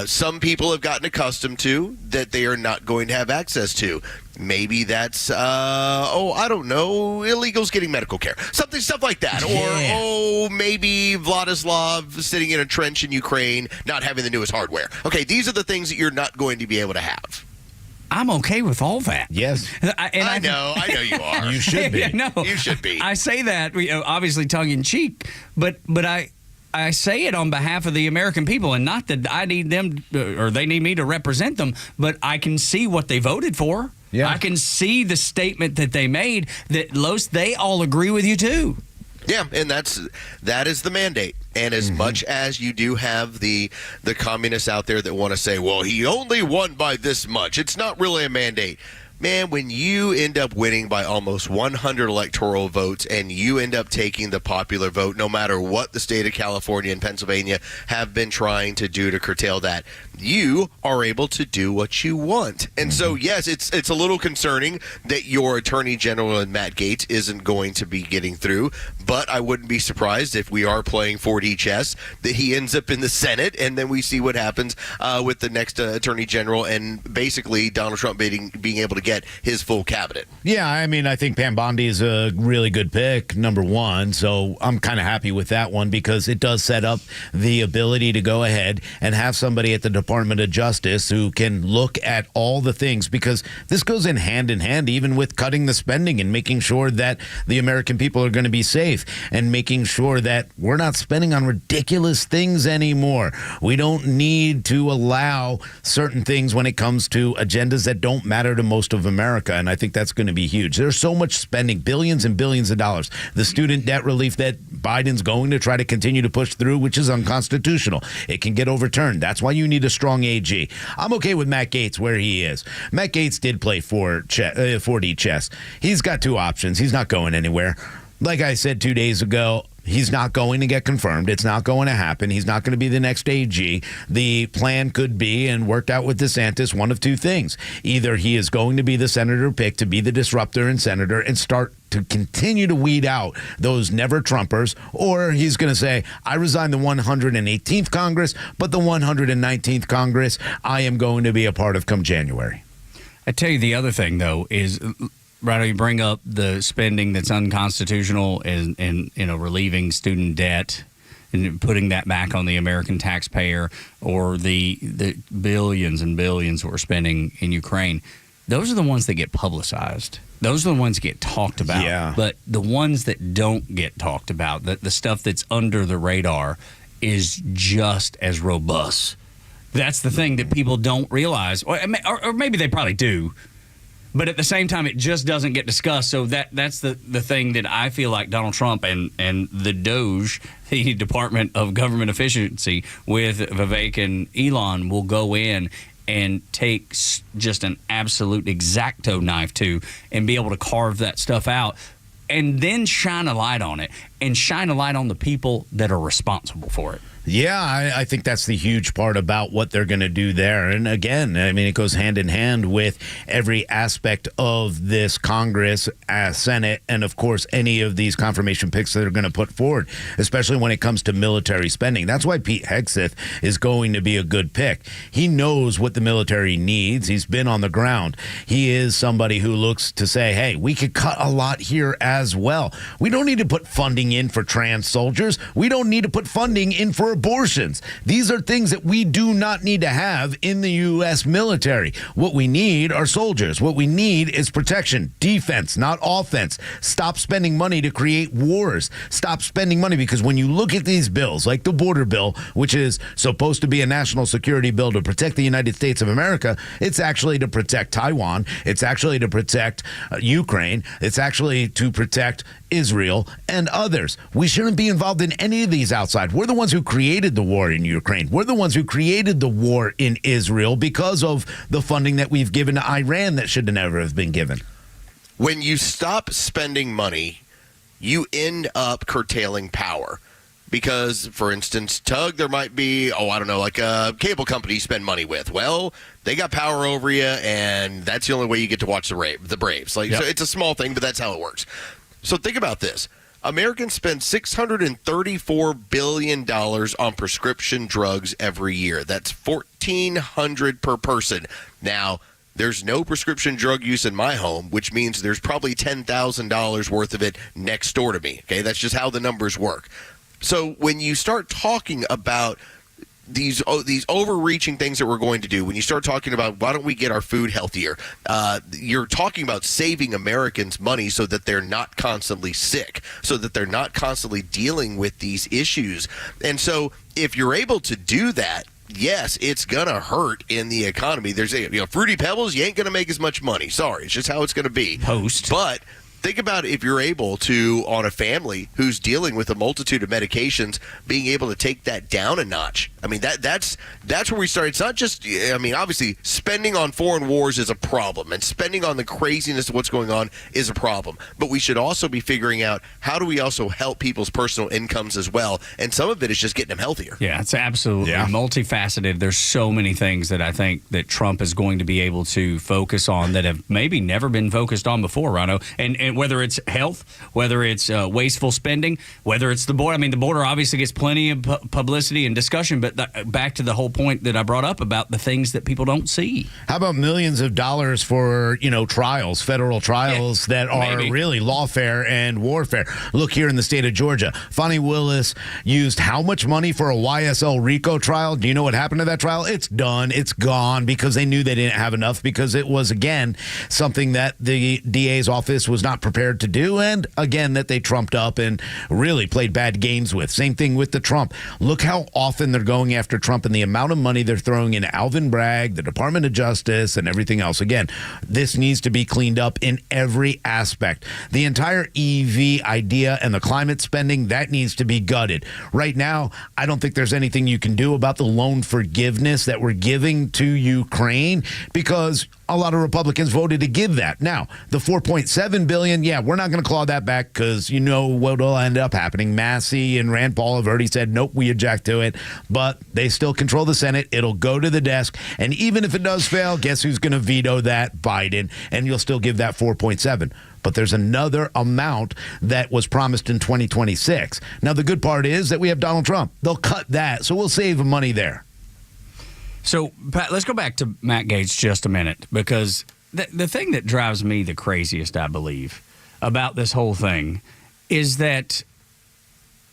some people have gotten accustomed to that they are not going to have access to. Maybe that's, I don't know, illegals getting medical care. Stuff like that. Yeah. Or, maybe Vladislav sitting in a trench in Ukraine, not having the newest hardware. Okay, these are the things that you're not going to be able to have. I'm okay with all that. Yes. I know you are. You should be. No, you should be. I say that, obviously tongue-in-cheek, but I say it on behalf of the American people, and not that I need them or they need me to represent them, but I can see what they voted for. Yeah. I can see the statement that they made that, Los, they all agree with you too. Yeah, and that is the mandate. And as much as you do have the communists out there that want to say, well, he only won by this much, it's not really a mandate. Man, when you end up winning by almost 100 electoral votes and you end up taking the popular vote, no matter what the state of California and Pennsylvania have been trying to do to curtail that, you are able to do what you want. And so, yes, it's a little concerning that your Attorney General and Matt Gaetz isn't going to be getting through, but I wouldn't be surprised if we are playing 4D chess, that he ends up in the Senate, and then we see what happens with the next Attorney General and basically Donald Trump being able to get his full cabinet. Yeah, I mean, I think Pam Bondi is a really good pick, number one, so I'm kind of happy with that one because it does set up the ability to go ahead and have somebody at the Department of Justice who can look at all the things, because this goes in hand even with cutting the spending and making sure that the American people are going to be safe and making sure that we're not spending on ridiculous things anymore. We don't need to allow certain things when it comes to agendas that don't matter to most of America, and I think that's going to be huge. There's so much spending, billions and billions of dollars. The student debt relief that Biden's going to try to continue to push through, which is unconstitutional. It can get overturned. That's why you need a strong AG. I'm okay with Matt Gaetz where he is. Matt Gaetz did play 4D chess. He's got two options. He's not going anywhere. Like I said 2 days ago, he's not going to get confirmed. It's not going to happen. He's not going to be the next AG. The plan could be, and worked out with DeSantis, one of two things. Either he is going to be the senator picked to be the disruptor and senator and start to continue to weed out those never Trumpers, or he's going to say, I resign the 118th Congress, but the 119th Congress I am going to be a part of come January. I tell you, the other thing, though, is right, you bring up the spending that's unconstitutional and relieving student debt and putting that back on the American taxpayer, or the billions and billions we're spending in Ukraine. Those are the ones that get publicized. Those are the ones that get talked about. Yeah. But the ones that don't get talked about, the stuff that's under the radar, is just as robust. That's the thing that people don't realize, or maybe they probably do. But at the same time, it just doesn't get discussed. So that's the thing that I feel like Donald Trump and the DOJ, the Department of Government Efficiency, with Vivek and Elon, will go in and take just an absolute X-Acto knife to and be able to carve that stuff out and then shine a light on it and shine a light on the people that are responsible for it. Yeah, I think that's the huge part about what they're going to do there. And again, I mean, it goes hand in hand with every aspect of this Congress, Senate, and of course, any of these confirmation picks that are going to put forward, especially when it comes to military spending. That's why Pete Hegseth is going to be a good pick. He knows what the military needs. He's been on the ground. He is somebody who looks to say, hey, we could cut a lot here as well. We don't need to put funding in for trans soldiers. We don't need to put funding in for abortions. These are things that we do not need to have in the U.S. military. What we need are soldiers. What we need is protection, defense, not offense. Stop spending money to create wars. Stop spending money, because when you look at these bills, like the border bill, which is supposed to be a national security bill to protect the United States of America, it's actually to protect Taiwan. It's actually to protect Ukraine. It's actually to protect Israel and others. We shouldn't be involved in any of these outside. We're the ones who created the war in Ukraine. We're the ones who created the war in Israel because of the funding that we've given to Iran that should never have been given. When you stop spending money, you end up curtailing power. Because, for instance, Tug, there might be, like a cable company you spend money with. Well, they got power over you, and that's the only way you get to watch the Braves. So it's a small thing, but that's how it works. So think about this. Americans spend $634 billion on prescription drugs every year. That's $1,400 per person. Now, there's no prescription drug use in my home, which means there's probably $10,000 worth of it next door to me. Okay, that's just how the numbers work. So when you start talking about these overreaching things that we're going to do, when you start talking about why don't we get our food healthier, you're talking about saving Americans money so that they're not constantly sick, so that they're not constantly dealing with these issues. And so if you're able to do that, yes, it's going to hurt in the economy. There's Fruity Pebbles, you ain't going to make as much money. Sorry, it's just how it's going to be. But think about if you're able to, on a family who's dealing with a multitude of medications, being able to take that down a notch. I mean, that's where we start. It's not just, obviously, spending on foreign wars is a problem, and spending on the craziness of what's going on is a problem. But we should also be figuring out how do we also help people's personal incomes as well, and some of it is just getting them healthier. Yeah, it's absolutely multifaceted. There's so many things that I think that Trump is going to be able to focus on that have maybe never been focused on before, Rhino. And whether it's health, whether it's wasteful spending, whether it's the border. I mean, the border obviously gets plenty of publicity and discussion, but back to the whole point that I brought up about the things that people don't see. How about millions of dollars for, trials, federal trials that are really lawfare and warfare? Look here in the state of Georgia. Fani Willis used how much money for a YSL RICO trial? Do you know what happened to that trial? It's done. It's gone because they knew they didn't have enough, because it was, again, something that the DA's office was not prepared to do, and, again, that they trumped up and really played bad games with. Same thing with the Trump. Look how often they're going after Trump and the amount of money they're throwing in Alvin Bragg, the Department of Justice, and everything else. Again, this needs to be cleaned up in every aspect. The entire EV idea and the climate spending, that needs to be gutted. Right now, I don't think there's anything you can do about the loan forgiveness that we're giving to Ukraine, because a lot of Republicans voted to give that. Now, the $4.7 billion, we're not going to claw that back, because you know what will end up happening. Massey and Rand Paul have already said, nope, we object to it. But they still control the Senate. It'll go to the desk. And even if it does fail, guess who's going to veto that? Biden. And you'll still give that 4.7. But there's another amount that was promised in 2026. Now, the good part is that we have Donald Trump. They'll cut that, so we'll save money there. So, Pat, let's go back to Matt Gaetz just a minute, because the thing that drives me the craziest, I believe, about this whole thing is that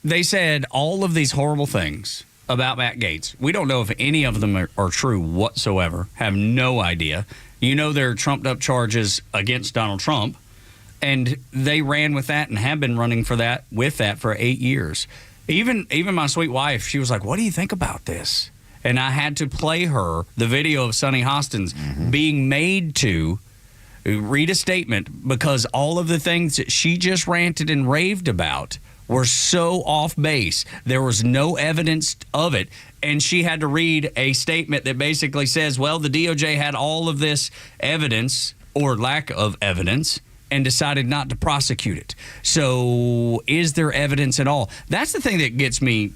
they said all of these horrible things about Matt Gaetz. We don't know if any of them are true whatsoever, have no idea. There are trumped-up charges against Donald Trump, and they ran with that and have been running for 8 years. Even my sweet wife, she was like, what do you think about this? And I had to play her the video of Sonny Hostins being made to read a statement, because all of the things that she just ranted and raved about were so off base. There was no evidence of it. And she had to read a statement that basically says, well, the DOJ had all of this evidence or lack of evidence and decided not to prosecute it. So is there evidence at all? That's the thing that gets me,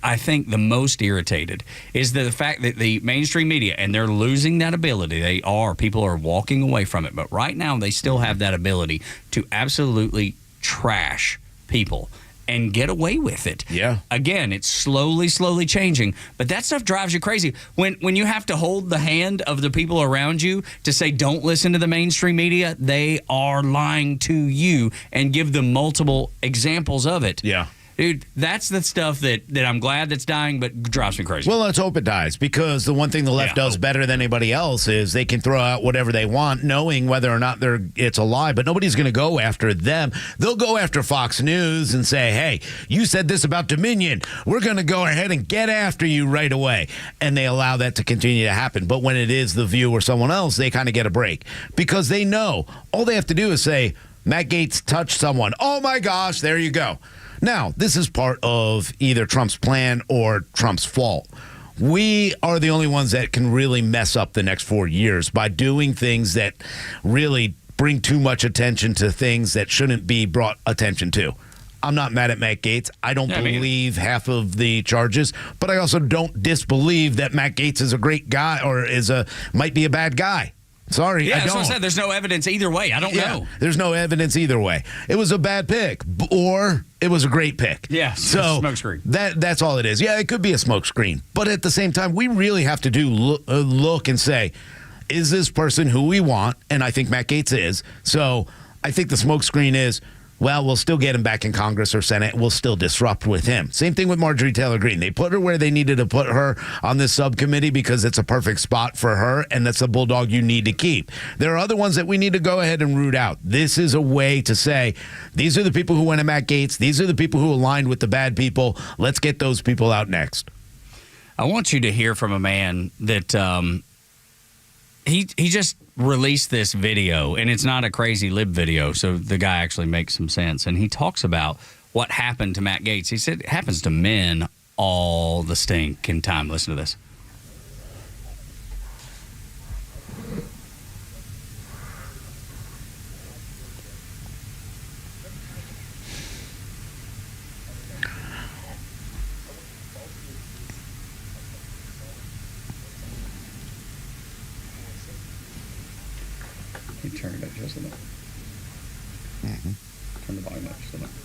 I think, the most irritated, is the fact that the mainstream media, and they're losing that ability. People are walking away from it. But right now they still have that ability to absolutely trash people and get away with it. Yeah. Again, it's slowly changing, but that stuff drives you crazy. When you have to hold the hand of the people around you to say, don't listen to the mainstream media, they are lying to you, and give them multiple examples of it. Yeah. Dude, that's the stuff that I'm glad that's dying, but drives me crazy. Well, let's hope it dies, because the one thing the left does better than anybody else is they can throw out whatever they want, knowing whether or not it's a lie, but nobody's going to go after them. They'll go after Fox News and say, hey, you said this about Dominion. We're going to go ahead and get after you right away. And they allow that to continue to happen. But when it is The View or someone else, they kind of get a break, because they know all they have to do is say, Matt Gaetz touched someone. Oh, my gosh, there you go. Now, this is part of either Trump's plan or Trump's fault. We are the only ones that can really mess up the next 4 years by doing things that really bring too much attention to things that shouldn't be brought attention to. I'm not mad at Matt Gaetz. I don't believe half of the charges, but I also don't disbelieve that Matt Gaetz is a great guy or might be a bad guy. Sorry, I don't. That's what I said. There's no evidence either way. I don't know. There's no evidence either way. It was a bad pick, or it was a great pick. Yeah, so smokescreen. That's all it is. Yeah, it could be a smokescreen, but at the same time, we really have to look and say, is this person who we want? And I think Matt Gaetz is. So I think the smokescreen is, well, we'll still get him back in Congress or Senate. We'll still disrupt with him. Same thing with Marjorie Taylor Greene. They put her where they needed to put her on this subcommittee because it's a perfect spot for her, and that's the bulldog you need to keep. There are other ones that we need to go ahead and root out. This is a way to say, these are the people who went to Matt Gaetz. These are the people who aligned with the bad people. Let's get those people out next. I want you to hear from a man that he just released this video, and it's not a crazy lib video, so the guy actually makes some sense. And he talks about what happened to Matt Gaetz. He said it happens to men all the stinking time. Listen to this. You turn it up just a little. Turn the volume up just a little bit.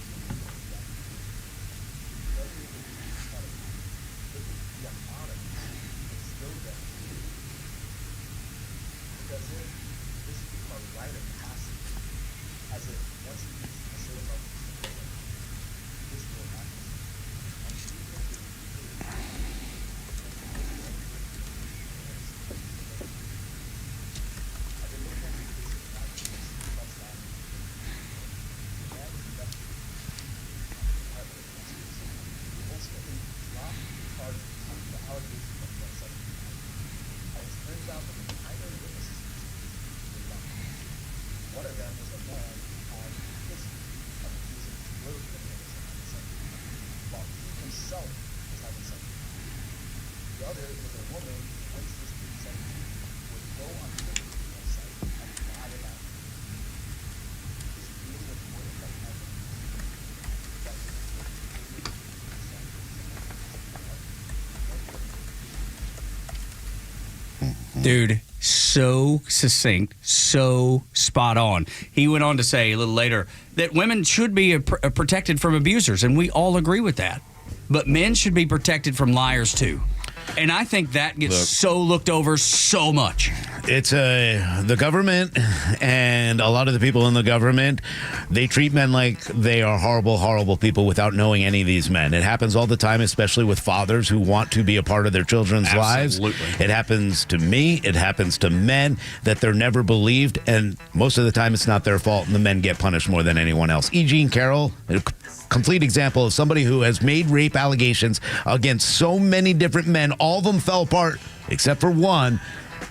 Dude, so succinct, so spot on. He went on to say a little later that women should be protected from abusers, and we all agree with that. But men should be protected from liars, too. And I think that gets so looked over so much. It's the government and a lot of the people in the government, they treat men like they are horrible, horrible people without knowing any of these men. It happens all the time, especially with fathers who want to be a part of their children's lives. It happens to me. It happens to men that they're never believed. And most of the time, it's not their fault, and the men get punished more than anyone else. E. Jean Carroll, a complete example of somebody who has made rape allegations against so many different men. All of them fell apart except for one.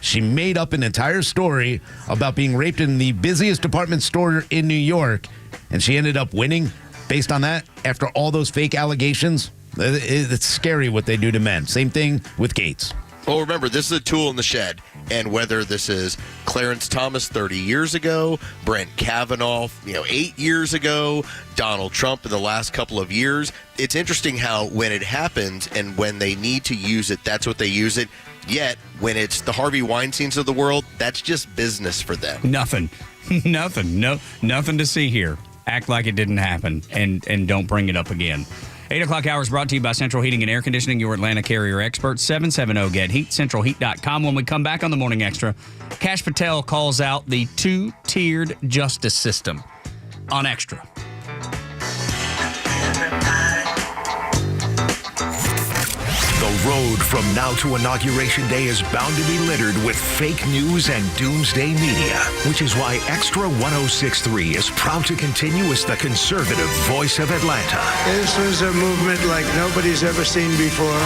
She made up an entire story about being raped in the busiest department store in New York, and she ended up winning based on that after all those fake allegations. It's scary what they do to men. Same thing with Gates. Well, remember, this is a tool in the shed. And whether this is Clarence Thomas 30 years ago, Brett Kavanaugh, 8 years ago, Donald Trump in the last couple of years, it's interesting how when it happens and when they need to use it, that's what they use it. Yet, when it's the Harvey Weinsteins of the world, that's just business for them. Nothing to see here. Act like it didn't happen and don't bring it up again. 8 o'clock hour is brought to you by Central Heating and Air Conditioning, your Atlanta carrier expert, 770-GET-HEAT, centralheat.com. When we come back on the Morning Extra, Kash Patel calls out the two-tiered justice system on Extra. The road from now to Inauguration Day is bound to be littered with fake news and doomsday media, which is why Extra 106.3 is proud to continue as the conservative voice of Atlanta. This was a movement like nobody's ever seen before.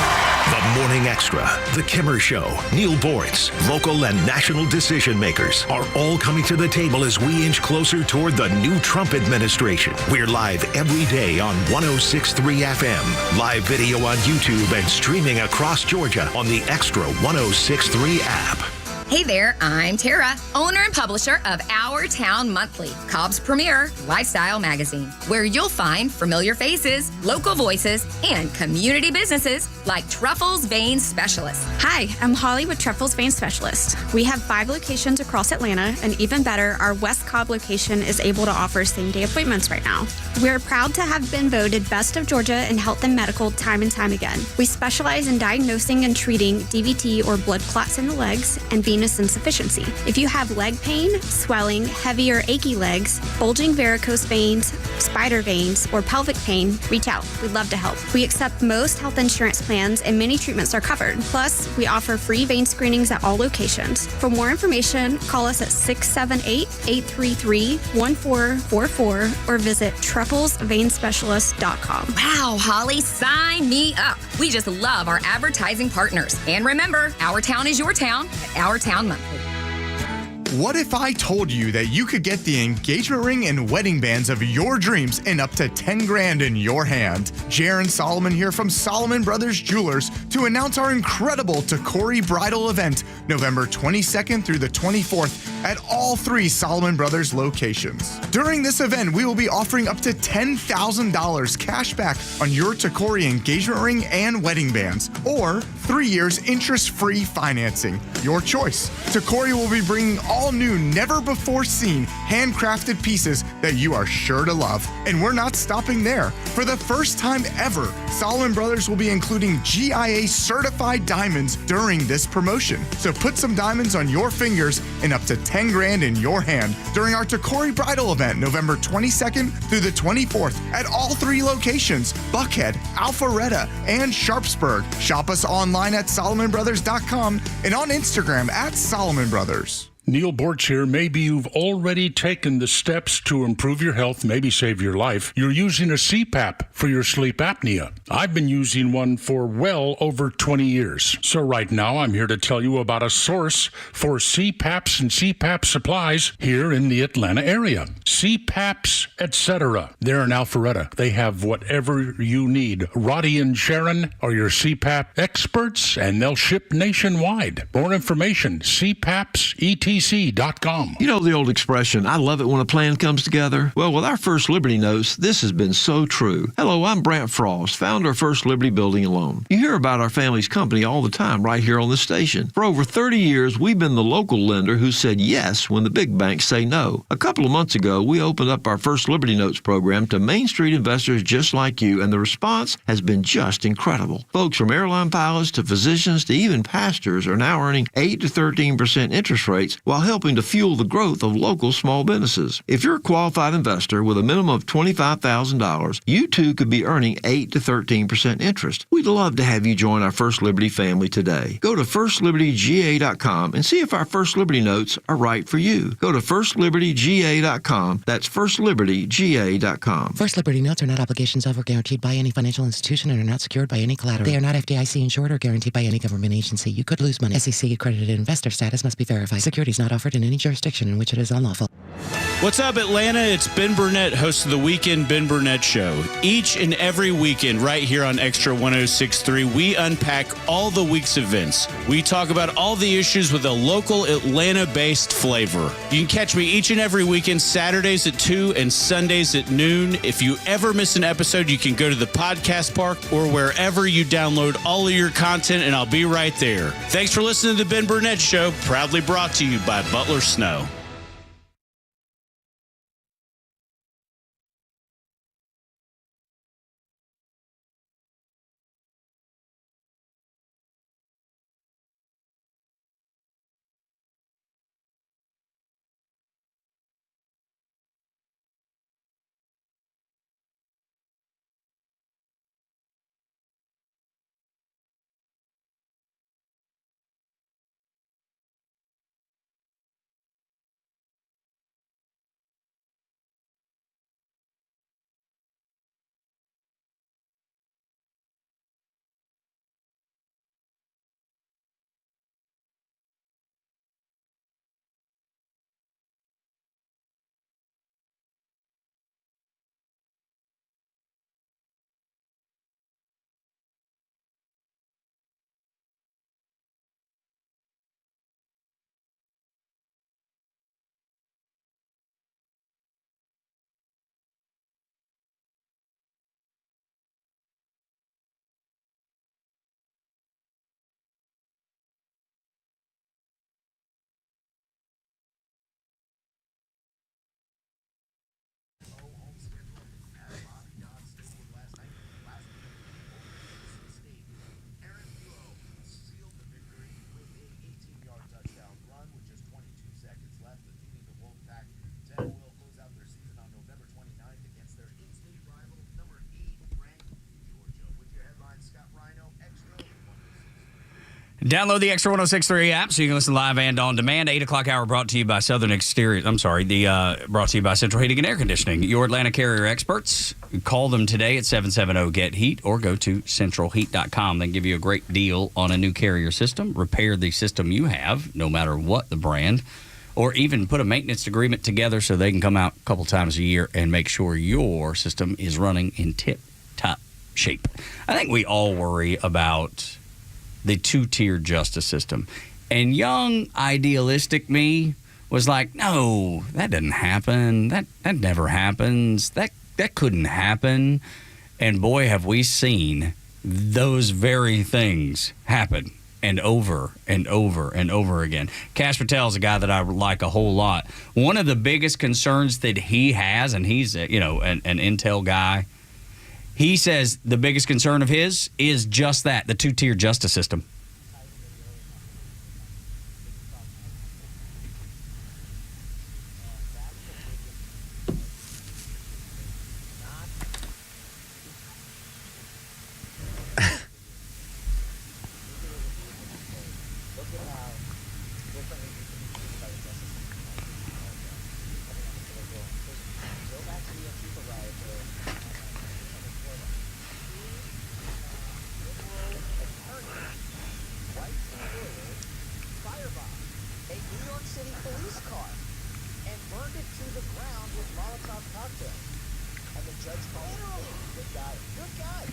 The Morning Extra, The Kimmer Show, Neil Bortz, local and national decision makers are all coming to the table as we inch closer toward the new Trump administration. We're live every day on 106.3 FM, live video on YouTube, and streaming across Georgia on the Extra 106.3 app. Hey there, I'm Tara, owner and publisher of Our Town Monthly, Cobb's premier lifestyle magazine, where you'll find familiar faces, local voices, and community businesses like Truffles Vein Specialist. Hi, I'm Holly with Truffles Vein Specialist. We have 5 locations across Atlanta, and even better, our West Cobb location is able to offer same-day appointments right now. We're proud to have been voted Best of Georgia in health and medical time and time again. We specialize in diagnosing and treating DVT or blood clots in the legs and venous insufficiency. If you have leg pain, swelling, heavy or achy legs, bulging varicose veins, spider veins, or pelvic pain, reach out. We'd love to help. We accept most health insurance plans and many treatments are covered. Plus, we offer free vein screenings at all locations. For more information, call us at 678-833-1444 or visit trufflesveinspecialist.com. Wow, Holly, sign me up. We just love our advertising partners. And remember, our town is your town at Our Town Monthly. What if I told you that you could get the engagement ring and wedding bands of your dreams in up to 10 grand in your hand? Jaron Solomon here from Solomon Brothers Jewelers to announce our incredible Takori Bridal event, November 22nd through the 24th at all 3 Solomon Brothers locations. During this event, we will be offering up to $10,000 cash back on your Takori engagement ring and wedding bands, or 3 years interest-free financing. Your choice. Tacori will be bringing all new, never-before-seen, handcrafted pieces that you are sure to love. And we're not stopping there. For the first time ever, Solomon Brothers will be including GIA certified diamonds during this promotion. So put some diamonds on your fingers and up to 10 grand in your hand during our Tacori Bridal event, November 22nd through the 24th at all 3 locations, Buckhead, Alpharetta, and Sharpsburg. Shop us online at SolomonBrothers.com and on Instagram at Solomon Brothers. Neil Borch here. Maybe you've already taken the steps to improve your health, maybe save your life. You're using a CPAP for your sleep apnea. I've been using one for well over 20 years. So right now I'm here to tell you about a source for CPAPs and CPAP supplies here in the Atlanta area. CPAPs, etc. They're in Alpharetta. They have whatever you need. Roddy and Sharon are your CPAP experts, and they'll ship nationwide. More information, CPAPs.com. You know the old expression, I love it when a plan comes together? Well, with our First Liberty Notes, this has been so true. Hello, I'm Brant Frost, founder of First Liberty Building and Loan. You hear about our family's company all the time right here on the station. For over 30 years, we've been the local lender who said yes when the big banks say no. A couple of months ago, we opened up our First Liberty Notes program to Main Street investors just like you, and the response has been just incredible. Folks from airline pilots to physicians to even pastors are now earning 8 to 13% interest rates while helping to fuel the growth of local small businesses. If you're a qualified investor with a minimum of $25,000, you too could be earning 8 to 13% interest. We'd love to have you join our First Liberty family today. Go to FirstLibertyGA.com and see if our First Liberty Notes are right for you. Go to FirstLibertyGA.com. That's FirstLibertyGA.com. First Liberty Notes are not obligations of or guaranteed by any financial institution and are not secured by any collateral. They are not FDIC insured or guaranteed by any government agency. You could lose money. SEC accredited investor status must be verified. Securities not offered in any jurisdiction in which it is unlawful. What's up, Atlanta? It's Ben Burnett, host of the Weekend Ben Burnett Show. Each and every weekend, right here on Extra 106.3, we unpack all the week's events. We talk about all the issues with a local Atlanta-based flavor. You can catch me each and every weekend, Saturdays at 2 and Sundays at noon. If you ever miss an episode, you can go to the podcast park or wherever you download all of your content, and I'll be right there. Thanks for listening to the Ben Burnett Show, proudly brought to you by Butler Snow. Download the Extra 106.3 app so you can listen live and on demand. 8 o'clock hour brought to you by Southern Exterior. Brought to you by Central Heating and Air Conditioning, your Atlanta carrier experts. Call them today at 770-GET-HEAT or go to centralheat.com. They give you a great deal on a new carrier system. Repair the system you have, no matter what the brand, or even put a maintenance agreement together so they can come out a couple times a year and make sure your system is running in tip-top shape. I think we all worry about the two-tiered justice system. And young, idealistic me was like, no, that doesn't happen. That never happens. That couldn't happen. And boy, have we seen those very things happen, and over and over and over again. Kash Patel is a guy that I like a whole lot. One of the biggest concerns that he has, and he's an intel guy, he says the biggest concern of his is just that, the two-tier justice system.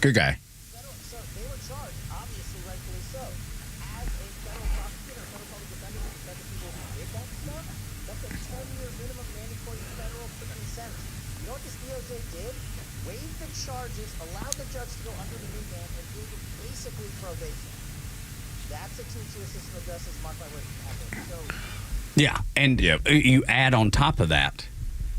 Good guy. So they were charged, obviously, rightfully so. As a federal prosecutor, federal public defender who defended people who did that stuff, that's a 10-year minimum mandatory federal prison sentence. You know what this DOJ did? Waived the charges, allowed the judge to go under the new man, and gave him basically probation. That's a two-tier system of justice, mark my words. So, yeah, and you add on top of that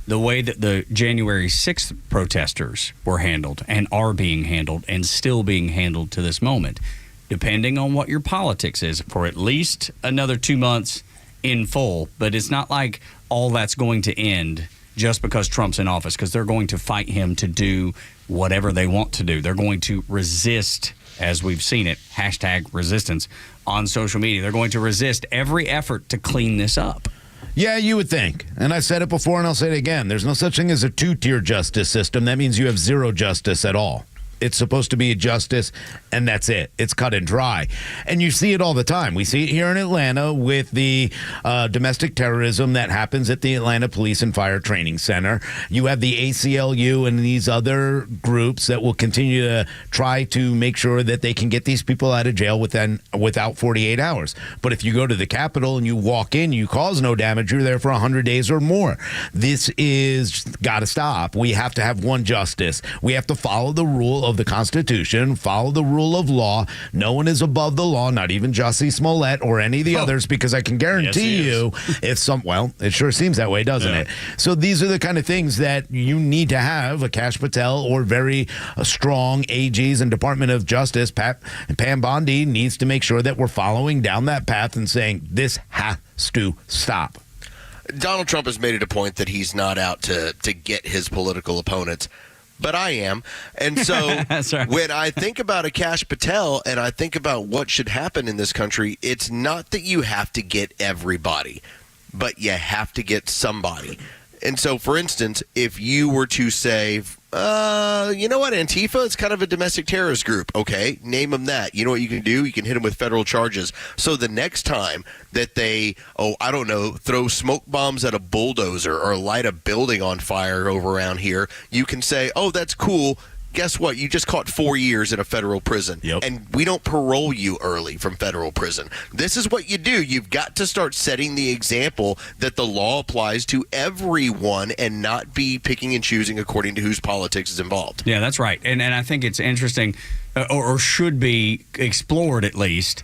the way that the January 6th protesters were handled and are being handled and still being handled to this moment, depending on what your politics is, for at least another 2 months in full. But it's not like all that's going to end just because Trump's in office, because they're going to fight him to do whatever they want to do. They're going to resist, as we've seen it, #resistance on social media. They're going to resist every effort to clean this up. Yeah, you would think. And I said it before and I'll say it again. There's no such thing as a two-tier justice system. That means you have zero justice at all. It's supposed to be a justice, and that's it. It's cut and dry. And you see it all the time. We see it here in Atlanta with the domestic terrorism that happens at the Atlanta Police and Fire Training Center. You have the ACLU and these other groups that will continue to try to make sure that they can get these people out of jail without 48 hours. But if you go to the Capitol and you walk in, you cause no damage, you're there for 100 days or more. This is got to stop. We have to have one justice. We have to follow the rule of the Constitution, follow the rule of law. No one is above the law, not even Jussie Smollett or any of the others, because I can guarantee you if it sure seems that way, doesn't it? So these are the kind of things that you need to have a Kash Patel or very strong AGs and Department of Justice. Pam Bondi needs to make sure that we're following down that path and saying this has to stop. Donald Trump has made it a point that he's not out to get his political opponents. But I am. And so when I think about a Kash Patel and I think about what should happen in this country, it's not that you have to get everybody, but you have to get somebody. And so, for instance, if you were to say, you know what, Antifa, it's kind of a domestic terrorist group. Okay, name them that. You know what you can do? You can hit them with federal charges. So the next time that they, throw smoke bombs at a bulldozer or light a building on fire over around here, you can say, oh, that's cool. Guess what? You just caught 4 years in a federal prison. And we don't parole you early from federal prison. This is what you do. You've got to start setting the example that the law applies to everyone and not be picking and choosing according to whose politics is involved. Yeah, that's right. And I think it's interesting, or should be explored at least,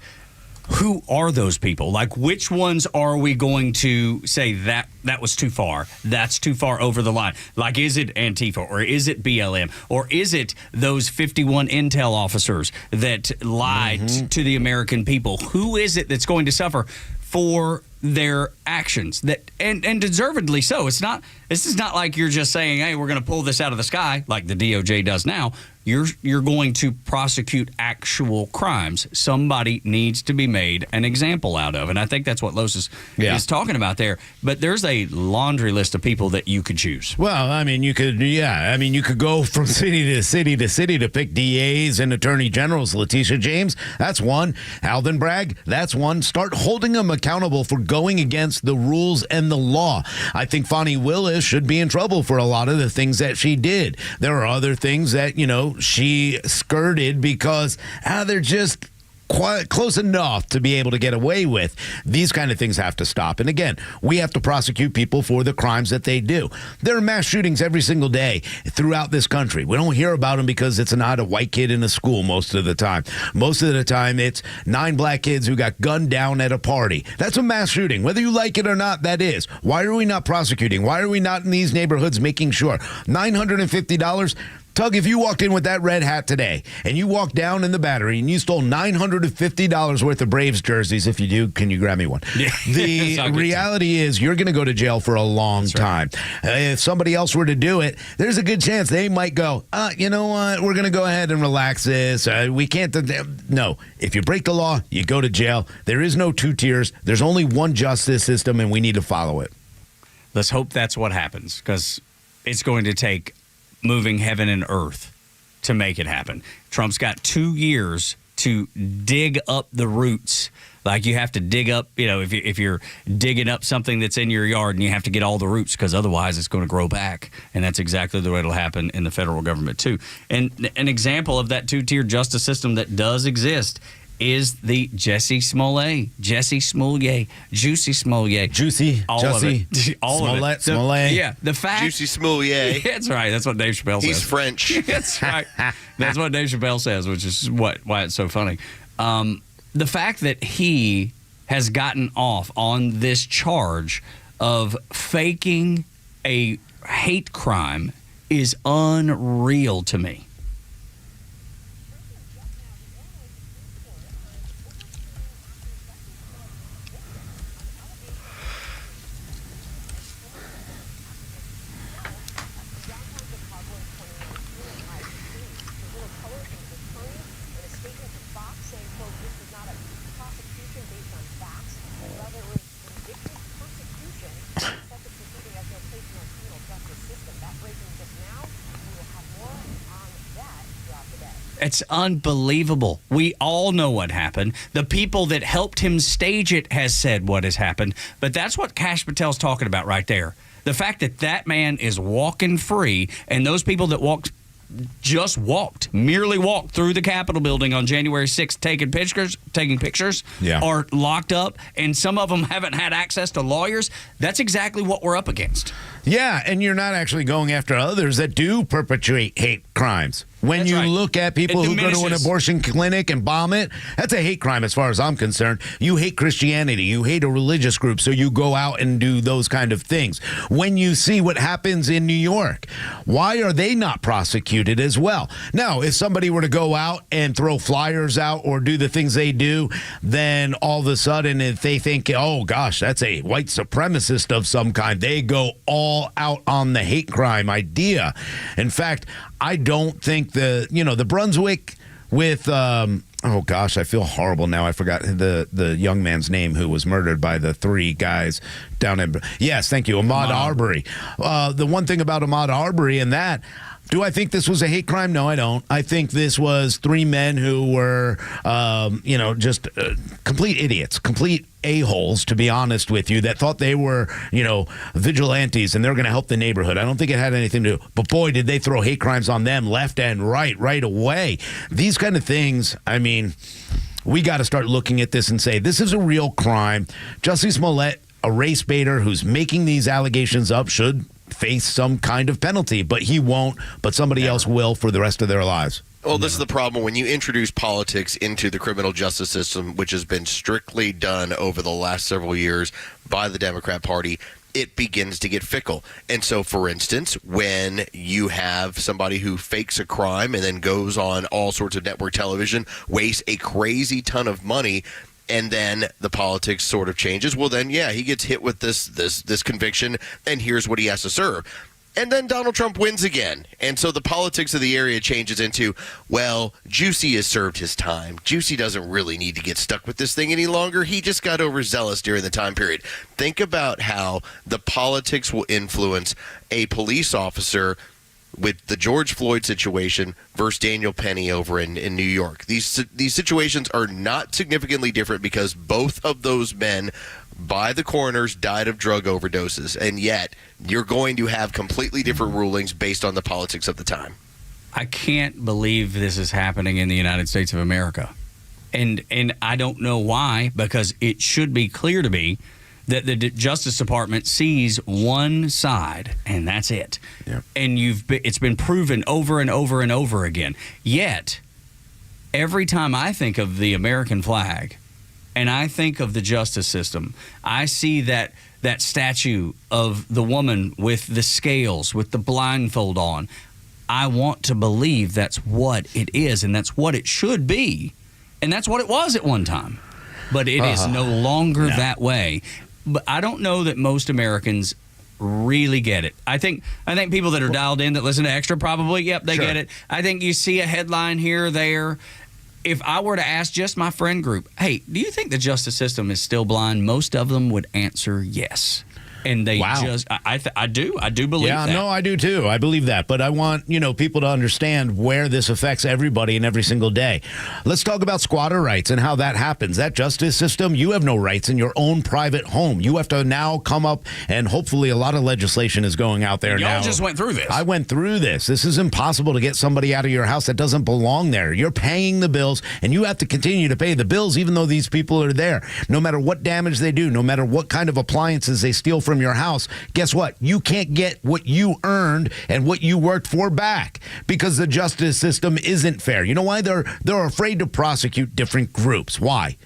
who are those people? Like, which ones are we going to say that was too far? That's too far over the line. Like, is it Antifa or is it BLM or is it those 51 intel officers that lied to the American people? Who is it that's going to suffer for their actions? And deservedly so. This is not like you're just saying, hey, we're going to pull this out of the sky like the DOJ does now. You're going to prosecute actual crimes. Somebody needs to be made an example out of. And I think that's what Los is talking about there. But there's a laundry list of people that you could choose. Well, I mean, you could go from city to city to city to pick DAs and attorney generals. Letitia James, that's one. Alvin Bragg, that's one. Start holding them accountable for going against the rules and the law. I think Fani Willis should be in trouble for a lot of the things that she did. There are other things that, she skirted because they're just quite close enough to be able to get away with. These kind of things have to stop. And again, we have to prosecute people for the crimes that they do. There are mass shootings every single day throughout this country. We don't hear about them because it's not a white kid in a school most of the time. Most of the time, it's 9 black kids who got gunned down at a party. That's a mass shooting. Whether you like it or not, that is. Why are we not prosecuting? Why are we not in these neighborhoods making sure? $950? Tug, if you walked in with that red hat today and you walked down in the Battery and you stole $950 worth of Braves jerseys, if you do, can you grab me one? Yeah. The reality is you're going to go to jail for a long time. If somebody else were to do it, there's a good chance they might go, you know what, we're going to go ahead and relax this. We can't. No, if you break the law, you go to jail. There is no 2 tiers. There's only one justice system, and we need to follow it. Let's hope that's what happens, because it's going to take moving heaven and earth to make it happen. Trump's got 2 years to dig up the roots. Like, you have to dig up, if you're digging up something that's in your yard, and you have to get all the roots, because otherwise it's going to grow back. And that's exactly the way it'll happen in the federal government too. And an example of that 2-tier justice system that does exist is the Juicy Smollett, all of it. All of it. Smollett. Yeah, the fact. Juicy Smollett. That's right. That's what Dave Chappelle says. He's French. That's right. That's what Dave Chappelle says, which is why it's so funny. The fact that he has gotten off on this charge of faking a hate crime is unreal to me. It's unbelievable. We all know what happened. The people that helped him stage it has said what has happened. But that's what Kash Patel's talking about right there. The fact that that man is walking free, and those people that merely walked through the Capitol building on January 6th taking pictures, are locked up, and some of them haven't had access to lawyers. That's exactly what we're up against. Yeah, and you're not actually going after others that do perpetuate hate crimes. When you look at people who go to an abortion clinic and bomb it, that's a hate crime as far as I'm concerned. You hate Christianity. You hate a religious group, so you go out and do those kind of things. When you see what happens in New York, why are they not prosecuted as well? Now, if somebody were to go out and throw flyers out or do the things they do, then all of a sudden, if they think, oh, gosh, that's a white supremacist of some kind, they go all out on the hate crime idea. In fact, I don't think the Brunswick with oh gosh, I feel horrible now. I forgot the young man's name who was murdered by the 3 guys down in. Yes, thank you, Ahmaud Arbery. The one thing about Ahmaud Arbery and that. Do I think this was a hate crime? No, I don't. I think this was 3 men who were, just complete idiots, complete a-holes, to be honest with you, that thought they were, vigilantes and they're going to help the neighborhood. I don't think it had anything to do. But boy, did they throw hate crimes on them left and right away. These kind of things, I mean, we got to start looking at this and say, this is a real crime. Justice Smollett, a race baiter who's making these allegations up, should face some kind of penalty, but he won't, but somebody else will for the rest of their lives. Well, this is the problem. When you introduce politics into the criminal justice system, which has been strictly done over the last several years by the Democrat Party, it begins to get fickle. And so, for instance, when you have somebody who fakes a crime and then goes on all sorts of network television, wastes a crazy ton of money, and then the politics sort of changes, well, then, yeah, he gets hit with this conviction, and here's what he has to serve. And then Donald Trump wins again. And so the politics of the area changes into, well, Juicy has served his time. Juicy doesn't really need to get stuck with this thing any longer. He just got overzealous during the time period. Think about how the politics will influence a police officer with the George Floyd situation versus Daniel Penny over in New York. These situations are not significantly different because both of those men by the coroners died of drug overdoses, and yet you're going to have completely different rulings based on the politics of the time. I can't believe this is happening in the United States of America. And I don't know why, because it should be clear to me that the Justice Department sees one side, and that's it. Yep. And it's been proven over and over and over again. Yet, every time I think of the American flag and I think of the justice system, I see that statue of the woman with the scales, with the blindfold on. I want to believe that's what it is, and that's what it should be, and that's what it was at one time. But it is no longer that way. But I don't know that most Americans really get it. I think people that are dialed in that listen to Extra probably, they get it. I think you see a headline here or there. If I were to ask just my friend group, hey, do you think the justice system is still blind? Most of them would answer yes. And they just, I do believe that. Yeah, no, I do too. I believe that. But I want, people to understand where this affects everybody and every single day. Let's talk about squatter rights and how that happens. That justice system, you have no rights in your own private home. You have to now come up, and hopefully a lot of legislation is going out there now. Y'all just went through this. I went through this. This is impossible to get somebody out of your house that doesn't belong there. You're paying the bills, and you have to continue to pay the bills even though these people are there. No matter what damage they do, no matter what kind of appliances they steal from your house, guess what? You can't get what you earned and what you worked for back because the justice system isn't fair. You know why? They're afraid to prosecute different groups. Why?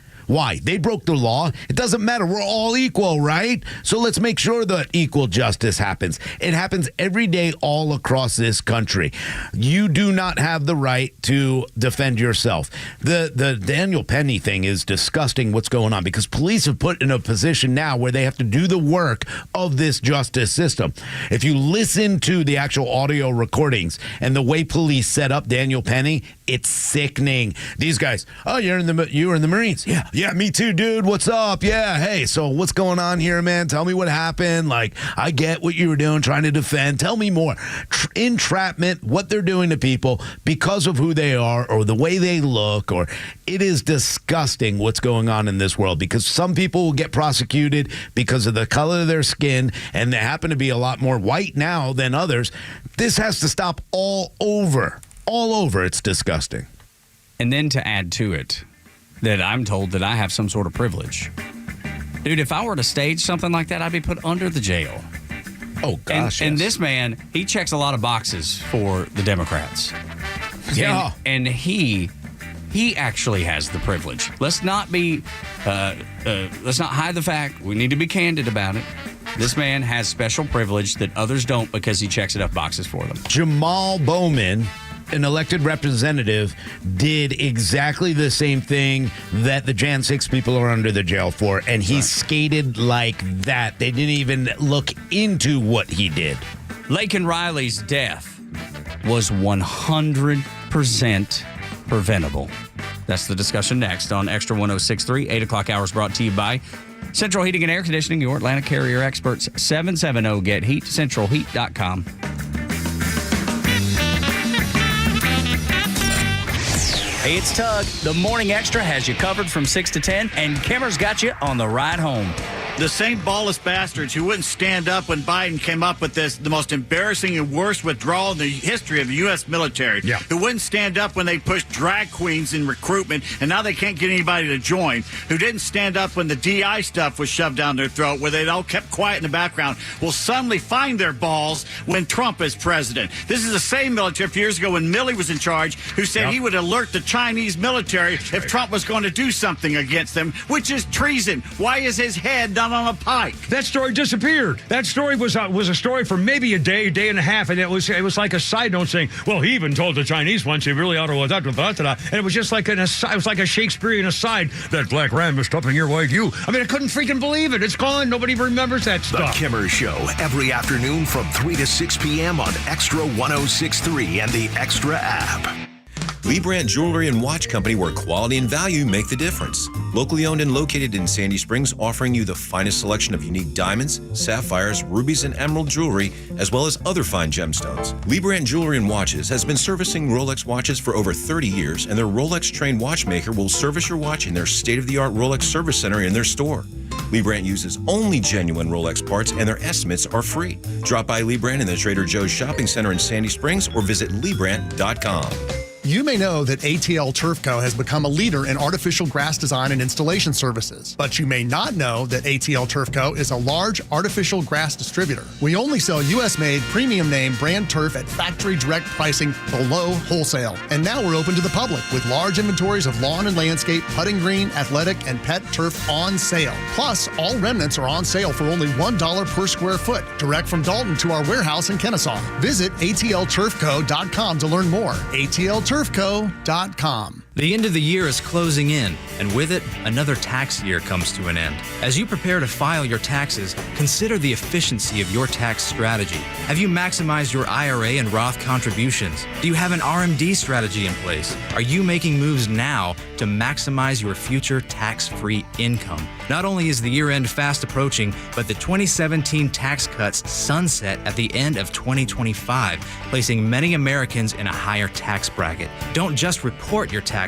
They broke the law. It doesn't matter. We're all equal, right? So let's make sure that equal justice happens. It happens every day all across this country. You do not have the right to defend yourself. The Daniel Penny thing is disgusting what's going on because police have put in a position now where they have to do the work of this justice system. If you listen to the actual audio recordings and the way police set up Daniel Penny, it's sickening. These guys, you were in the Marines. Yeah, me too, dude. What's up? Yeah, hey, so what's going on here, man? Tell me what happened. Like, I get what you were doing, trying to defend. Tell me more. Entrapment, what they're doing to people because of who they are or the way they look, or it is disgusting what's going on in this world because some people will get prosecuted because of the color of their skin, and they happen to be a lot more white now than others. This has to stop all over. All over. It's disgusting. And then to add to it, that I'm told that I have some sort of privilege. Dude, if I were to stage something like that, I'd be put under the jail. Oh, gosh. And this man, he checks a lot of boxes for the Democrats. Yeah. And he actually has the privilege. Let's not hide the fact. We need to be candid about it. This man has special privilege that others don't because he checks enough boxes for them. Jamal Bowman, an elected representative, did exactly the same thing that the Jan 6 people are under the jail for, and he skated like that. They didn't even look into what he did. Laken Riley's death was 100% preventable. That's the discussion next on Extra 106.3, 8 o'clock hours, brought to you by Central Heating and Air Conditioning, your Atlanta carrier experts. 770-GET-HEAT, centralheat.com. Hey, it's Tug. The Morning Extra has you covered from 6 to 10, and Kimmer's got you on the ride home. The same ballless bastards who wouldn't stand up when Biden came up with the most embarrassing and worst withdrawal in the history of the U.S. military, who wouldn't stand up when they pushed drag queens in recruitment, and now they can't get anybody to join, who didn't stand up when the DI stuff was shoved down their throat, where they all kept quiet in the background, will suddenly find their balls when Trump is president. This is the same military a few years ago when Milley was in charge, who said he would alert the Chinese military if Trump was going to do something against them, which is treason. Why is his head not on a pike? That story disappeared. That story was a story for maybe a day and a half, and it was like a side note saying, well, he even told the Chinese once he really ought to, and it was just like it was like a Shakespearean aside, that black ram is stopping your white you. I mean, I couldn't freaking believe it. It's gone. Nobody remembers that stuff. The Kimmer Show, every afternoon from 3 to 6 p.m. on Extra 106.3 and the Extra app. Lee Brandt Jewelry and Watch Company, where quality and value make the difference. Locally owned and located in Sandy Springs, offering you the finest selection of unique diamonds, sapphires, rubies, and emerald jewelry, as well as other fine gemstones. Lee Brandt Jewelry and Watches has been servicing Rolex watches for over 30 years, and their Rolex-trained watchmaker will service your watch in their state-of-the-art Rolex service center in their store. Lee Brandt uses only genuine Rolex parts, and their estimates are free. Drop by Lee Brandt in the Trader Joe's Shopping Center in Sandy Springs or visit LeeBrandt.com. You may know that ATL Turf Co. has become a leader in artificial grass design and installation services, but you may not know that ATL Turf Co. is a large artificial grass distributor. We only sell U.S.-made, premium name brand turf at factory direct pricing below wholesale. And now we're open to the public with large inventories of lawn and landscape, putting green, athletic, and pet turf on sale. Plus, all remnants are on sale for only $1 per square foot, direct from Dalton to our warehouse in Kennesaw. Visit atlturfco.com to learn more. atlturfco.com. The end of the year is closing in, and with it, another tax year comes to an end. As you prepare to file your taxes, consider the efficiency of your tax strategy. Have you maximized your IRA and Roth contributions? Do you have an RMD strategy in place? Are you making moves now to maximize your future tax-free income? Not only is the year end fast approaching, but the 2017 tax cuts sunset at the end of 2025, placing many Americans in a higher tax bracket. Don't just report your taxes,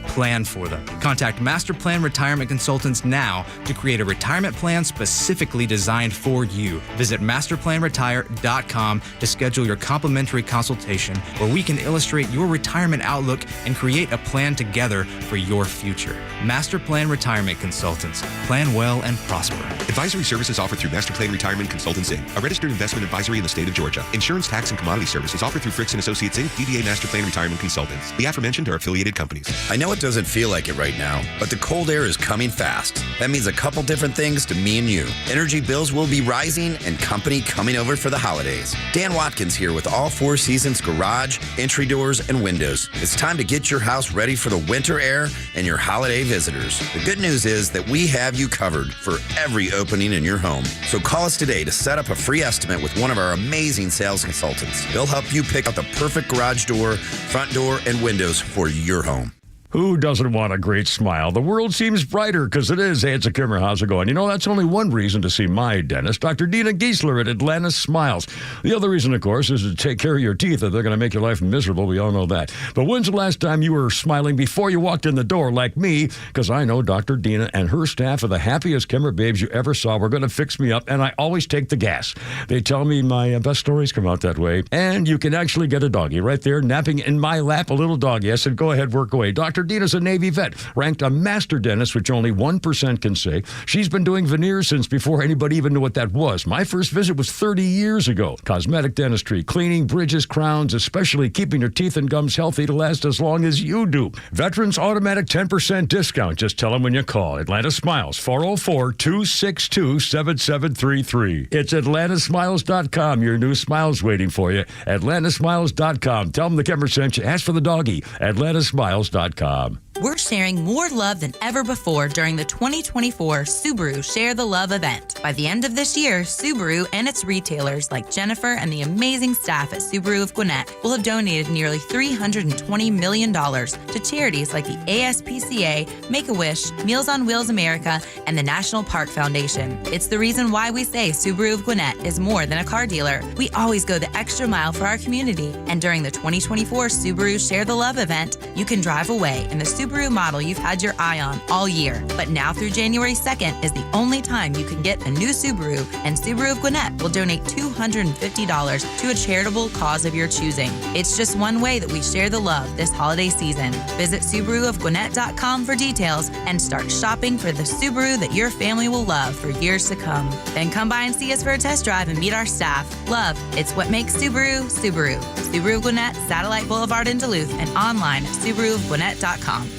plan for them. Contact Master Plan Retirement Consultants now to create a retirement plan specifically designed for you. Visit masterplanretire.com to schedule your complimentary consultation where we can illustrate your retirement outlook and create a plan together for your future. Master Plan Retirement Consultants. Plan well and prosper. Advisory services offered through Master Plan Retirement Consultants, Inc., a registered investment advisory in the state of Georgia. Insurance, tax, and commodity services offered through Fricks & Associates, Inc., DBA Master Plan Retirement Consultants. The aforementioned are affiliated companies. I know it doesn't feel like it right now, but the cold air is coming fast. That means a couple different things to me and you. Energy bills will be rising and company coming over for the holidays. Dan Watkins here with all Four Seasons garage, entry doors, and windows. It's time to get your house ready for the winter air and your holiday visitors. The good news is that we have you covered for every opening in your home. So call us today to set up a free estimate with one of our amazing sales consultants. They'll help you pick out the perfect garage door, front door, and windows for your home. Who doesn't want a great smile? The world seems brighter because it is. Hey, it's a Kimmer. How's it going? You know, that's only one reason to see my dentist, Dr. Dina Giesler at Atlanta Smiles. The other reason, of course, is to take care of your teeth, or they're going to make your life miserable. We all know that. But when's the last time you were smiling before you walked in the door like me? Because I know Dr. Dina and her staff are the happiest Kimmer babes you ever saw. We're going to fix me up, and I always take the gas. They tell me my best stories come out that way. And you can actually get a doggy right there napping in my lap, a little doggy. I said, go ahead, work away. Dr. Dina's a Navy vet, ranked a master dentist, which only 1% can say. She's been doing veneers since before anybody even knew what that was. My first visit was 30 years ago. Cosmetic dentistry, cleaning, bridges, crowns, especially keeping your teeth and gums healthy to last as long as you do. Veterans automatic 10% discount. Just tell them when you call. Atlanta Smiles, 404-262-7733. It's atlantasmiles.com. Your new smile's waiting for you. atlantasmiles.com. Tell them the Kimmer sent you. Ask for the doggy. atlantasmiles.com. We're sharing more love than ever before during the 2024 Subaru Share the Love event. By the end of this year, Subaru and its retailers like Jennifer and the amazing staff at Subaru of Gwinnett will have donated nearly $320 million to charities like the ASPCA, Make-A-Wish, Meals on Wheels America, and the National Park Foundation. It's the reason why we say Subaru of Gwinnett is more than a car dealer. We always go the extra mile for our community. And during the 2024 Subaru Share the Love event, you can drive away in the Subaru model you've had your eye on all year. But now through January 2nd is the only time you can get a new Subaru, and Subaru of Gwinnett will donate $250 to a charitable cause of your choosing. It's just one way that we share the love this holiday season. Visit SubaruofGwinnett.com for details and start shopping for the Subaru that your family will love for years to come. Then come by and see us for a test drive and meet our staff. Love, it's what makes Subaru, Subaru. Subaru of Gwinnett, Satellite Boulevard in Duluth, and online at SubaruofGwinnett.com.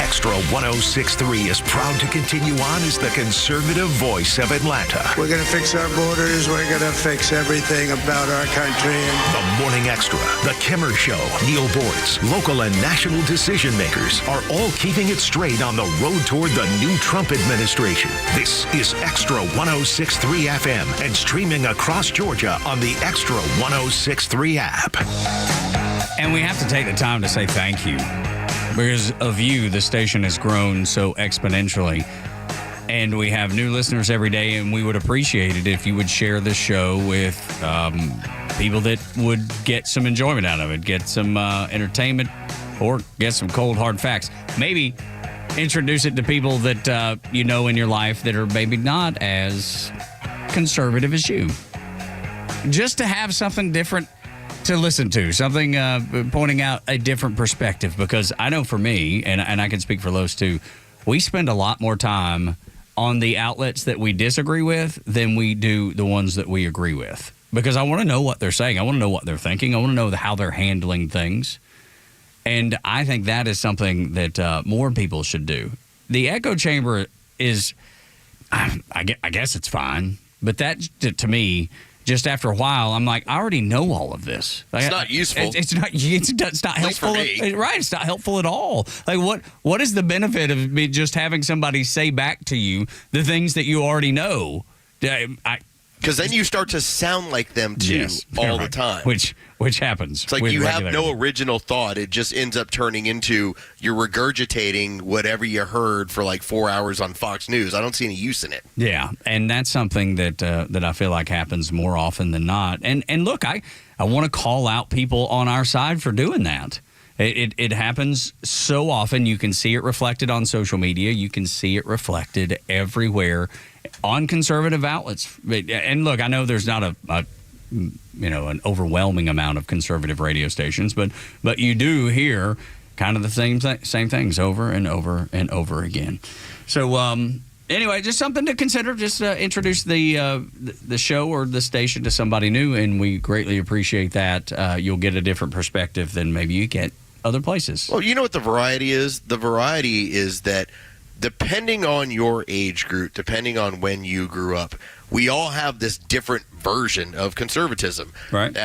Extra 106.3 is proud to continue on as the conservative voice of Atlanta. We're going to fix our borders. We're going to fix everything about our country. The Morning Extra, The Kimmer Show, Neil Boyce, local and national decision makers are all keeping it straight on the road toward the new Trump administration. This is Extra 106.3 FM and streaming across Georgia on the Extra 106.3 app. And we have to take the time to say thank you. Because of you, the station has grown so exponentially. And we have new listeners every day, and we would appreciate it if you would share this show with people that would get some enjoyment out of it, get some entertainment, or get some cold, hard facts. Maybe introduce it to people that you know in your life that are maybe not as conservative as you. Just to have something different to listen to, something pointing out a different perspective. Because I know for me, and I can speak for Los too, we spend a lot more time on the outlets that we disagree with than we do the ones that we agree with. Because I want to know what they're saying. I want to know what they're thinking. I want to know how they're handling things. And I think that is something that more people should do. The echo chamber is, I guess it's fine. But that, to me, just after a while, I'm like, I already know all of this. Like, It's not useful. It's not At least for helpful. me. Right. It's not helpful at all. Like, what is the benefit of me just having somebody say back to you the things that you already know? Because then you start to sound like them too all the time. Which happens. It's like you have no original thought. It just ends up turning into you're regurgitating whatever you heard for like 4 hours on Fox News. I don't see any use in it. Yeah, and that's something that I feel like happens more often than not. And look, I want to call out people on our side for doing that. It happens so often. You can see it reflected on social media. You can see it reflected everywhere on conservative outlets. And look, I know there's not an overwhelming amount of conservative radio stations, but you do hear kind of the same things over and over and over again. So anyway, just something to consider. Just introduce the show or the station to somebody new, and we greatly appreciate that. You'll get a different perspective than maybe you get other places. Well, you know what the variety is? The variety is that depending on your age group, depending on when you grew up, we all have this different version of conservatism. Right.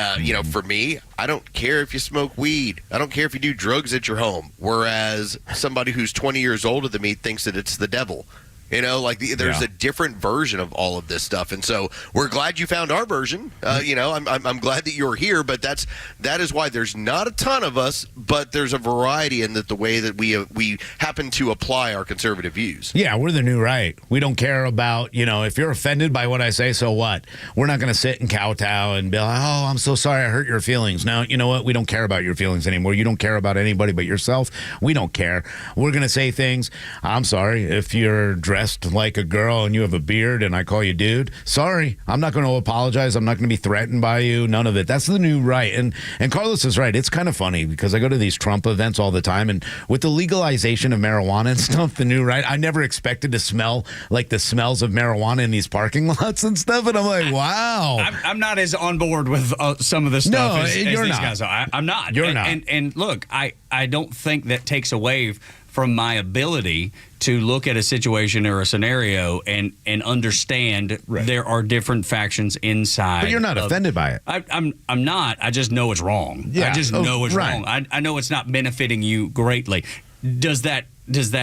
For me, I don't care if you smoke weed. I don't care if you do drugs at your home. Whereas somebody who's 20 years older than me thinks that it's the devil. There's a different version of all of this stuff, and so we're glad you found our version. I'm glad that you're here, but that is why there's not a ton of us, but there's a variety in the way that we happen to apply our conservative views. Yeah, we're the new right. We don't care about, if you're offended by what I say, so what? We're not going to sit and kowtow and be like, oh, I'm so sorry I hurt your feelings. Now, you know what? We don't care about your feelings anymore. You don't care about anybody but yourself. We don't care. We're going to say things. I'm sorry if you're dressed like a girl and you have a beard and I call you dude. Sorry. I'm not going to apologize. I'm not going to be threatened by you. None of it. That's the new right. And Carlos is right. It's kind of funny because I go to these Trump events all the time, and with the legalization of marijuana and stuff, the new right, I never expected to smell like the smells of marijuana in these parking lots and stuff. And I'm like, wow. I'm not as on board with some of this stuff as you're these not. guys are. I'm not. You're not. And look, I don't think that takes away from my ability to look at a situation or a scenario and understand there are different factions inside. But you're not offended by it. I'm not. I just know it's wrong. Yeah. I just know it's right. wrong. I know it's not benefiting you greatly. Does that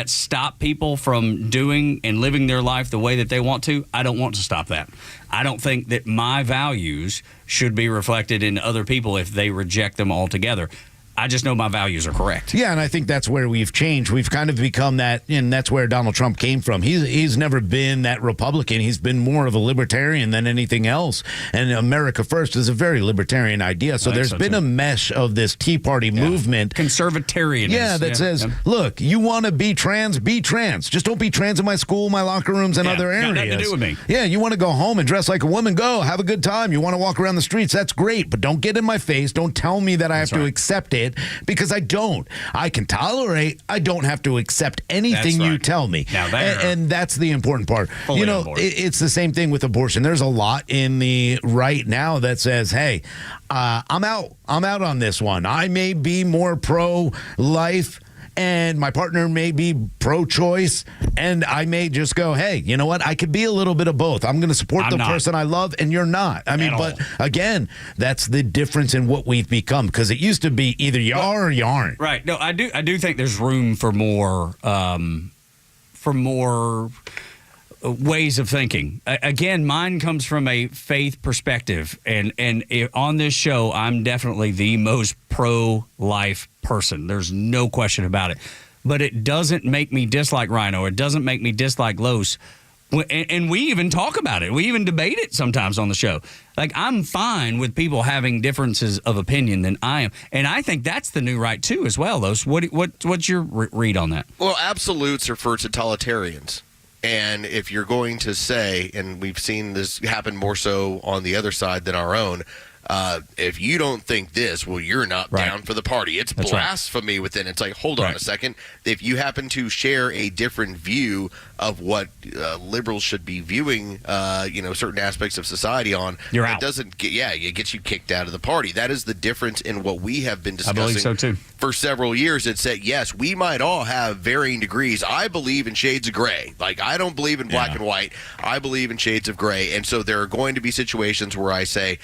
stop people from doing and living their life the way that they want to? I don't want to stop that. I don't think that my values should be reflected in other people if they reject them altogether. I just know my values are correct. Yeah, and I think that's where we've changed. We've kind of become that, and that's where Donald Trump came from. He's never been that Republican. He's been more of a libertarian than anything else. And America First is a very libertarian idea. So there's been a mesh of this Tea Party movement. Conservatarianism. Yeah, that says, look, you want to be trans, be trans. Just don't be trans in my school, my locker rooms, and other areas. Got nothing to do with me. Yeah, you want to go home and dress like a woman, go. Have a good time. You want to walk around the streets, that's great. But don't get in my face. Don't tell me that I have to accept it. Because I don't. I can tolerate. I don't have to accept anything you tell me. Now and that's the important part. Fully on board. It's the same thing with abortion. There's a lot in the right now that says, hey, I'm out. I'm out on this one. I may be more pro-life, and my partner may be pro-choice, and I may just go, hey, you know what? I could be a little bit of both. I'm going to support the person I love, and you're not. I mean, but again, that's the difference in what we've become, because it used to be either you are or you aren't. Right. No, I do think there's room for more ways of thinking. Again, mine comes from a faith perspective, and on this show, I'm definitely the most pro-life person. There's no question about it. But it doesn't make me dislike Rhino. It doesn't make me dislike Los. And we even talk about it. We even debate it sometimes on the show. Like, I'm fine with people having differences of opinion than I am. And I think that's the new right, too, as well, Los. What's your read on that? Well, absolutes are for totalitarians. And if you're going to say, and we've seen this happen more so on the other side than our own, if you don't think this, well, you're not down for the party. It's That's blasphemy within. It's like, hold on a second. If you happen to share a different view of what liberals should be viewing, certain aspects of society on, you're it out. Doesn't get, it gets you kicked out of the party. That is the difference in what we have been discussing. I believe so too. For several years. It said, yes, we might all have varying degrees. I believe in shades of gray. Like, I don't believe in black and white. I believe in shades of gray. And so there are going to be situations where I say,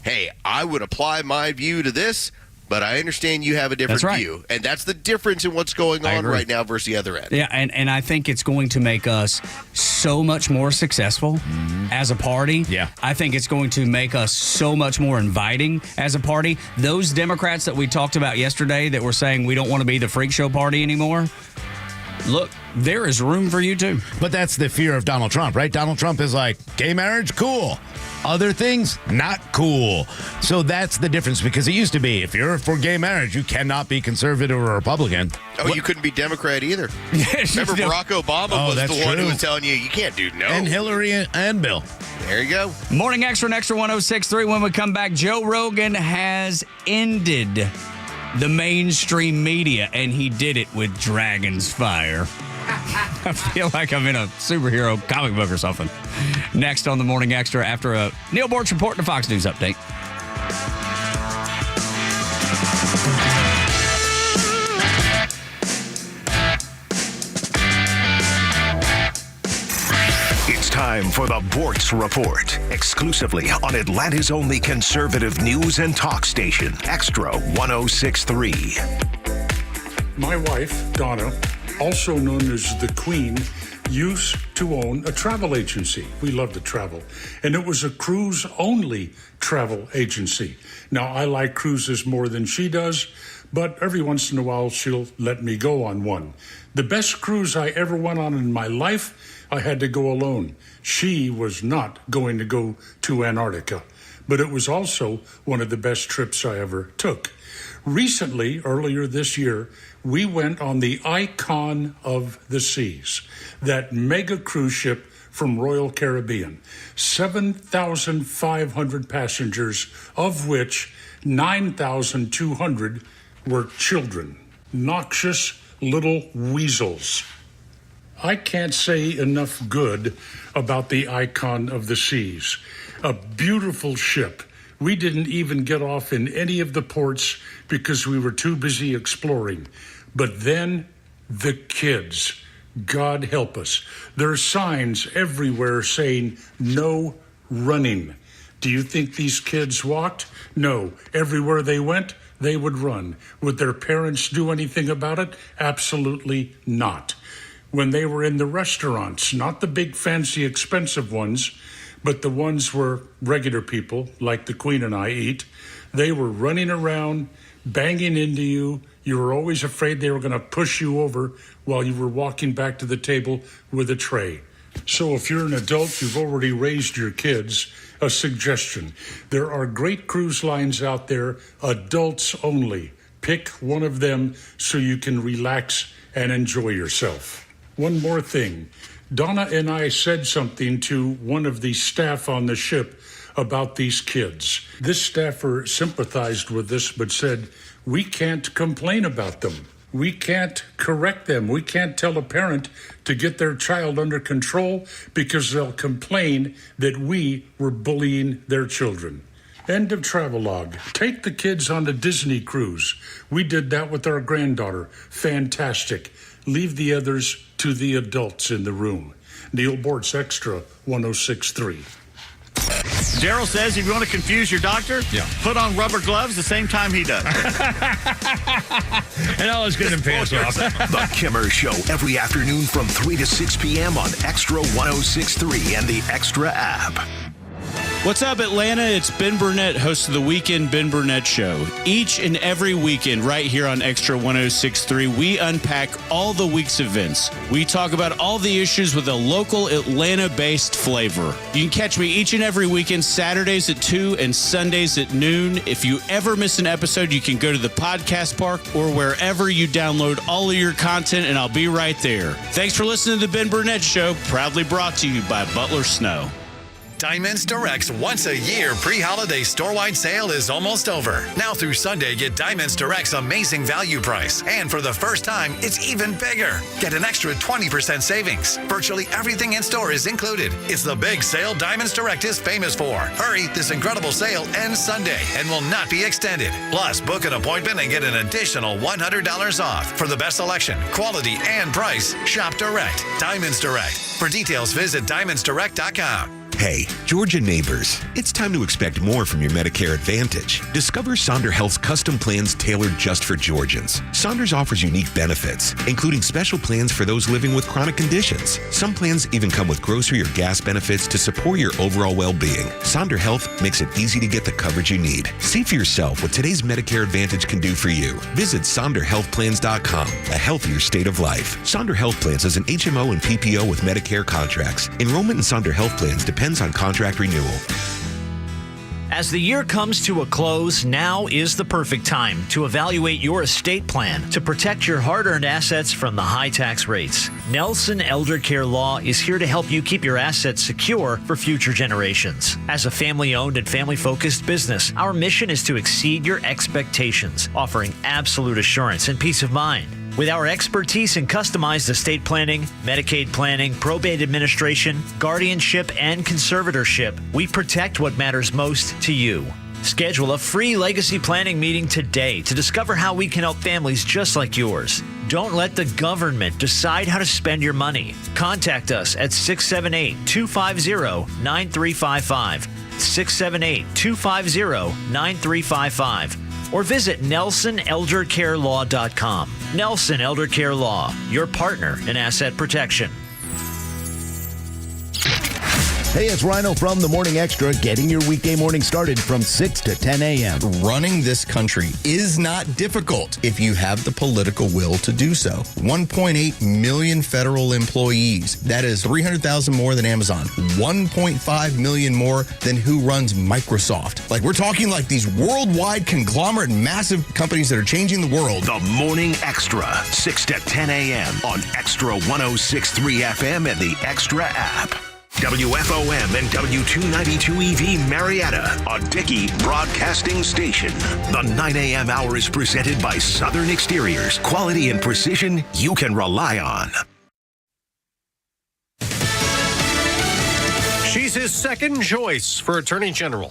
hey, I would apply my view to this, but I understand you have a different view. And that's the difference in what's going on right now versus the other end. Yeah, and I think it's going to make us so much more successful as a party. Yeah. I think it's going to make us so much more inviting as a party. Those Democrats that we talked about yesterday that were saying we don't want to be the freak show party anymore, look, there is room for you too. But that's the fear of Donald Trump, right? Donald Trump is like, gay marriage, cool. Other things, not cool. So that's the difference, because it used to be, if you're for gay marriage, you cannot be conservative or Republican. You couldn't be Democrat either. Remember Barack Obama was the one who was telling you can't do no. And Hillary and Bill. There you go. Morning Extra and Extra 106.3. When we come back, Joe Rogan has ended the mainstream media, and he did it with Dragon's Fire. I feel like I'm in a superhero comic book or something. Next on the Morning Extra after a Neil Bortz report and a Fox News update. It's time for the Bortz Report, exclusively on Atlanta's only conservative news and talk station, Extra 106.3. My wife, Donna, also known as the Queen, used to own a travel agency. We love to travel. And it was a cruise-only travel agency. Now, I like cruises more than she does, but every once in a while she'll let me go on one. The best cruise I ever went on in my life, I had to go alone. She was not going to go to Antarctica, but it was also one of the best trips I ever took. Recently, earlier this year, we went on the Icon of the Seas, that mega cruise ship from Royal Caribbean. 7,500 passengers, of which 9,200 were children. Noxious little weasels. I can't say enough good about the Icon of the Seas. A beautiful ship. We didn't even get off in any of the ports because we were too busy exploring. But then the kids, God help us. There are signs everywhere saying no running. Do you think these kids walked? No. Everywhere they went, they would run. Would their parents do anything about it? Absolutely not. When they were in the restaurants, not the big fancy expensive ones, but the ones where regular people, like the Queen and I, eat, they were running around, banging into you. You were always afraid they were going to push you over while you were walking back to the table with a tray. So if you're an adult, you've already raised your kids, a suggestion. There are great cruise lines out there, adults only. Pick one of them so you can relax and enjoy yourself. One more thing. Donna and I said something to one of the staff on the ship about these kids. This staffer sympathized with us but said, we can't complain about them. We can't correct them. We can't tell a parent to get their child under control because they'll complain that we were bullying their children. End of travelogue. Take the kids on the Disney cruise. We did that with our granddaughter. Fantastic. Leave the others to the adults in the room. Neil Bortz, Extra 106.3. Daryl says if you want to confuse your doctor, put on rubber gloves the same time he does. And all his good and pants off. The Kimmer Show every afternoon from 3 to 6 p.m. on Extra 106.3 and the Extra app. What's up, Atlanta? It's Ben Burnett, host of the Weekend Ben Burnett Show. Each and every weekend, right here on Extra 106.3, we unpack all the week's events. We talk about all the issues with a local Atlanta-based flavor. You can catch me each and every weekend, Saturdays at 2 and Sundays at noon. If you ever miss an episode, you can go to the podcast park or wherever you download all of your content, and I'll be right there. Thanks for listening to the Ben Burnett Show, proudly brought to you by Butler Snow. Diamonds Direct's once-a-year pre-holiday store-wide sale is almost over. Now through Sunday, get Diamonds Direct's amazing value price. And for the first time, it's even bigger. Get an extra 20% savings. Virtually everything in store is included. It's the big sale Diamonds Direct is famous for. Hurry, this incredible sale ends Sunday and will not be extended. Plus, book an appointment and get an additional $100 off. For the best selection, quality, and price, shop direct. Diamonds Direct. For details, visit diamondsdirect.com. Hey, Georgia neighbors, it's time to expect more from your Medicare Advantage. Discover Sonder Health's custom plans tailored just for Georgians. Saunders offers unique benefits, including special plans for those living with chronic conditions. Some plans even come with grocery or gas benefits to support your overall well-being. Sonder Health makes it easy to get the coverage you need. See for yourself what today's Medicare Advantage can do for you. Visit SonderHealthPlans.com, a healthier state of life. Sonder Health Plans is an HMO and PPO with Medicare contracts. Enrollment in Sonder Health Plans depends on contract renewal. As the year comes to a close, now is the perfect time to evaluate your estate plan to protect your hard-earned assets from the high tax rates. Nelson Elder Care Law is here to help you keep your assets secure for future generations. As a family-owned and family-focused business, our mission is to exceed your expectations, offering absolute assurance and peace of mind. With our expertise in customized estate planning, Medicaid planning, probate administration, guardianship, and conservatorship, we protect what matters most to you. Schedule a free legacy planning meeting today to discover how we can help families just like yours. Don't let the government decide how to spend your money. Contact us at 678-250-9355, 678-250-9355. Or visit NelsonElderCareLaw.com. Nelson Elder Care Law, your partner in asset protection. Hey, it's Rhino from the Morning Extra, getting your weekday morning started from 6 to 10 a.m. Running this country is not difficult if you have the political will to do so. 1.8 million federal employees. That is 300,000 more than Amazon. 1.5 million more than who runs Microsoft. Like, we're talking like these worldwide conglomerate, massive companies that are changing the world. The Morning Extra, 6 to 10 a.m. on Extra 106.3 FM and the Extra app. WFOM and W292EV Marietta, a Dickey broadcasting station. The 9 a.m. hour is presented by Southern Exteriors. Quality and precision you can rely on. She's his second choice for Attorney General.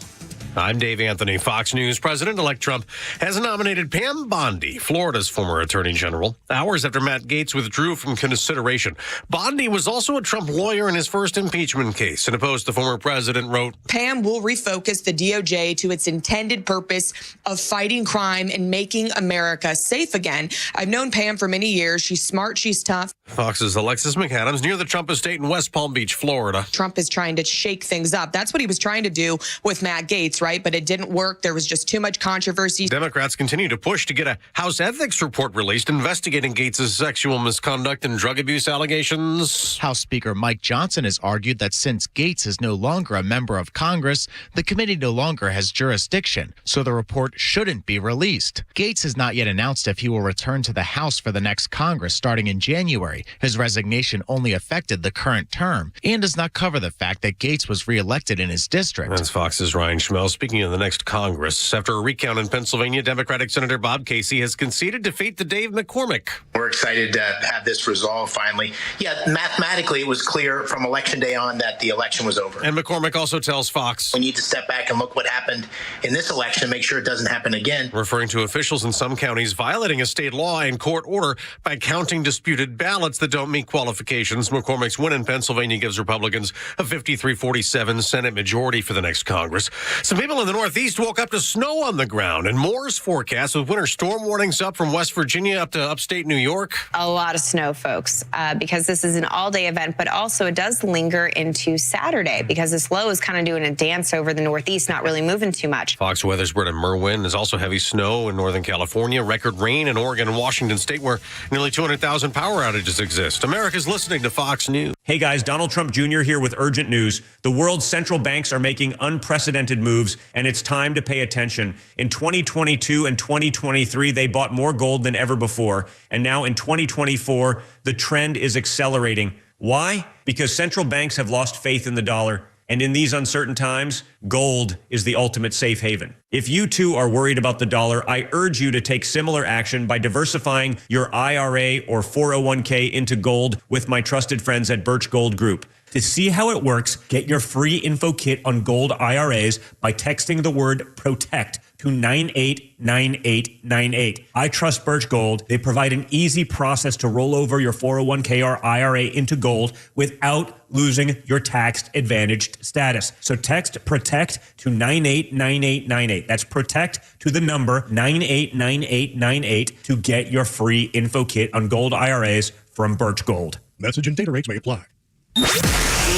I'm Dave Anthony. Fox News. President-elect Trump has nominated Pam Bondi, Florida's former attorney general, hours after Matt Gaetz withdrew from consideration. Bondi was also a Trump lawyer in his first impeachment case. In a post, the former president wrote, Pam will refocus the DOJ to its intended purpose of fighting crime and making America safe again. I've known Pam for many years. She's smart. She's tough. Fox's Alexis McAdams near the Trump estate in West Palm Beach, Florida. Trump is trying to shake things up. That's what he was trying to do with Matt Gaetz, right? But it didn't work. There was just too much controversy. Democrats continue to push to get a House ethics report released investigating Gaetz' sexual misconduct and drug abuse allegations. House Speaker Mike Johnson has argued that since Gaetz is no longer a member of Congress, the committee no longer has jurisdiction, so the report shouldn't be released. Gaetz has not yet announced if he will return to the House for the next Congress starting in January. His resignation only affected the current term and does not cover the fact that Gaetz was reelected in his district. That's Fox's Ryan Schmel. Speaking of the next Congress, after a recount in Pennsylvania, Democratic Senator Bob Casey has conceded defeat to Dave McCormick. We're excited to have this resolved finally. Yeah, mathematically, it was clear from Election Day on that the election was over. And McCormick also tells Fox, we need to step back and look what happened in this election, make sure it doesn't happen again. Referring to officials in some counties violating a state law and court order by counting disputed ballots that don't meet qualifications. McCormick's win in Pennsylvania gives Republicans a 53-47 Senate majority for the next Congress. Some people in the Northeast woke up to snow on the ground, and Moore's forecast with winter storm warnings up from West Virginia up to upstate New York. A lot of snow, folks, because this is an all-day event, but also it does linger into Saturday because this low is kind of doing a dance over the Northeast, not really moving too much. Fox Weather's Brett Merwin. There's also heavy snow in Northern California, record rain in Oregon and Washington State, where nearly 200,000 power outages exist. America's listening to Fox News. Hey guys, Donald Trump Jr. here with urgent news. The world's central banks are making unprecedented moves, and it's time to pay attention. In 2022 and 2023, they bought more gold than ever before. And now in 2024, the trend is accelerating. Why? Because central banks have lost faith in the dollar And in these uncertain times, gold is the ultimate safe haven. If you too are worried about the dollar, I urge you to take similar action by diversifying your IRA or 401k into gold with my trusted friends at Birch Gold Group. To see how it works, get your free info kit on gold IRAs by texting the word PROTECT to 989898. I trust Birch Gold. They provide an easy process to roll over your 401k or IRA into gold without losing your tax advantaged status. So text PROTECT to 989898. That's PROTECT to the number 989898 to get your free info kit on gold IRAs from Birch Gold. Message and data rates may apply.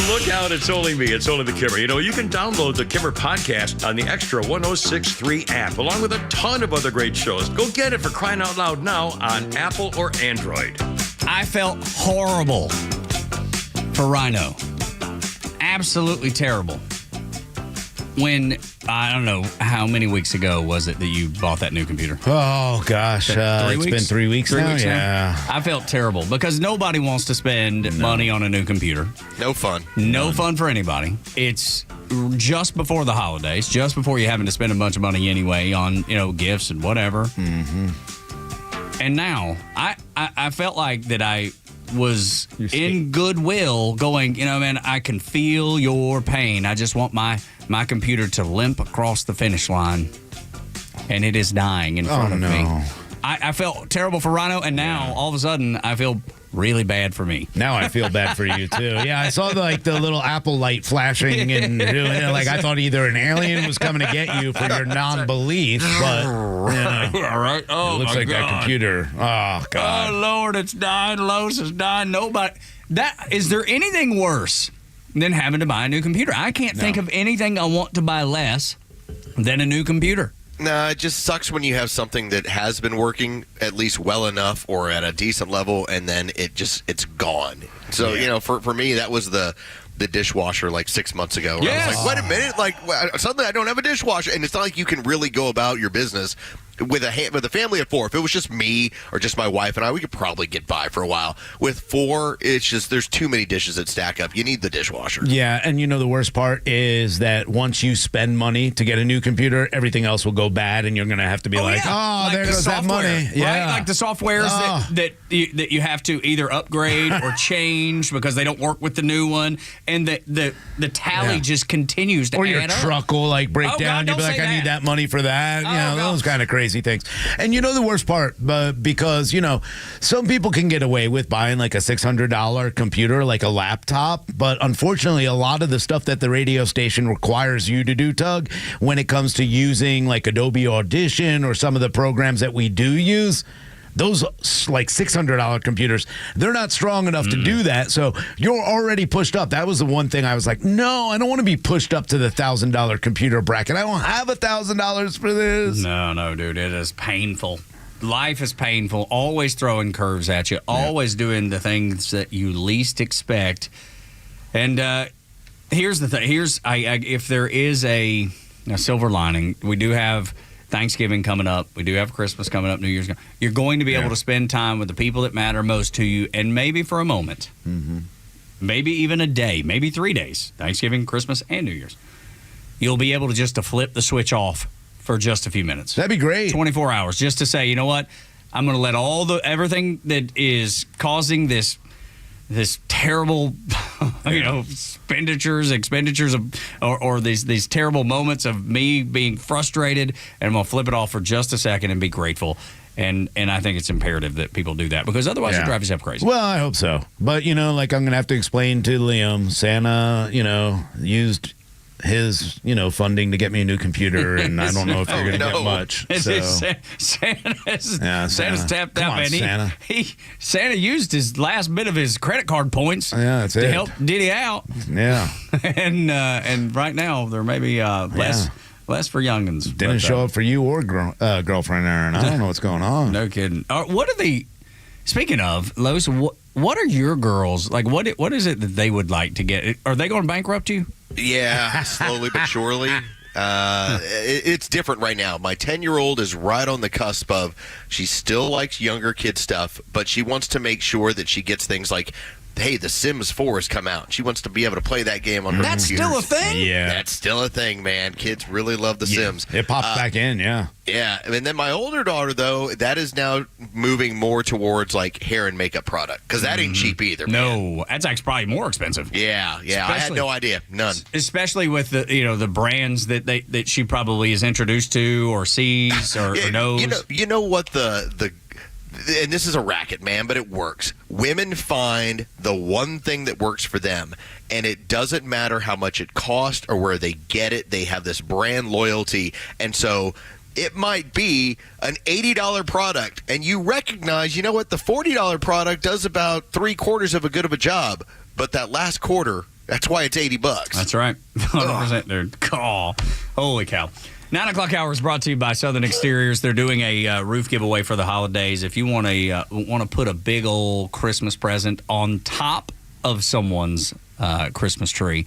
Look out, it's only me. It's only the Kimmer. You know, you can download the Kimmer podcast on the Extra 106.3 app, along with a ton of other great shows. Go get it for crying out loud now on Apple or Android. I felt horrible for Rhino. Absolutely terrible. When, I don't know, how many weeks ago was it that you bought that new computer? Oh, gosh. It's been 3 weeks now. Yeah. I felt terrible because nobody wants to spend money on a new computer. No fun. No fun for anybody. It's just before the holidays, just before you're having to spend a bunch of money anyway on, gifts and whatever. Mm-hmm. And now, I felt like that I was in goodwill going, man, I can feel your pain. I just want my computer to limp across the finish line, and it is dying in front of me. I felt terrible for Rhino, and now all of a sudden I feel really bad for me. Now I feel bad for you too. Yeah, I saw the little Apple light flashing and doing it. Like I thought either an alien was coming to get you for your non-belief, but all right. Oh, it looks like that computer. Oh God. Oh Lord, it's dying. Lois is dying. Nobody. Is there anything worse than having to buy a new computer? I can't think of anything I want to buy less than a new computer. No, it just sucks when you have something that has been working at least well enough or at a decent level, and then it's gone. So, for me, that was the dishwasher like 6 months ago. Where I was like, wait a minute, suddenly I don't have a dishwasher. And it's not like you can really go about your business with a family of 4. If it was just me or just my wife and I, we could probably get by for a while. With 4, it's just there's too many dishes that stack up. You need the dishwasher. Yeah, and the worst part is that once you spend money to get a new computer, everything else will go bad, and you're going to have to be there goes that money. Yeah. Right? Like the softwares that you have to either upgrade or change because they don't work with the new one, and the tally just continues to add up. Or your truck will break down. You'll be like, I need that money for that. Those kind of crazy things. And the worst part, because some people can get away with buying like a $600 computer, like a laptop, but unfortunately a lot of the stuff that the radio station requires you to do, Tug, when it comes to using like Adobe Audition or some of the programs that we do use, those like $600 computers, they're not strong enough to do that. So you're already pushed up. That was the one thing I was like, no, I don't want to be pushed up to the $1,000 computer bracket. I don't have $1,000 for this. No, dude, it is painful. Life is painful. Always throwing curves at you. Always doing the things that you least expect. And here's the thing. If there is a silver lining, we do have Thanksgiving coming up. We do have Christmas coming up, New Year's. You're going to be able to spend time with the people that matter most to you, and maybe for a moment, maybe even a day, maybe 3 days, Thanksgiving, Christmas, and New Year's. You'll be able to flip the switch off for just a few minutes. That'd be great. 24 hours, just to say, you know what? I'm going to let everything that is causing this terrible, expenditures of, or these terrible moments of me being frustrated, and I'm gonna flip it off for just a second and be grateful. And I think it's imperative that people do that, because otherwise you drive yourself crazy. Well, I hope so. But I'm gonna have to explain to Liam, Santa, used his, funding to get me a new computer, and I don't know if you're going to get much. So. Santa's tapped out, man. Santa. Santa used his last bit of his credit card points to help Diddy out. Yeah. and right now there may be less for youngins. Didn't show up for you or girlfriend, Aaron. I don't know what's going on. No kidding. Speaking of, Lois, what are your girls like? What is it that they would like to get? Are they going to bankrupt you? Yeah, slowly but surely. It's different right now. My 10-year-old is right on the cusp of, she still likes younger kid stuff, but she wants to make sure that she gets things like hey, The Sims 4 has come out. She wants to be able to play that game on her That's computer. still a thing? Yeah. That's still a thing, man. Kids really love The Sims. It pops back in, yeah. Yeah, and then my older daughter, though, that is now moving more towards like hair and makeup product because that ain't cheap either. Man. No, that's actually probably more expensive. Yeah, I had no idea, none. Especially with the brands that she probably is introduced to or sees or knows. You know what the and this is a racket, man, but it works. Women find the one thing that works for them, and it doesn't matter how much it costs or where they get it. They have this brand loyalty, and so it might be an $80 product, and you recognize, you know what, the $40 product does about 3/4 of a good of a job, but that last quarter, that's why it's $80. That's right. 100%, dude. Oh, holy cow. 9 o'clock hour is brought to you by Southern Exteriors. They're doing a roof giveaway for the holidays. If you want to put a big old Christmas present on top of someone's Christmas tree,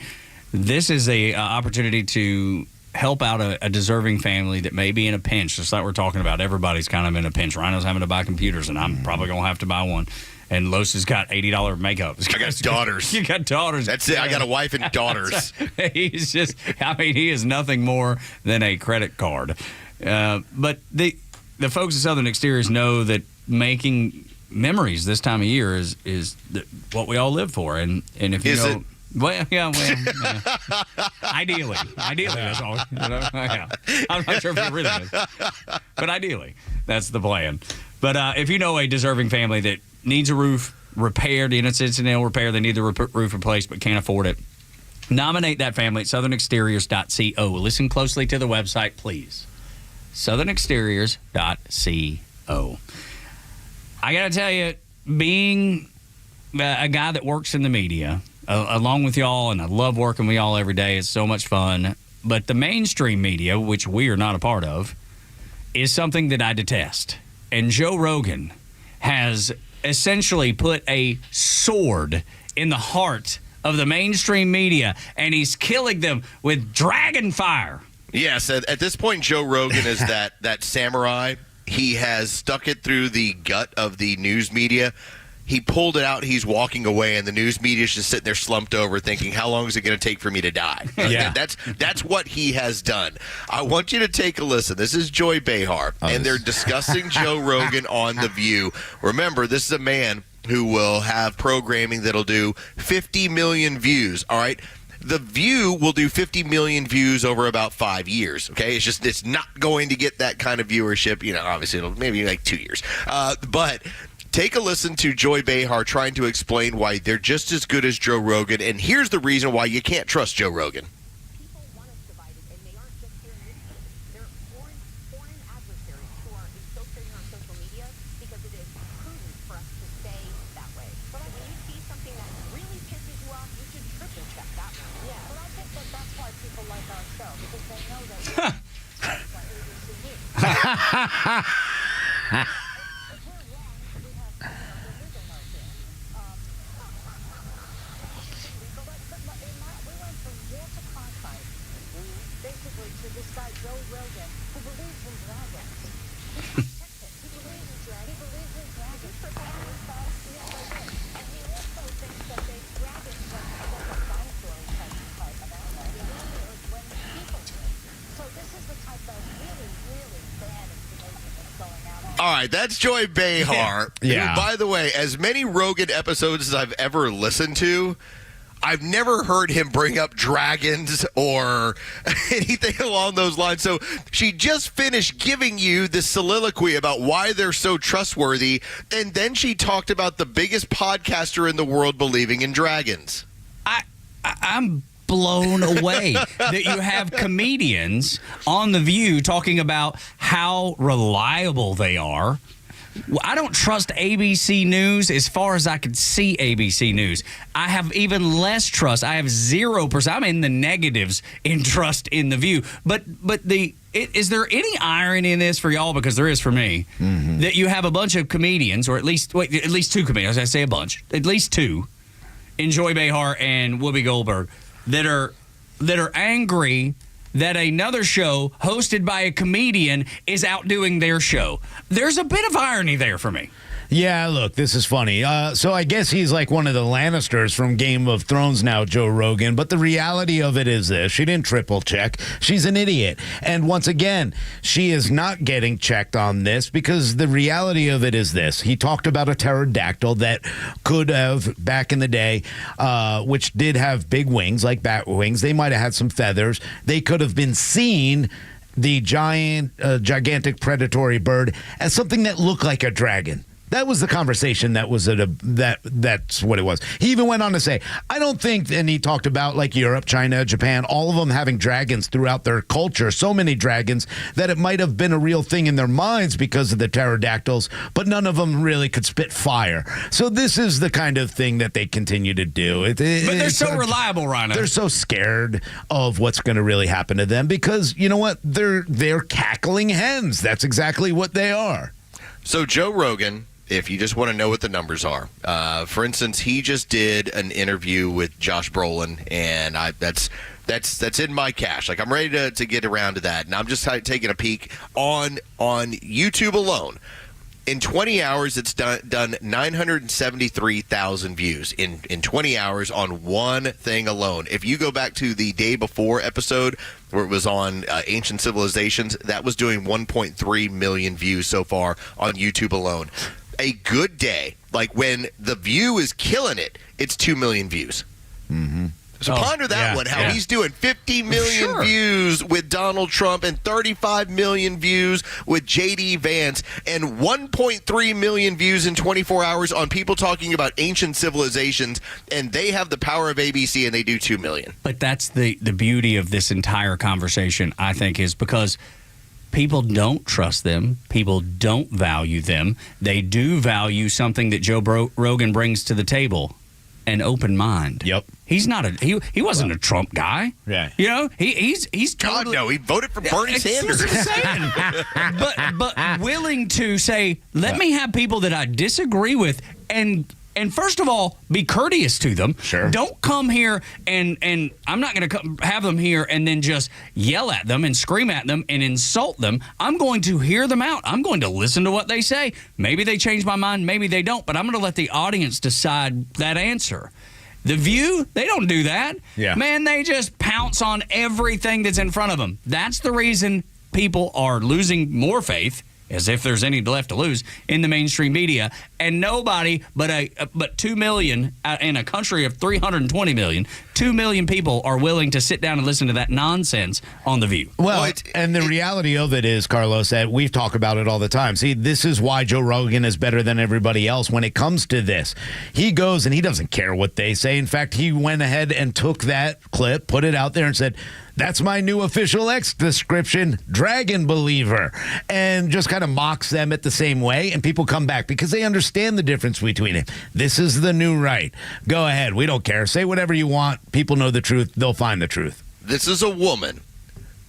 this is a opportunity to help out a deserving family that may be in a pinch. Just like we're talking about, everybody's kind of in a pinch. Rhino's having to buy computers, and I'm probably going to have to buy one. And Los has got $80 makeup. I got daughters. You got daughters. That's it. I got a wife and daughters. He's just, he is nothing more than a credit card. But the folks at Southern Exteriors know that making memories this time of year is what we all live for. And if you know. Well, yeah. Ideally, that's all. Yeah. I'm not sure if it really is, but ideally, that's the plan. But if you know a deserving family that needs a roof repaired, it's incidental repair, they need the roof replaced but can't afford it, nominate that family at southernexteriors.co. Listen closely to the website, please. southernexteriors.co. I got to tell you, being a guy that works in the media, along with y'all, and I love working with y'all every day. It's so much fun. But the mainstream media, which we are not a part of, is something that I detest. And Joe Rogan has essentially put a sword in the heart of the mainstream media, and he's killing them with dragon fire. Yes, at this point, Joe Rogan is that samurai. He has stuck it through the gut of the news media. He pulled it out. He's walking away, and the news media is just sitting there slumped over thinking, how long is it going to take for me to die? Yeah. That's what he has done. I want you to take a listen. This is Joy Behar, and they're discussing Joe Rogan on The View. Remember, this is a man who will have programming that'll do 50 million views, all right? The View will do 50 million views over about 5 years, okay? It's not going to get that kind of viewership. Obviously, it'll maybe like 2 years. But take a listen to Joy Behar trying to explain why they're just as good as Joe Rogan, and here's the reason why you can't trust Joe Rogan. All right, that's Joy Behar. Yeah. Who, by the way, as many Rogan episodes as I've ever listened to, I've never heard him bring up dragons or anything along those lines. So she just finished giving you the soliloquy about why they're so trustworthy, and then she talked about the biggest podcaster in the world believing in dragons. I'm blown away that you have comedians on The View talking about how reliable they are. I don't trust ABC News as far as I could see ABC News. I have even less trust. I have 0%. I'm in the negatives in trust in The View. But is there any irony in this for y'all? Because there is for me. Mm-hmm. That you have a bunch of comedians, or at least two comedians. I say a bunch. At least two, in Joy Behar and Whoopi Goldberg, that are angry that another show hosted by a comedian is outdoing their show. There's a bit of irony there for me. Yeah, look, this is funny. So I guess he's like one of the Lannisters from Game of Thrones now, Joe Rogan. But the reality of it is this. She didn't triple check. She's an idiot. And once again, she is not getting checked on this because the reality of it is this. He talked about a pterodactyl that could have, back in the day, which did have big wings, like bat wings. They might have had some feathers. They could have been seen, the gigantic predatory bird, as something that looked like a dragon. That was the conversation that was that's what it was. He even went on to say, I don't think, and he talked about like Europe, China, Japan, all of them having dragons throughout their culture, so many dragons that it might have been a real thing in their minds because of the pterodactyls, but none of them really could spit fire. So this is the kind of thing that they continue to do. But they're so reliable, Rhino. They're so scared of what's going to really happen to them because, you know what, they're cackling hens. That's exactly what they are. So Joe Rogan, if you just want to know what the numbers are, for instance, he just did an interview with Josh Brolin, and that's in my cache. Like, I'm ready to get around to that, and I'm just taking a peek on YouTube alone. In 20 hours, it's done 973,000 views in 20 hours on one thing alone. If you go back to the day before episode where it was on ancient civilizations, that was doing 1.3 million views so far on YouTube alone. A good day, like when The View is killing it, it's 2 million views. Mm-hmm. So ponder that one, how he's doing 50 million views with Donald Trump and 35 million views with J.D. Vance and 1.3 million views in 24 hours on people talking about ancient civilizations, and they have the power of ABC and they do 2 million. But that's the beauty of this entire conversation, I think, is because people don't trust them. People don't value them. They do value something that Joe Rogan brings to the table, an open mind. Yep. He's not he wasn't a Trump guy. Yeah. You know, he's totally, God, no, he voted for Bernie Sanders. but willing to say, let me have people that I disagree with and first of all, be courteous to them. Sure. Don't come here and I'm not going to have them here and then just yell at them and scream at them and insult them. I'm going to hear them out. I'm going to listen to what they say. Maybe they change my mind. Maybe they don't. But I'm going to let the audience decide that answer. The View, they don't do that. Yeah. Man, they just pounce on everything that's in front of them. That's the reason people are losing more faith, as if there's any left to lose, in the mainstream media. And nobody but 2 million in a country of 320 million, 2 million people are willing to sit down and listen to that nonsense on The View. Well, and the reality of it is, Carlos, that we've talked about it all the time. See, this is why Joe Rogan is better than everybody else when it comes to this. He goes and he doesn't care what they say. In fact, he went ahead and took that clip, put it out there and said, that's my new official X description, Dragon Believer, and just kind of mocks them at the same way. And people come back because they understand the difference between it. This is the new right. Go ahead. We don't care. Say whatever you want. People know the truth. They'll find the truth. This is a woman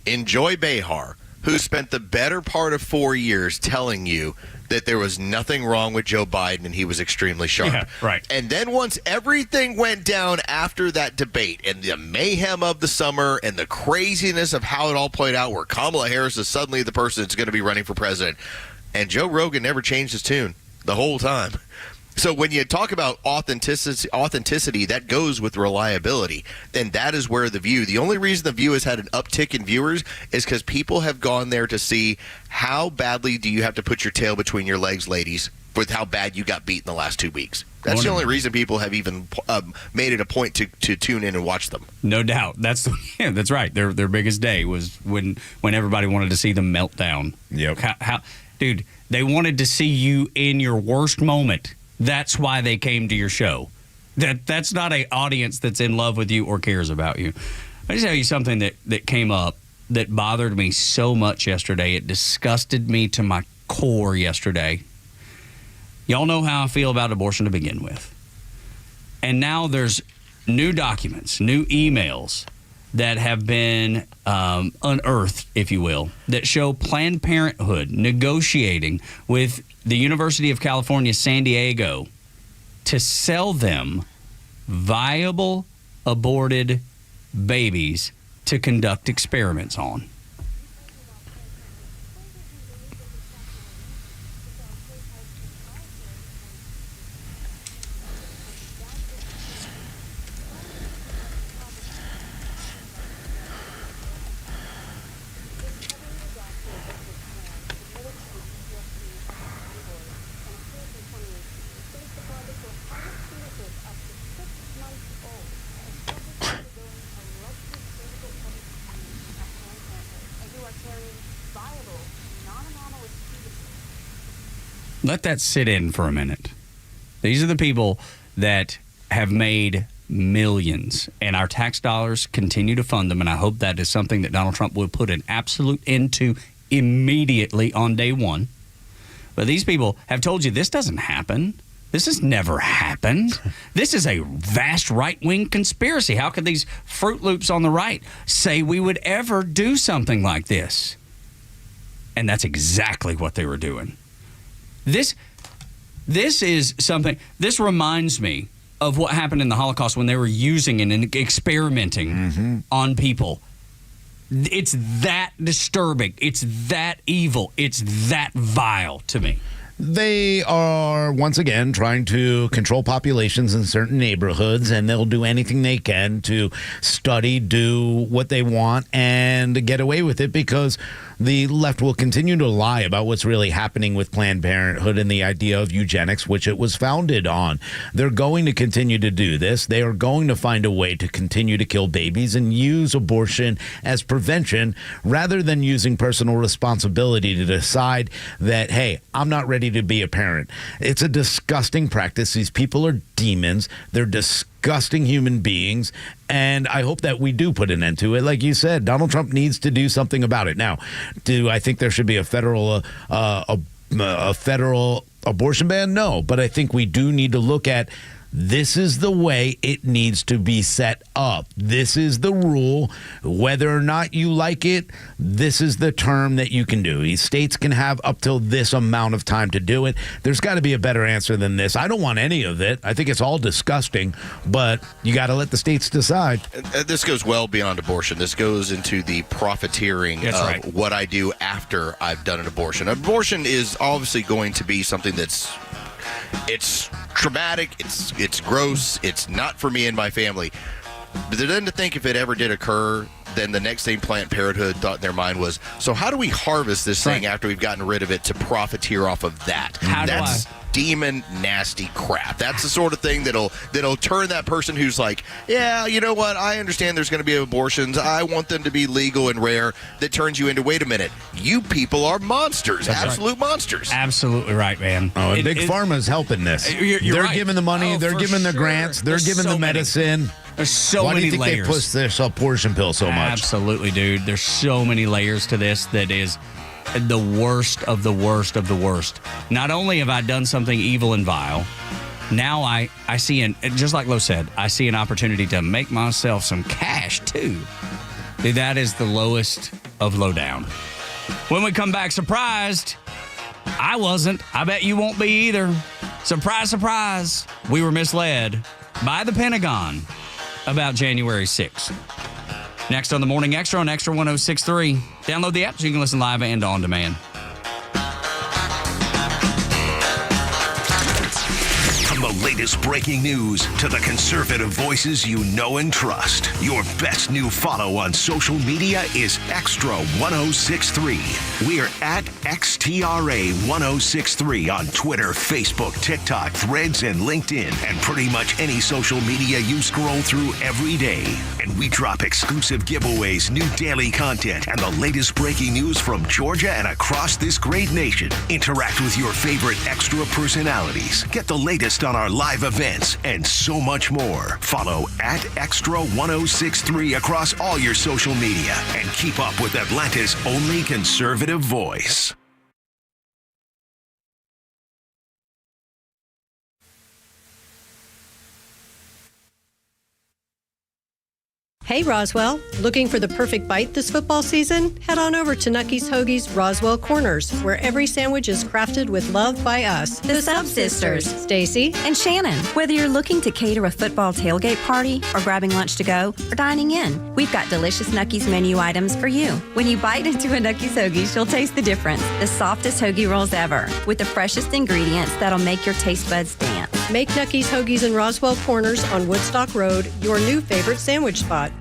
in Joy Behar who spent the better part of 4 years telling you that there was nothing wrong with Joe Biden and he was extremely sharp. Yeah, right. And then once everything went down after that debate and the mayhem of the summer and the craziness of how it all played out, where Kamala Harris is suddenly the person that's going to be running for president, and Joe Rogan never changed his tune the whole time. So when you talk about authenticity, that goes with reliability. And that is where The View, the only reason The View has had an uptick in viewers is because people have gone there to see how badly do you have to put your tail between your legs, ladies, with how bad you got beat in the last 2 weeks. That's the only reason people have even made it a point to tune in and watch them. No doubt. That's right. Their biggest day was when everybody wanted to see them melt down. Yep. Dude, they wanted to see you in your worst moment. That's why they came to your show. That's not an audience that's in love with you or cares about you. I just tell you something that came up that bothered me so much yesterday. It disgusted me to my core yesterday. Y'all know how I feel about abortion to begin with. And now there's new documents, new emails that have been unearthed, if you will, that show Planned Parenthood negotiating with the University of California, San Diego, to sell them viable aborted babies to conduct experiments on. Let that sit in for a minute. These are the people that have made millions, and our tax dollars continue to fund them, and I hope that is something that Donald Trump will put an absolute end to immediately on day one. But these people have told you this doesn't happen. This has never happened. This is a vast right-wing conspiracy. How could these Fruit Loops on the right say we would ever do something like this? And that's exactly what they were doing. This is something, this reminds me of what happened in the Holocaust when they were using and experimenting on people. It's that disturbing. It's that evil. It's that vile to me. They are, once again, trying to control populations in certain neighborhoods, and they'll do anything they can to study, do what they want, and get away with it because the left will continue to lie about what's really happening with Planned Parenthood and the idea of eugenics, which it was founded on. They're going to continue to do this. They are going to find a way to continue to kill babies and use abortion as prevention rather than using personal responsibility to decide that, hey, I'm not ready to be a parent. It's a disgusting practice. These people are demons. They're disgusting human beings, and I hope that we do put an end to it. Like you said, Donald Trump needs to do something about it. Now, do I think there should be a federal abortion ban? No, but I think we do need to look at this is the way it needs to be set up. This is the rule. Whether or not you like it, this is the term that you can do. States can have up till this amount of time to do it. There's got to be a better answer than this. I don't want any of it. I think it's all disgusting, but you got to let the states decide. This goes well beyond abortion. This goes into the profiteering of what I do after I've done an abortion. Abortion is obviously going to be something it's traumatic, it's gross, it's not for me and my family. But then to think if it ever did occur, then the next thing Planned Parenthood thought in their mind was, so how do we harvest this thing after we've gotten rid of it to profiteer off of that? That's demon nasty crap. That's the sort of thing that'll turn that person who's like, yeah, you know what, I understand there's going to be abortions, I want them to be legal and rare, that turns you into, wait a minute, you people are monsters. That's absolute monsters. Absolutely right, man. Oh, and Big Pharma's helping this. They're right. giving the money, they're giving the grants, they're giving the medicine. There's so Why many do you think layers. they push this abortion pill so much? Absolutely, dude. There's so many layers to this that is the worst of the worst of the worst. Not only have I done something evil and vile, now I see, just like Lo said, I see an opportunity to make myself some cash, too. Dude, that is the lowest of low down. When we come back, surprised, I wasn't. I bet you won't be either. Surprise, surprise. We were misled by the Pentagon about January 6th. Next on the Morning Extra on Xtra 106.3. Download the app so you can listen live and on demand. From the latest breaking news to the conservative voices you know and trust, your best new follow on social media is Xtra 106.3. We're at XTRA 106.3 on Twitter, Facebook, TikTok, Threads, and LinkedIn, and pretty much any social media you scroll through every day. And we drop exclusive giveaways, new daily content, and the latest breaking news from Georgia and across this great nation. Interact with your favorite Extra personalities. Get the latest on our live events and so much more. Follow at Xtra 106.3 across all your social media and keep up with Atlanta's only conservative voice. Hey, Roswell. Looking for the perfect bite this football season? Head on over to Nucky's Hoagie's Roswell Corners, where every sandwich is crafted with love by us. The Sub Sisters, Stacy and Shannon. Whether you're looking to cater a football tailgate party or grabbing lunch to go or dining in, we've got delicious Nucky's menu items for you. When you bite into a Nucky's Hoagie, you'll taste the difference. The softest hoagie rolls ever, with the freshest ingredients that'll make your taste buds dance. Make Nucky's Hoagies in Roswell Corners on Woodstock Road your new favorite sandwich spot.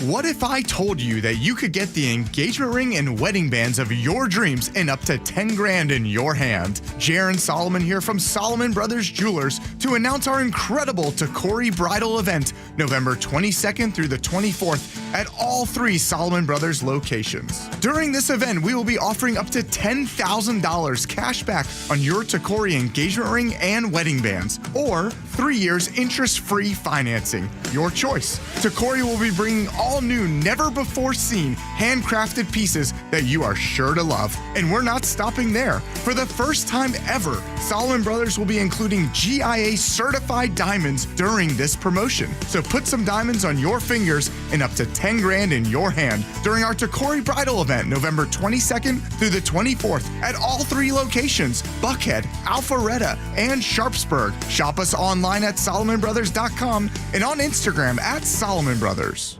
What if I told you that you could get the engagement ring and wedding bands of your dreams in up to 10 grand in your hand? Jaron Solomon here from Solomon Brothers Jewelers to announce our incredible Takori Bridal event, November 22nd through the 24th at all 3 Solomon Brothers locations. During this event, we will be offering up to $10,000 cash back on your Takori engagement ring and wedding bands, or 3 years interest-free financing. Your choice. Takori will be bringing all new, never-before-seen, handcrafted pieces that you are sure to love. And we're not stopping there. For the first time ever, Solomon Brothers will be including GIA-certified diamonds during this promotion. So put some diamonds on your fingers and up to 10 grand in your hand during our Takori Bridal event, November 22nd through the 24th at all 3 locations, Buckhead, Alpharetta, and Sharpsburg. Shop us online at SolomonBrothers.com and on Instagram at Solomon Brothers.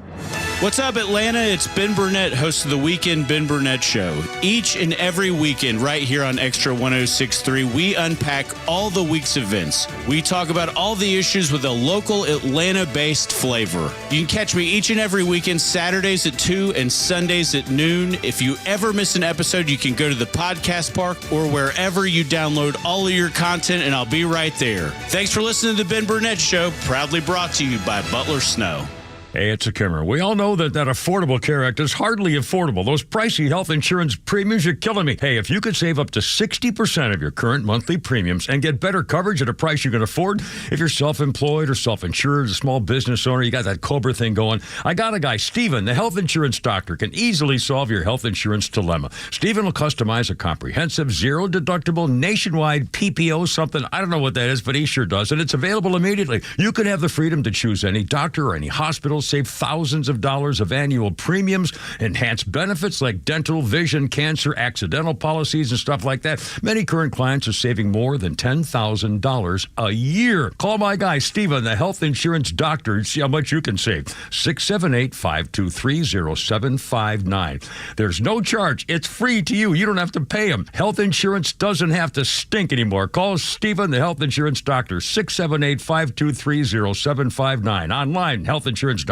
What's up, Atlanta? It's Ben Burnett, host of the Weekend Ben Burnett Show. Each and every weekend, right here on Extra 106.3, we unpack all the week's events. We talk about all the issues with a local Atlanta-based flavor. You can catch me each and every weekend, Saturdays at 2 and Sundays at noon. If you ever miss an episode, you can go to the podcast park or wherever you download all of your content, and I'll be right there. Thanks for listening to the Ben Burnett Show, proudly brought to you by Butler Snow. Hey, it's a Kimmer. We all know that Affordable Care Act is hardly affordable. Those pricey health insurance premiums are killing me. Hey, if you could save up to 60% of your current monthly premiums and get better coverage at a price you can afford, if you're self-employed or self-insured, a small business owner, you got that COBRA thing going, I got a guy, Steven, the health insurance doctor, can easily solve your health insurance dilemma. Steven will customize a comprehensive, zero-deductible, nationwide PPO something. I don't know what that is, but he sure does, and it's available immediately. You can have the freedom to choose any doctor or any hospital, save thousands of dollars of annual premiums, enhance benefits like dental, vision, cancer, accidental policies, and stuff like that. Many current clients are saving more than $10,000 a year. Call my guy, Steven, the health insurance doctor, and see how much you can save. 678-523-0759. There's no charge. It's free to you. You don't have to pay him. Health insurance doesn't have to stink anymore. Call Steven, the health insurance doctor, 678-523-0759. Online, healthinsuranceDoctor.net.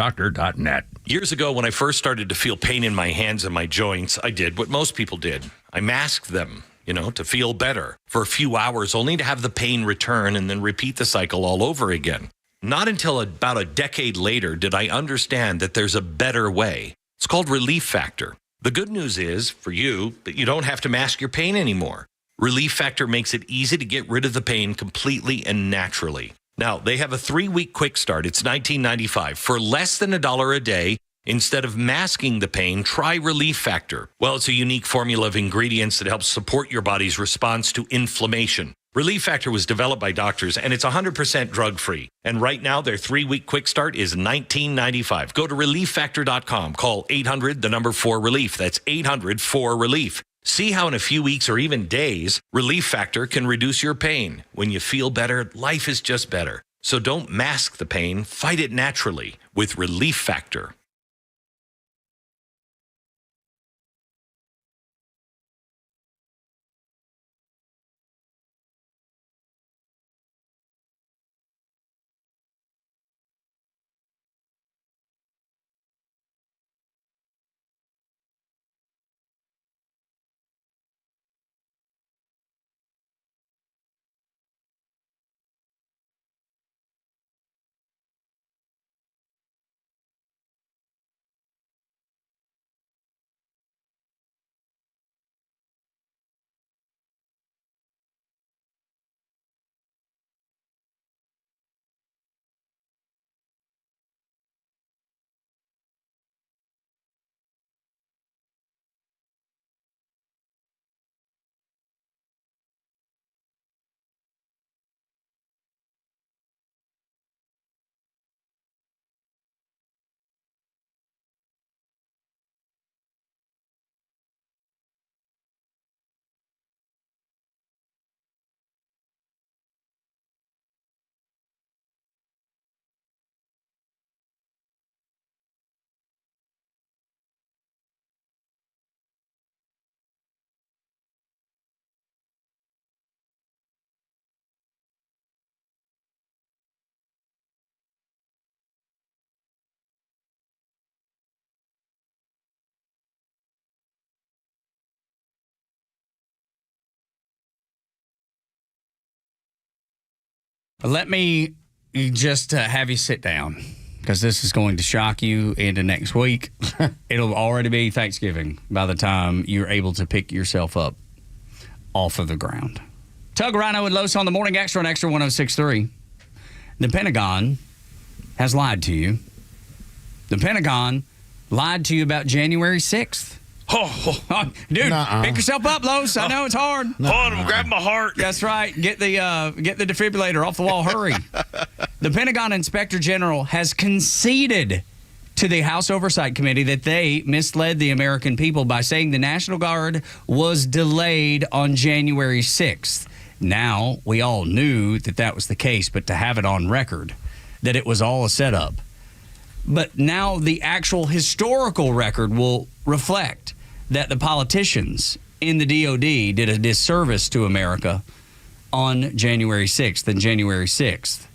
Years ago, when I first started to feel pain in my hands and my joints, I did what most people did. I masked them, to feel better for a few hours, only to have the pain return and then repeat the cycle all over again. Not until about a decade later did I understand that there's a better way. It's called Relief Factor. The good news is, for you, that you don't have to mask your pain anymore. Relief Factor makes it easy to get rid of the pain completely and naturally. Now, they have a 3-week quick start. It's $19.95. For less than $1 a day, instead of masking the pain, try Relief Factor. Well, it's a unique formula of ingredients that helps support your body's response to inflammation. Relief Factor was developed by doctors, and it's 100% drug-free. And right now, their 3-week quick start is $19.95. Go to ReliefFactor.com. Call 800-4-RELIEF. That's 800-4-RELIEF. See how in a few weeks or even days, Relief Factor can reduce your pain. When you feel better, life is just better. So don't mask the pain. Fight it naturally with Relief Factor. Let me just have you sit down, because this is going to shock you into next week. It'll already be Thanksgiving by the time you're able to pick yourself up off of the ground. Tug, Rhino, and Los on the Morning Extra on Extra 106.3. The Pentagon has lied to you. The Pentagon lied to you about January 6th. Oh, dude, pick yourself up, Los. I know it's hard. Hold on, I'm grabbing my heart. That's right. Get the defibrillator off the wall. Hurry. The Pentagon Inspector General has conceded to the House Oversight Committee that they misled the American people by saying the National Guard was delayed on January 6th. Now, we all knew that was the case, but to have it on record that it was all a setup. But now the actual historical record will reflect that the politicians in the DOD did a disservice to America on January 6th, and January 6th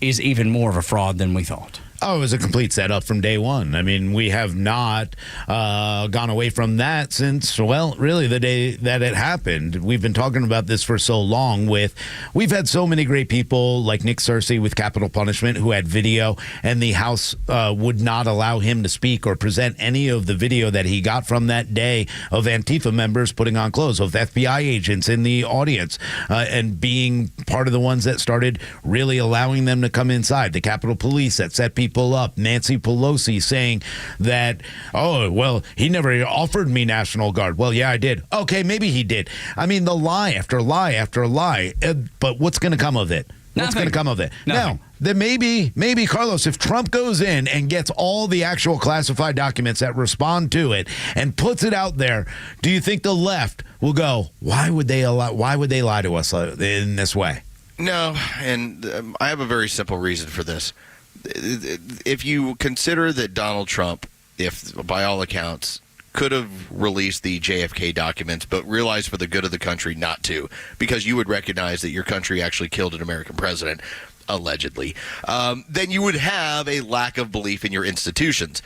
is even more of a fraud than we thought. Oh, it was a complete setup from day one. I mean, we have not gone away from that since, well, really the day that it happened. We've been talking about this for so long. We've had so many great people like Nick Searcy with capital punishment who had video, and the House would not allow him to speak or present any of the video that he got from that day of Antifa members putting on clothes, of FBI agents in the audience, and being part of the ones that started really allowing them to come inside. The Capitol Police that set people up. Nancy Pelosi saying that, oh, well, he never offered me National Guard. Well, yeah, I did. Okay, maybe he did. I mean, the lie after lie after lie. But what's going to come of it? What's going to come of it? Nothing. Now, then maybe, Carlos, if Trump goes in and gets all the actual classified documents that respond to it and puts it out there, do you think the left will go, why would they lie to us in this way? No, and I have a very simple reason for this. If you consider that Donald Trump, if by all accounts, could have released the JFK documents, but realized for the good of the country not to, because you would recognize that your country actually killed an American president, allegedly, then you would have a lack of belief in your institutions.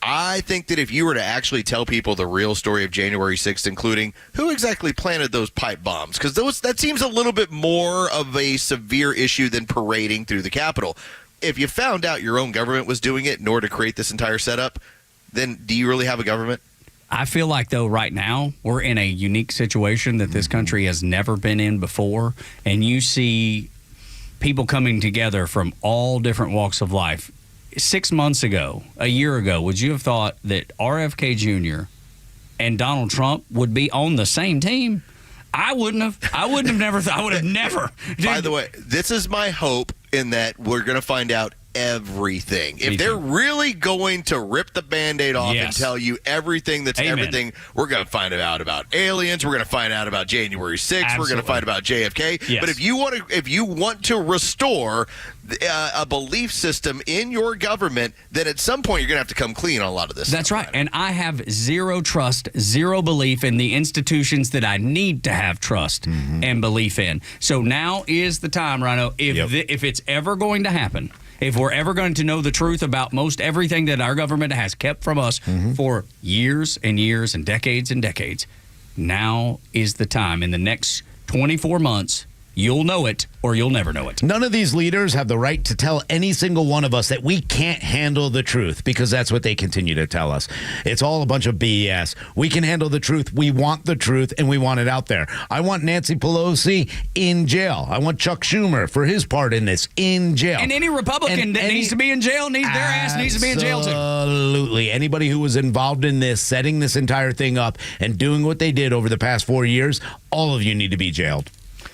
I think that if you were to actually tell people the real story of January 6th, including who exactly planted those pipe bombs, because that seems a little bit more of a severe issue than parading through the Capitol. If you found out your own government was doing it in order to create this entire setup, then do you really have a government? I feel like, though, right now we're in a unique situation that this country has never been in before, and you see people coming together from all different walks of life. 6 months ago, a year ago, would you have thought that RFK Jr. and Donald Trump would be on the same team? I wouldn't have. I would have never. By the way, this is my hope in that we're going to find out everything. If they're really going to rip the Band-Aid off and tell you everything that's everything, we're going to find out about aliens. We're going to find out about January 6th. Absolutely. We're going to find out about JFK. Yes. But if you want to restore a belief system in your government, then at some point you're going to have to come clean on a lot of this. That's right. And I have zero trust, zero belief in the institutions that I need to have trust and belief in. So now is the time, Rhino, if it's ever going to happen, if we're ever going to know the truth about most everything that our government has kept from us for years and years and decades, now is the time. In the next 24 months, you'll know it or you'll never know it. None of these leaders have the right to tell any single one of us that we can't handle the truth, because that's what they continue to tell us. It's all a bunch of BS. We can handle the truth. We want the truth, and we want it out there. I want Nancy Pelosi in jail. I want Chuck Schumer, for his part in this, in jail. And any Republican that needs to be in jail, their ass needs to be in jail too. Absolutely. Anybody who was involved in this, setting this entire thing up, and doing what they did over the past 4 years, all of you need to be jailed.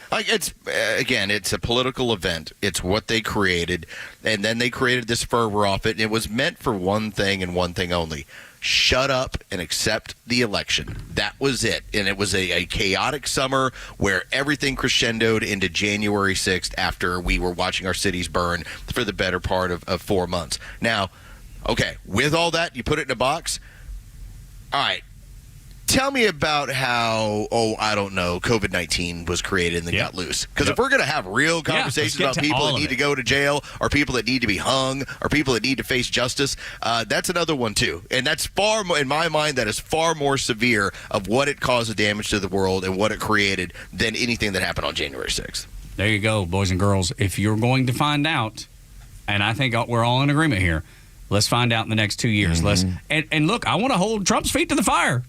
It's a political event. It's what they created, and then they created this fervor off it, and it was meant for one thing and one thing only: shut up and accept the election. That was it, and it was a chaotic summer where everything crescendoed into January 6th after we were watching our cities burn for the better part of 4 months. Now, okay, with all that, you put it in a box. All right. Tell me about how, COVID-19 was created and then got loose. Because if we're going to have real conversations about people that need to go to jail, or people that need to be hung, or people that need to face justice, that's another one too. And that's far more, in my mind, that is far more severe of what it caused the damage to the world and what it created than anything that happened on January 6th. There you go, boys and girls. If you're going to find out, and I think we're all in agreement here, let's find out in the next 2 years. And look, I want to hold Trump's feet to the fire.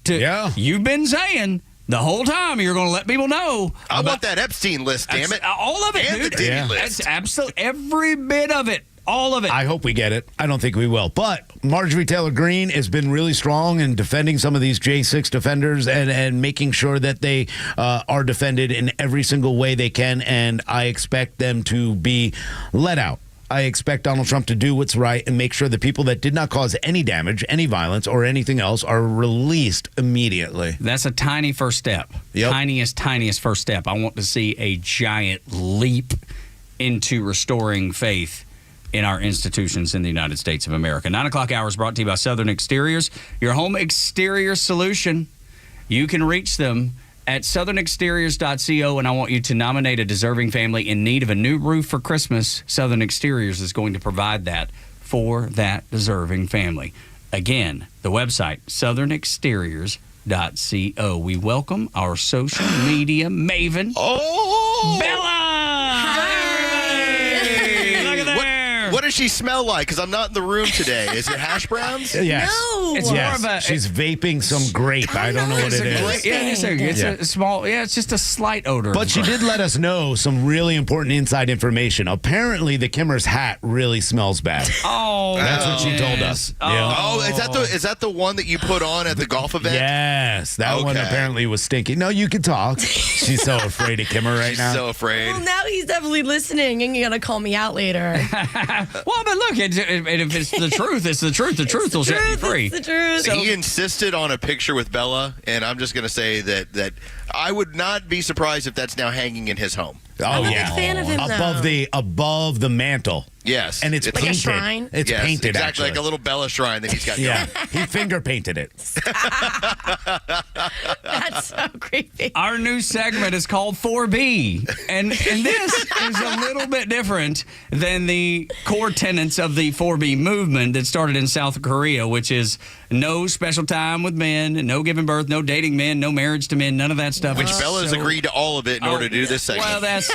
You've been saying the whole time you're going to let people know. I want that Epstein list, damn it. All of it, and dude. the Diddy list. That's absolutely every bit of it. All of it. I hope we get it. I don't think we will. But Marjorie Taylor Greene has been really strong in defending some of these J6 defenders and making sure that they are defended in every single way they can. And I expect them to be let out. I expect Donald Trump to do what's right and make sure the people that did not cause any damage, any violence, or anything else are released immediately. That's a tiny first step. Yep. Tiniest first step. I want to see a giant leap into restoring faith in our institutions in the United States of America. 9 o'clock hour is brought to you by Southern Exteriors, your home exterior solution. You can reach them at southernexteriors.co, and I want you to nominate a deserving family in need of a new roof for Christmas. Southern Exteriors is going to provide that for that deserving family. Again, the website, southernexteriors.co. We welcome our social media maven, Bella! What does she smell like? Because I'm not in the room today. Is it hash browns? Yes. No. It's more of a... She's vaping some grape. I don't know what it is. It's a small... Yeah, it's just a slight odor. But she did let us know some really important inside information. Apparently, the Kimmer's hat really smells bad. Oh. That's what she told us. Oh, is that the one that you put on at the golf event? Yes. That one apparently was stinky. No, you can talk. She's so afraid of Kimmer right now. She's so afraid. Well, now he's definitely listening and you're going to call me out later. Well, but look, if it's the truth, it's the truth. The truth will set you free. It's the truth. So he insisted on a picture with Bella, and I'm just going to say that I would not be surprised if that's now hanging in his home. I'm a big fan of him, above the mantle. Yes. And it's like painted. a shrine? It's yes, painted, exactly, actually. like a little Bella shrine that he's got Yeah, going. he finger painted it. That's so creepy. Our new segment is called 4B, and this is a little bit different than the core tenets of the 4B movement that started in South Korea, which is no special time with men, no giving birth, no dating men, no marriage to men, none of that stuff. Which Bella's agreed to all of it in order to do this segment.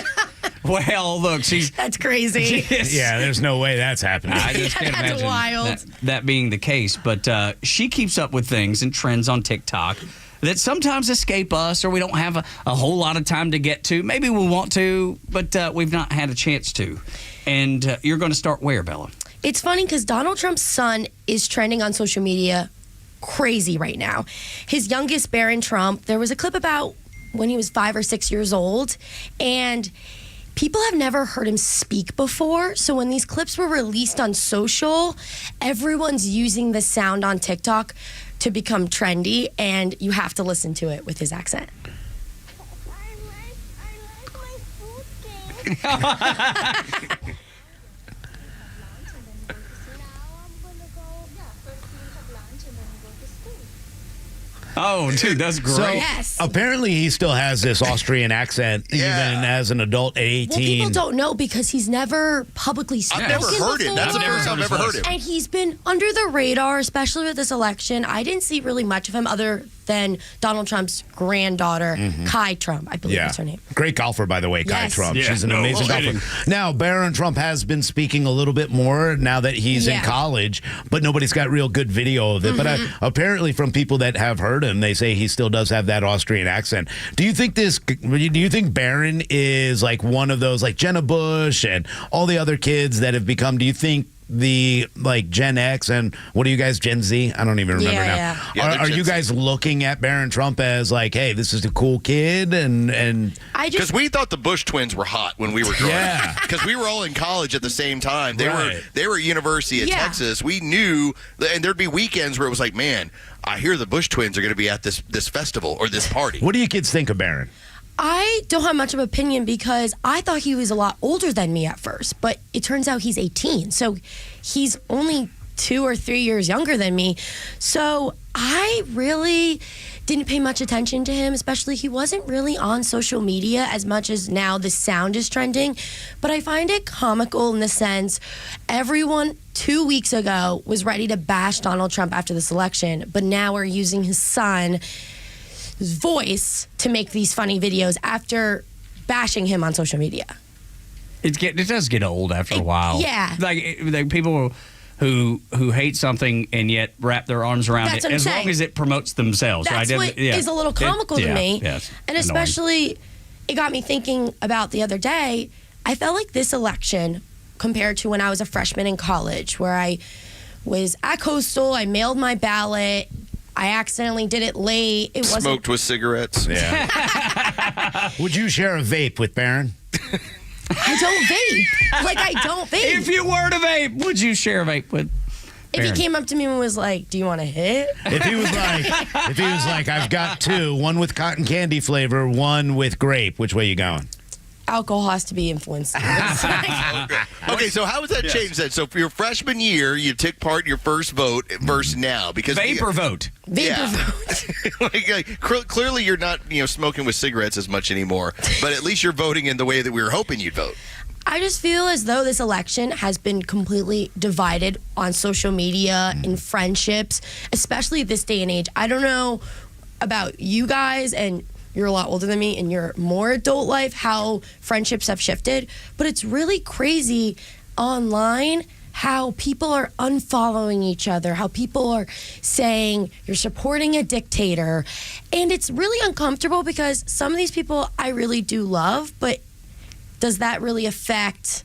Well, look, that's crazy. Yeah, there's no way that's happening. I just can't That's imagine wild. that being the case. But she keeps up with things and trends on TikTok that sometimes escape us, or we don't have a whole lot of time to get to. Maybe we want to, but we've not had a chance to. And you're going to start where, Bella? It's funny because Donald Trump's son is trending on social media crazy right now. His youngest, Barron Trump, there was a clip about when he was 5 or 6 years old, and people have never heard him speak before. So when these clips were released on social, everyone's using the sound on TikTok to become trendy, and you have to listen to it with his accent. Oh, dude, that's great. So, Yes. apparently he still has this Austrian accent even as an adult at 18. Well, people don't know because he's never publicly spoken I've never heard it. before. That's the first time I've ever heard him. And he's been under the radar, especially with this election. I didn't see really much of him other than Donald Trump's granddaughter, Kai Trump, I believe that's her name. Great golfer, by the way, Kai Yes. Trump. Yeah, She's an no amazing kidding. golfer. Now, Barron Trump has been speaking a little bit more now that he's in college, but nobody's got real good video of it. But apparently from people that have heard him, they say he still does have that Austrian accent. Do you think Barron is like one of those, like Jenna Bush and all the other kids that have become, do you think the like Gen X and what are you guys, Gen Z? I don't even remember now. Yeah, Are you guys looking at Barron Trump as like, hey, this is a cool kid? And because we thought the Bush twins were hot when we were growing up. Because we were all in college at the same time. They were at University of Texas. We knew, and there'd be weekends where it was like, man, I hear the Bush twins are going to be at this festival or this party. What do you kids think of Barron? I don't have much of an opinion because I thought he was a lot older than me at first, but it turns out he's 18. So he's only 2 or 3 years younger than me. So I really didn't pay much attention to him, especially he wasn't really on social media as much as now the sound is trending. But I find it comical in the sense everyone 2 weeks ago was ready to bash Donald Trump after this election, but now we're using his son's voice to make these funny videos after bashing him on social media. It does get old after a while. yeah. Like people who hate something and yet wrap their arms around That's it what I'm as saying. long as it promotes themselves. That's right? what is a little comical to me. Yes. And especially, it got me thinking about the other day. I felt like this election, compared to when I was a freshman in college, where I was at Coastal, I mailed my ballot, I accidentally did it late. It wasn't Smoked with cigarettes. Yeah. Would you share a vape with Barron? I don't vape. Like, I don't vape. If you were to vape, would you share a vape with If he Barron? came up to me and was like, "Do you want to hit?" If he was like, I've got two, one with cotton candy flavor, one with grape. Which way you going? Alcohol has to be influenced. Okay, so how has that changed then? So for your freshman year, you took part in your first vote versus now because Vapor vote. Clearly, you're not smoking with cigarettes as much anymore. But at least you're voting in the way that we were hoping you'd vote. I just feel as though this election has been completely divided on social media and friendships, especially this day and age. I don't know about you guys, and you're a lot older than me, and you're more adult life, how friendships have shifted. But it's really crazy online how people are unfollowing each other, how people are saying you're supporting a dictator. And it's really uncomfortable because some of these people I really do love, but does that really affect?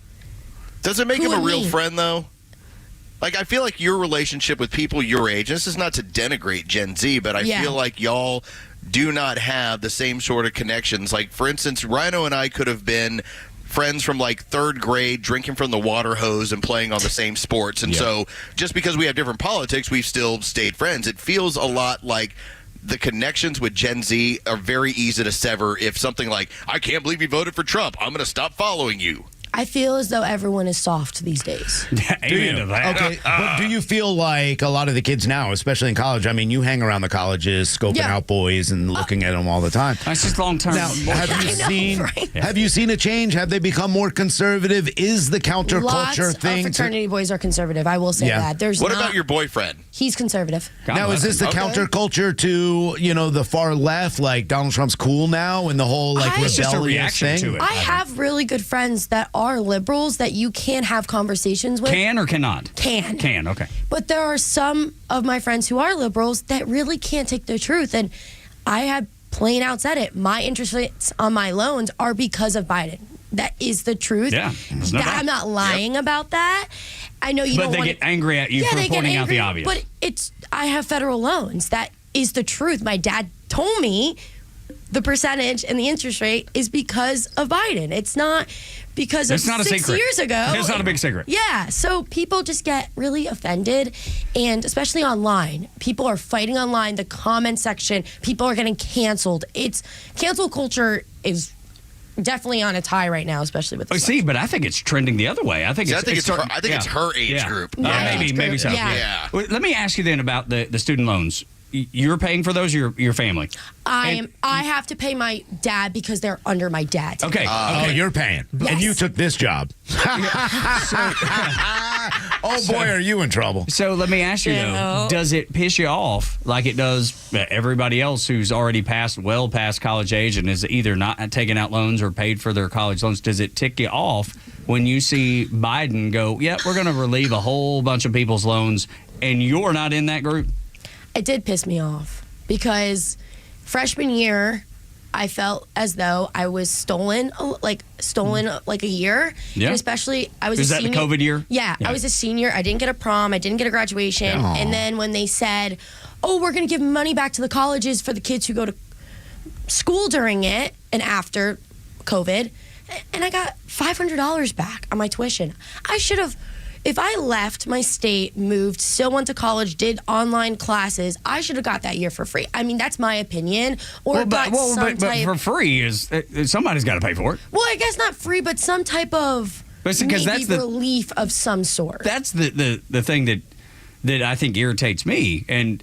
Does it make him a real me? friend, though? Like, I feel like your relationship with people your age, and this is not to denigrate Gen Z, but I feel like y'all do not have the same sort of connections. Like, for instance, Rhino and I could have been friends from like third grade, drinking from the water hose and playing on the same sports. And so just because we have different politics, we've still stayed friends. It feels a lot like the connections with Gen Z are very easy to sever if something like, I can't believe you voted for Trump, I'm going to stop following you. I feel as though everyone is soft these days. Amen to that. Okay, but do you feel like a lot of the kids now, especially in college, I mean, you hang around the colleges, scoping out boys and looking at them all the time. That's just long-term. Now, have you seen a change? Have they become more conservative? Is the counterculture Lots thing? of fraternity boys are conservative. I will say that. There's what not- about your boyfriend? He's conservative. Now, is this the counterculture to, the far left, like Donald Trump's cool now and the whole, like, rebellious thing? I have really good friends that are liberals that you can have conversations with. Can or cannot? Can, okay. But there are some of my friends who are liberals that really can't take the truth. And I have plain out said it. My interest rates on my loans are because of Biden. That is the truth. Yeah. there's no doubt. I'm not lying about that. I know you But don't they want get angry at you for they get pointing out angry, the obvious. But I have federal loans. That is the truth. My dad told me the percentage and the interest rate is because of Biden. It's not because It's of not a 6 secret. years ago. It's not a big secret. Yeah. So people just get really offended, and especially online. People are fighting online. The comment section, people are getting canceled. It's cancel culture is definitely on its high right now, especially with. See, but I think it's trending the other way. I think it's starting- it's her age group. Maybe so. Yeah. Well, let me ask you then about the student loans. You're paying for those, or your family? I have to pay my dad because they're under my dad. Okay. Oh, you're paying. Yes. And you took this job. Oh, boy, are you in trouble. So let me ask you, though, does it piss you off like it does everybody else who's already well past college age and is either not taking out loans or paid for their college loans? Does it tick you off when you see Biden go, we're going to relieve a whole bunch of people's loans, and you're not in that group? It did piss me off because freshman year, I felt as though I was stolen like a year. Yeah. And especially, I was Is a that senior. the COVID year? Yeah, I was a senior. I didn't get a prom. I didn't get a graduation. Aw. And then when they said, we're going to give money back to the colleges for the kids who go to school during it and after COVID, and I got $500 back on my tuition. I should have... If I left my state, moved, still went to college, did online classes, I should have got that year for free. I mean, that's my opinion. Or but for free is somebody's got to pay for it. Well, I guess not free, but some type of relief of some sort. That's the thing that I think irritates me, and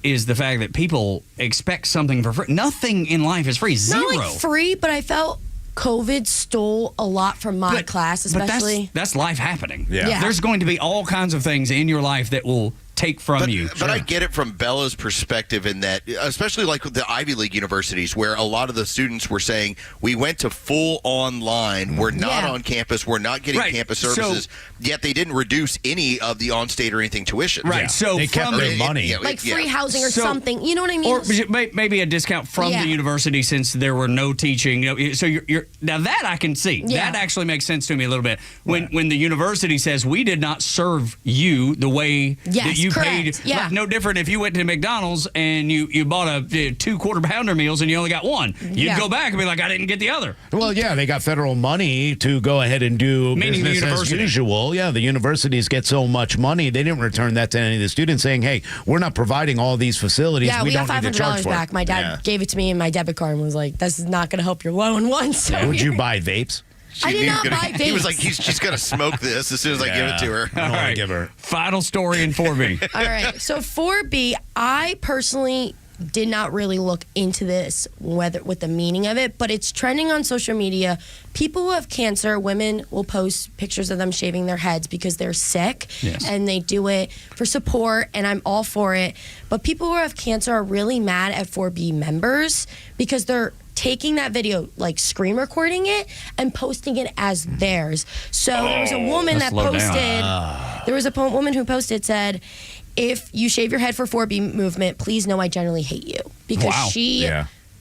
is the fact that people expect something for free. Nothing in life is free. Zero. Not like free, but I felt COVID stole a lot from my class, especially. But that's life happening. Yeah. There's going to be all kinds of things in your life that will take from you. But I get it from Bella's perspective in that, especially like with the Ivy League universities, where a lot of the students were saying, we went to full online, we're not on campus, we're not getting campus services, yet they didn't reduce any of the on-state or anything tuition. Right, so they kept their money. Like free housing or something. You know what I mean? Or maybe a discount from the university since there were no teaching. So you're now that I can see. That actually makes sense to me a little bit. When the university says we did not serve you the way that you paid. Yeah. No different if you went to McDonald's and you bought 2 quarter pounder meals and you only got one. You'd go back and be like, I didn't get the other. Well, yeah, they got federal money to go ahead and do business as usual. Yeah, the universities get so much money. They didn't return that to any of the students saying, hey, we're not providing all these facilities. Yeah, we don't got need to charge $500 for back. it. My dad gave it to me in my debit card and was like, this is not going to help your loan one. So Would you buy vapes? I did not buy vapes. He was like, she's going to smoke this as soon as I give it to her. I don't want to give her. Final story in 4B. All right. So 4B, I personally did not really look into this with the meaning of it, but it's trending on social media. People who have cancer, women will post pictures of them shaving their heads because they're sick, and they do it for support, and I'm all for it. But people who have cancer are really mad at 4B members because they're taking that video, like screen recording it and posting it as theirs. So there was a woman that posted, there was a woman who posted, said, if you shave your head for 4B movement, please know I generally hate you. Because she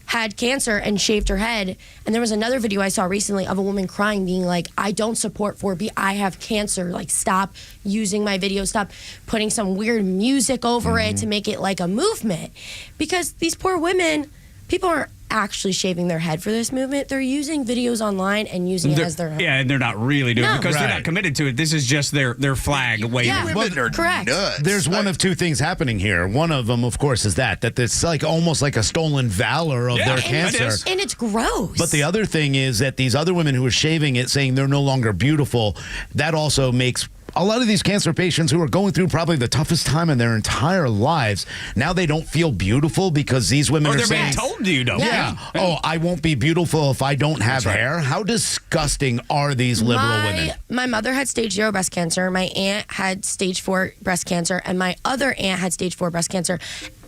had cancer and shaved her head. And there was another video I saw recently of a woman crying, being like, I don't support 4B. I have cancer. Like, stop using my video. Stop putting some weird music over it to make it like a movement. Because these poor women, people aren't actually shaving their head for this movement. They're using videos online and using it as their own. Yeah, and they're not really doing it because they're not committed to it. This is just their flag waving. Yeah, women are correct. nuts. There's one of two things happening here. One of them, of course, is that it's like almost like a stolen valor of their cancer. And it's gross. But the other thing is that these other women who are shaving it, saying they're no longer beautiful, that also makes a lot of these cancer patients who are going through probably the toughest time in their entire lives, now they don't feel beautiful because these women are saying, being told you don't. Yeah. Oh, I won't be beautiful if I don't have hair. How disgusting are these liberal women? My mother had stage 0 breast cancer. My aunt had stage 4 breast cancer. And my other aunt had stage 4 breast cancer.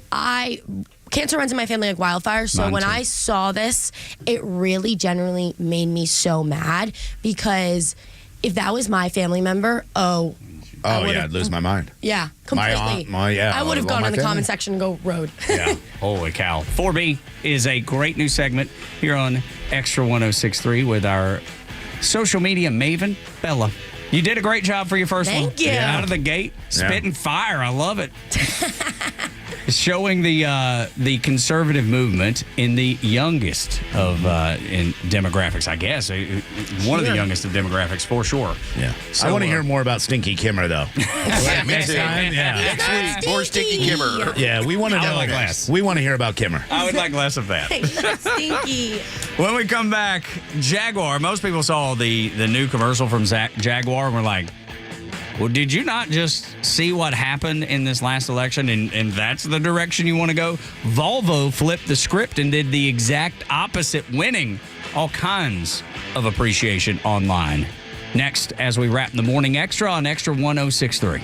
Cancer runs in my family like wildfire. So when I saw this, it really generally made me so mad because if that was my family member, I'd lose my mind. Yeah, completely. I would have gone in the comment section and go road. Yeah, holy cow. 4B is a great new segment here on Extra 106.3 with our social media maven, Bella. You did a great job for your first one. Thank you. Out of the gate, spitting fire. I love it. Showing the conservative movement in the youngest of in demographics, I guess. One of the youngest of demographics, for sure. Yeah. So, I want to hear more about Stinky Kimmer, though. Next time. Next week, more Stinky Kimmer. Yeah, we want to know. less. We want to hear about Kimmer. I would like less of that. Stinky. When we come back, Jaguar. Most people saw the new commercial from Jaguar and were like, well, did you not just see what happened in this last election and that's the direction you want to go? Volvo flipped the script and did the exact opposite, winning all kinds of appreciation online. Next, as we wrap the Morning Extra on Extra 106.3.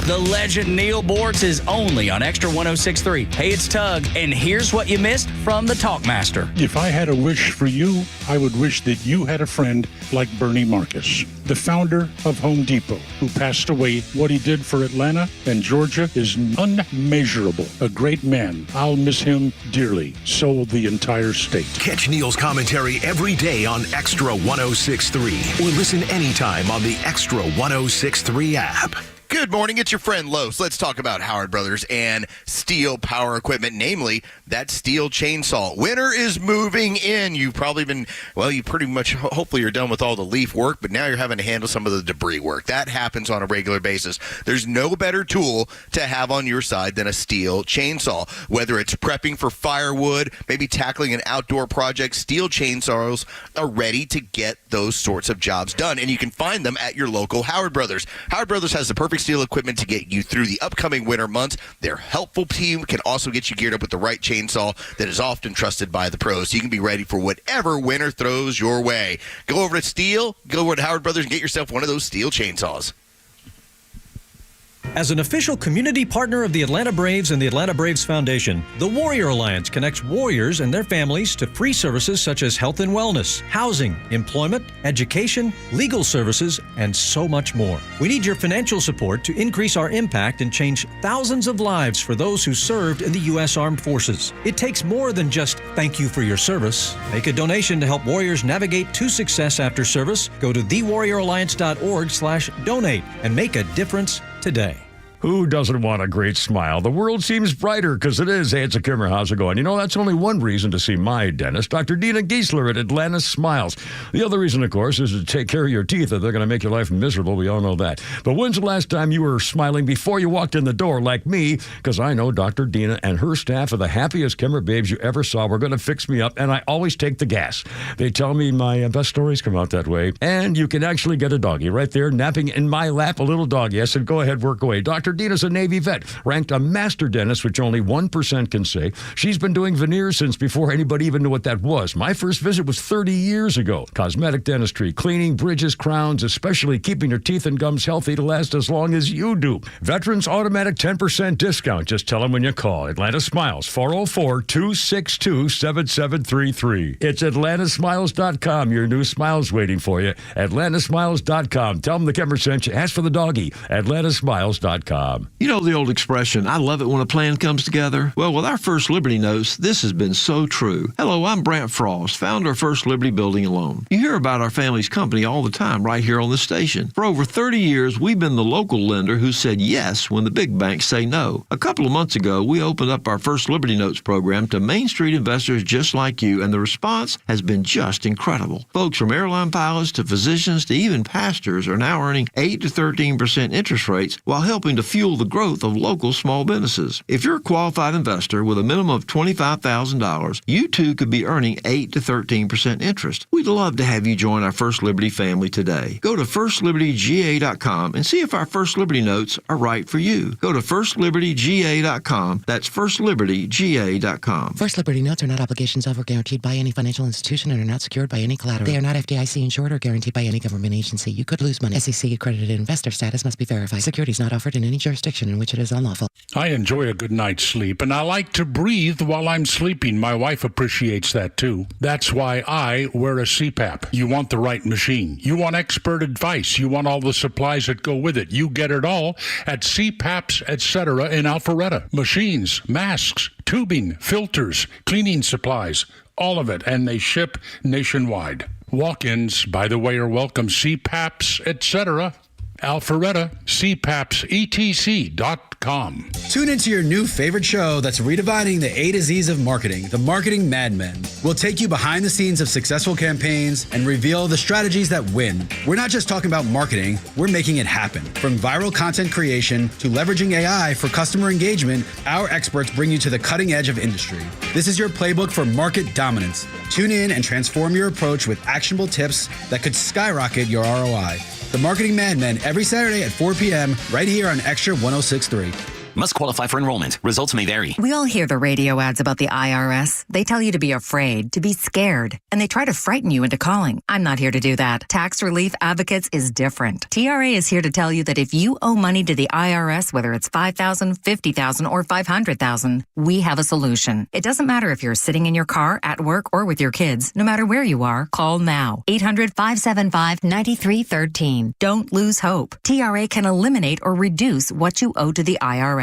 The legend Neil Bortz is only on Extra 106.3. Hey, it's Tug, and here's what you missed from the Talkmaster. If I had a wish for you, I would wish that you had a friend like Bernie Marcus, the founder of Home Depot, who passed away. What he did for Atlanta and Georgia is unmeasurable. A great man. I'll miss him dearly. So will the entire state. Catch Neil's commentary every day on Extra 106.3 or listen anytime on the Extra 106.3 app. Good morning, it's your friend Los. Let's talk about Howard Brothers and Steel Power Equipment, namely that Steel chainsaw. Winter is moving in. You've probably been, you pretty much, hopefully you're done with all the leaf work, but now you're having to handle some of the debris work. That happens on a regular basis. There's no better tool to have on your side than a Steel chainsaw. Whether it's prepping for firewood, maybe tackling an outdoor project, Steel chainsaws are ready to get those sorts of jobs done, and you can find them at your local Howard Brothers. Howard Brothers has the perfect Steel equipment to get you through the upcoming winter months. Their helpful team can also get you geared up with the right chainsaw that is often trusted by the pros, so you can be ready for whatever winter throws your way. Go over to Steel, go over to Howard Brothers and get yourself one of those Steel chainsaws. As an official community partner of the Atlanta Braves and the Atlanta Braves Foundation, the Warrior Alliance connects warriors and their families to free services such as health and wellness, housing, employment, education, legal services, and so much more. We need your financial support to increase our impact and change thousands of lives for those who served in the U.S. Armed Forces. It takes more than just thank you for your service. Make a donation to help warriors navigate to success after service. Go to thewarrioralliance.org/donate and make a difference today. Who doesn't want a great smile? The world seems brighter because it is. Hey, it's a Kimmer. How's it going? You know, that's only one reason to see my dentist, Dr. Dina Giesler at Atlanta Smiles. The other reason, of course, is to take care of your teeth, or they're going to make your life miserable. We all know that. But when's the last time you were smiling before you walked in the door like me? Because I know Dr. Dina and her staff are the happiest Kimmer babes you ever saw. We're going to fix me up, and I always take the gas. They tell me my best stories come out that way. And you can actually get a doggy right there napping in my lap, a little doggy. I said, go ahead, work away. Dr. Dina's a Navy vet, ranked a master dentist, which only 1% can say. She's been doing veneers since before anybody even knew what that was. My first visit was 30 years ago. Cosmetic dentistry, cleaning, bridges, crowns, especially keeping your teeth and gums healthy to last as long as you do. Veterans automatic 10% discount. Just tell them when you call. Atlanta Smiles, 404-262-7733. It's atlantasmiles.com. Your new smile's waiting for you. atlantasmiles.com. Tell them the Kimmer sent you. Ask for the doggy. atlantasmiles.com. You know the old expression, I love it when a plan comes together? Well, with our First Liberty Notes, this has been so true. Hello, I'm Brant Frost, founder of First Liberty Building and Loan. You hear about our family's company all the time right here on the station. For over 30 years, we've been the local lender who said yes when the big banks say no. A couple of months ago, we opened up our First Liberty Notes program to Main Street investors just like you, and the response has been just incredible. Folks from airline pilots to physicians to even pastors are now earning 8 to 13% interest rates while helping to fuel the growth of local small businesses. If you're a qualified investor with a minimum of $25,000, you too could be earning 8 to 13% interest. We'd love to have you join our First Liberty family today. Go to firstlibertyga.com and see if our First Liberty Notes are right for you. Go to firstlibertyga.com. That's firstlibertyga.com. First Liberty Notes are not obligations of or guaranteed by any financial institution and are not secured by any collateral. They are not FDIC insured or guaranteed by any government agency. You could lose money. SEC accredited investor status must be verified. Securities not offered in any jurisdiction in which it is unlawful. I enjoy a good night's sleep, and I like to breathe while I'm sleeping. My wife appreciates that, too. That's why I wear a CPAP. You want the right machine. You want expert advice. You want all the supplies that go with it. You get it all at CPAPs, etc. in Alpharetta. Machines, masks, tubing, filters, cleaning supplies, all of it, and they ship nationwide. Walk-ins, by the way, are welcome. CPAPs, etc. Alpharetta, CPAPSETC.com. Tune into your new favorite show that's redefining the A to Z's of marketing, the Marketing Mad Men. We'll take you behind the scenes of successful campaigns and reveal the strategies that win. We're not just talking about marketing, we're making it happen. From viral content creation to leveraging AI for customer engagement, our experts bring you to the cutting edge of industry. This is your playbook for market dominance. Tune in and transform your approach with actionable tips that could skyrocket your ROI. The Marketing Mad Men every Saturday at 4 p.m. right here on Extra 106.3. Must qualify for enrollment. Results may vary. We all hear the radio ads about the IRS. They tell you to be afraid, to be scared, and they try to frighten you into calling. I'm not here to do that. Tax Relief Advocates is different. TRA is here to tell you that if you owe money to the IRS, whether it's $5,000, $50,000, or $500,000, we have a solution. It doesn't matter if you're sitting in your car, at work, or with your kids. No matter where you are, call now. 800-575-9313. Don't lose hope. TRA can eliminate or reduce what you owe to the IRS.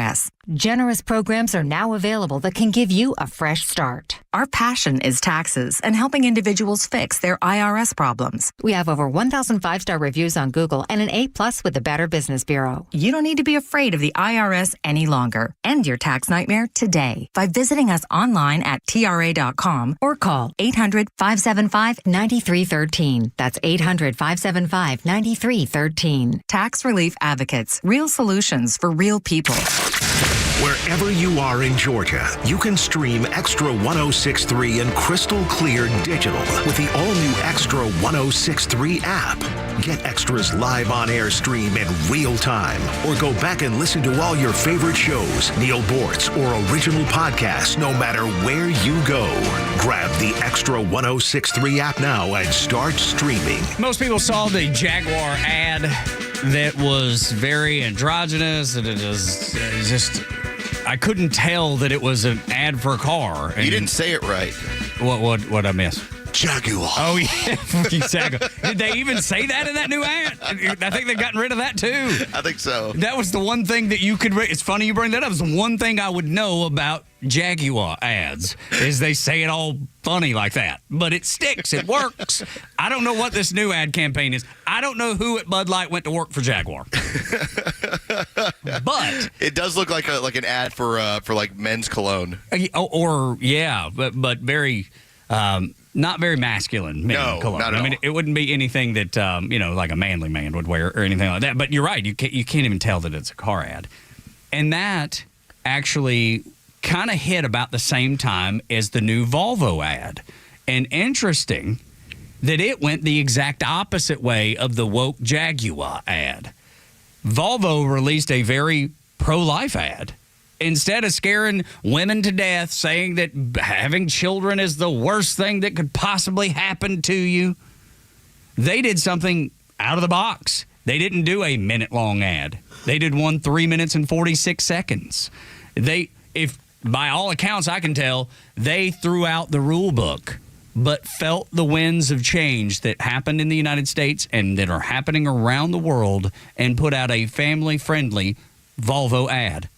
Generous programs are now available that can give you a fresh start. Our passion is taxes and helping individuals fix their IRS problems. We have over 1,000 5-star reviews on Google and an A+ with the Better Business Bureau. You don't need to be afraid of the IRS any longer. End your tax nightmare today by visiting us online at TRA.com or call 800-575-9313. That's 800-575-9313. Tax Relief Advocates. Real solutions for real people. Wherever you are in Georgia, you can stream Extra 106.3 and crystal clear digital with the all-new Extra 106.3 app. Get Extra's live on-air stream in real time, or go back and listen to all your favorite shows, Neil Bortz, or original podcasts, no matter where you go. Grab the Extra 106.3 app now and start streaming. Most people saw the Jaguar ad that was very androgynous, and it was just, I couldn't tell that it was an ad for a car. And you didn't say it right. What I miss? Jaguar. Oh, yeah. Exactly. Did they even say that in that new ad? I think they've gotten rid of that, too. I think so. That was the one thing that you could... It's funny you bring that up. It's the one thing I would know about Jaguar ads is they say it all funny like that. But it sticks. It works. I don't know what this new ad campaign is. I don't know who at Bud Light went to work for Jaguar. But... It does look like an ad for like men's cologne. But very... not very masculine. No, cologne. not at I mean, all. it wouldn't be anything that like a manly man would wear or anything like that. But you're right. You can't even tell that it's a car ad, and that actually kind of hit about the same time as the new Volvo ad. And interesting that it went the exact opposite way of the woke Jaguar ad. Volvo released a very pro-life ad. Instead of scaring women to death, saying that having children is the worst thing that could possibly happen to you, they did something out of the box. They didn't do a minute-long ad. They did one 3 minutes and 46 seconds. By all accounts I can tell, they threw out the rule book, but felt the winds of change that happened in the United States and that are happening around the world and put out a family-friendly Volvo ad.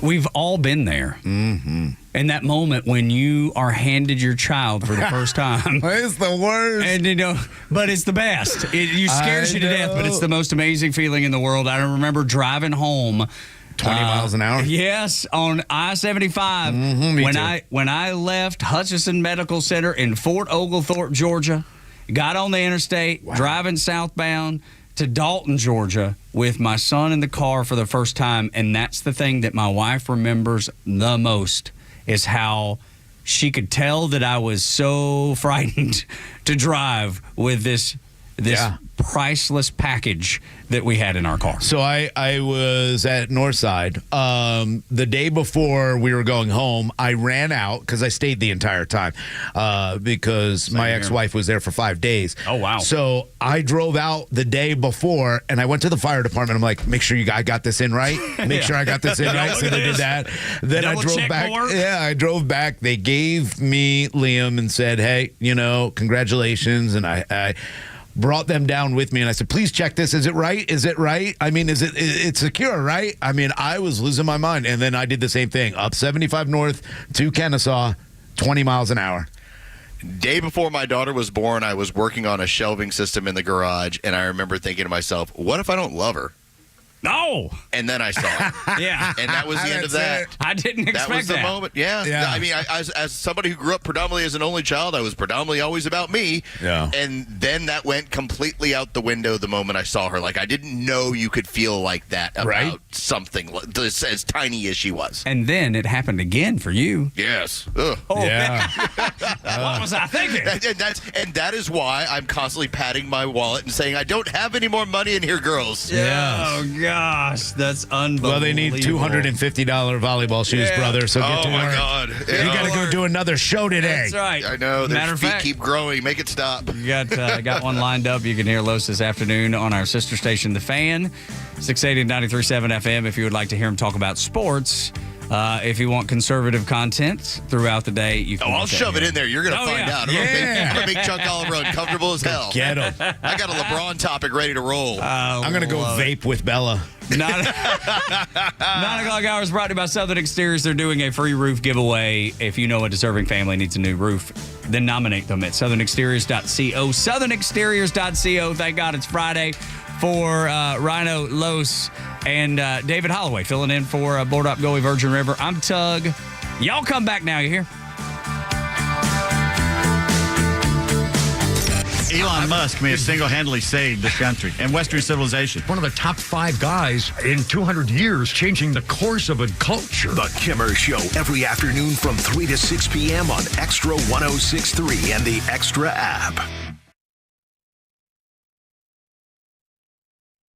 We've all been there. Mm-hmm. In that moment when you are handed your child for the first time. It's the worst. And, but it's the best. It scares you to death, but it's the most amazing feeling in the world. I remember driving home. 20 miles an hour? Yes, on I-75. Mm-hmm, when I left Hutchinson Medical Center in Fort Oglethorpe, Georgia, got on the interstate, driving southbound to Dalton, Georgia, with my son in the car for the first time. And that's the thing that my wife remembers the most, is how she could tell that I was so frightened to drive with this priceless package that we had in our car. So I was at Northside. The day before we were going home, I ran out because I stayed the entire time because my ex-wife was there for 5 days. Oh, wow. So I drove out the day before, and I went to the fire department. I'm like, make sure I got this in right. Make sure I got this in right. So they did that. Then I drove back. Yeah, I drove back. They gave me Liam and said, hey, congratulations. And I brought them down with me, and I said, please check this. Is it right? Is it right? I mean, it's secure, right? I mean, I was losing my mind. And then I did the same thing. Up 75 North to Kennesaw, 20 miles an hour. Day before my daughter was born, I was working on a shelving system in the garage, and I remember thinking to myself, what if I don't love her? No. And then I saw it. Yeah. And that was the end of that. I didn't expect that. That was the moment. Yeah. I mean, as somebody who grew up predominantly as an only child, I was predominantly always about me. Yeah. And then that went completely out the window the moment I saw her. Like, I didn't know you could feel like that about something as tiny as she was. And then it happened again for you. Yes. Ugh. Oh, yeah. What was I thinking? And that is why I'm constantly patting my wallet and saying, I don't have any more money in here, girls. Yeah. Oh, gosh, that's unbelievable. Well, they need $250 volleyball shoes, brother. So get to work. Oh my God! You got to go do another show today. That's right. I know. Matter Their of feet fact, keep growing. Make it stop. You got one lined up. You can hear Los this afternoon on our sister station, The Fan, 680 93.7 FM. If you would like to hear him talk about sports. If you want conservative content throughout the day, you can. I'll shove it in there. You're going to find out. I'm going to make Chuck Oliver uncomfortable as hell. Get him. I got a LeBron topic ready to roll. I'm going to go vape with Bella. 9 o'clock hour is brought to you by Southern Exteriors. They're doing a free roof giveaway. If you know a deserving family needs a new roof, then nominate them at southernexteriors.co. Southernexteriors.co. Thank God it's Friday for Rhino, Los, and David Holloway filling in for Board Up Goalie Virgin River. I'm Tug. Y'all come back now. You hear? Elon Musk may have single-handedly saved this country and Western civilization. One of the top 5 guys in 200 years changing the course of a culture. The Kimmer Show every afternoon from 3 to 6 p.m. on Extra 106.3 and the Extra app.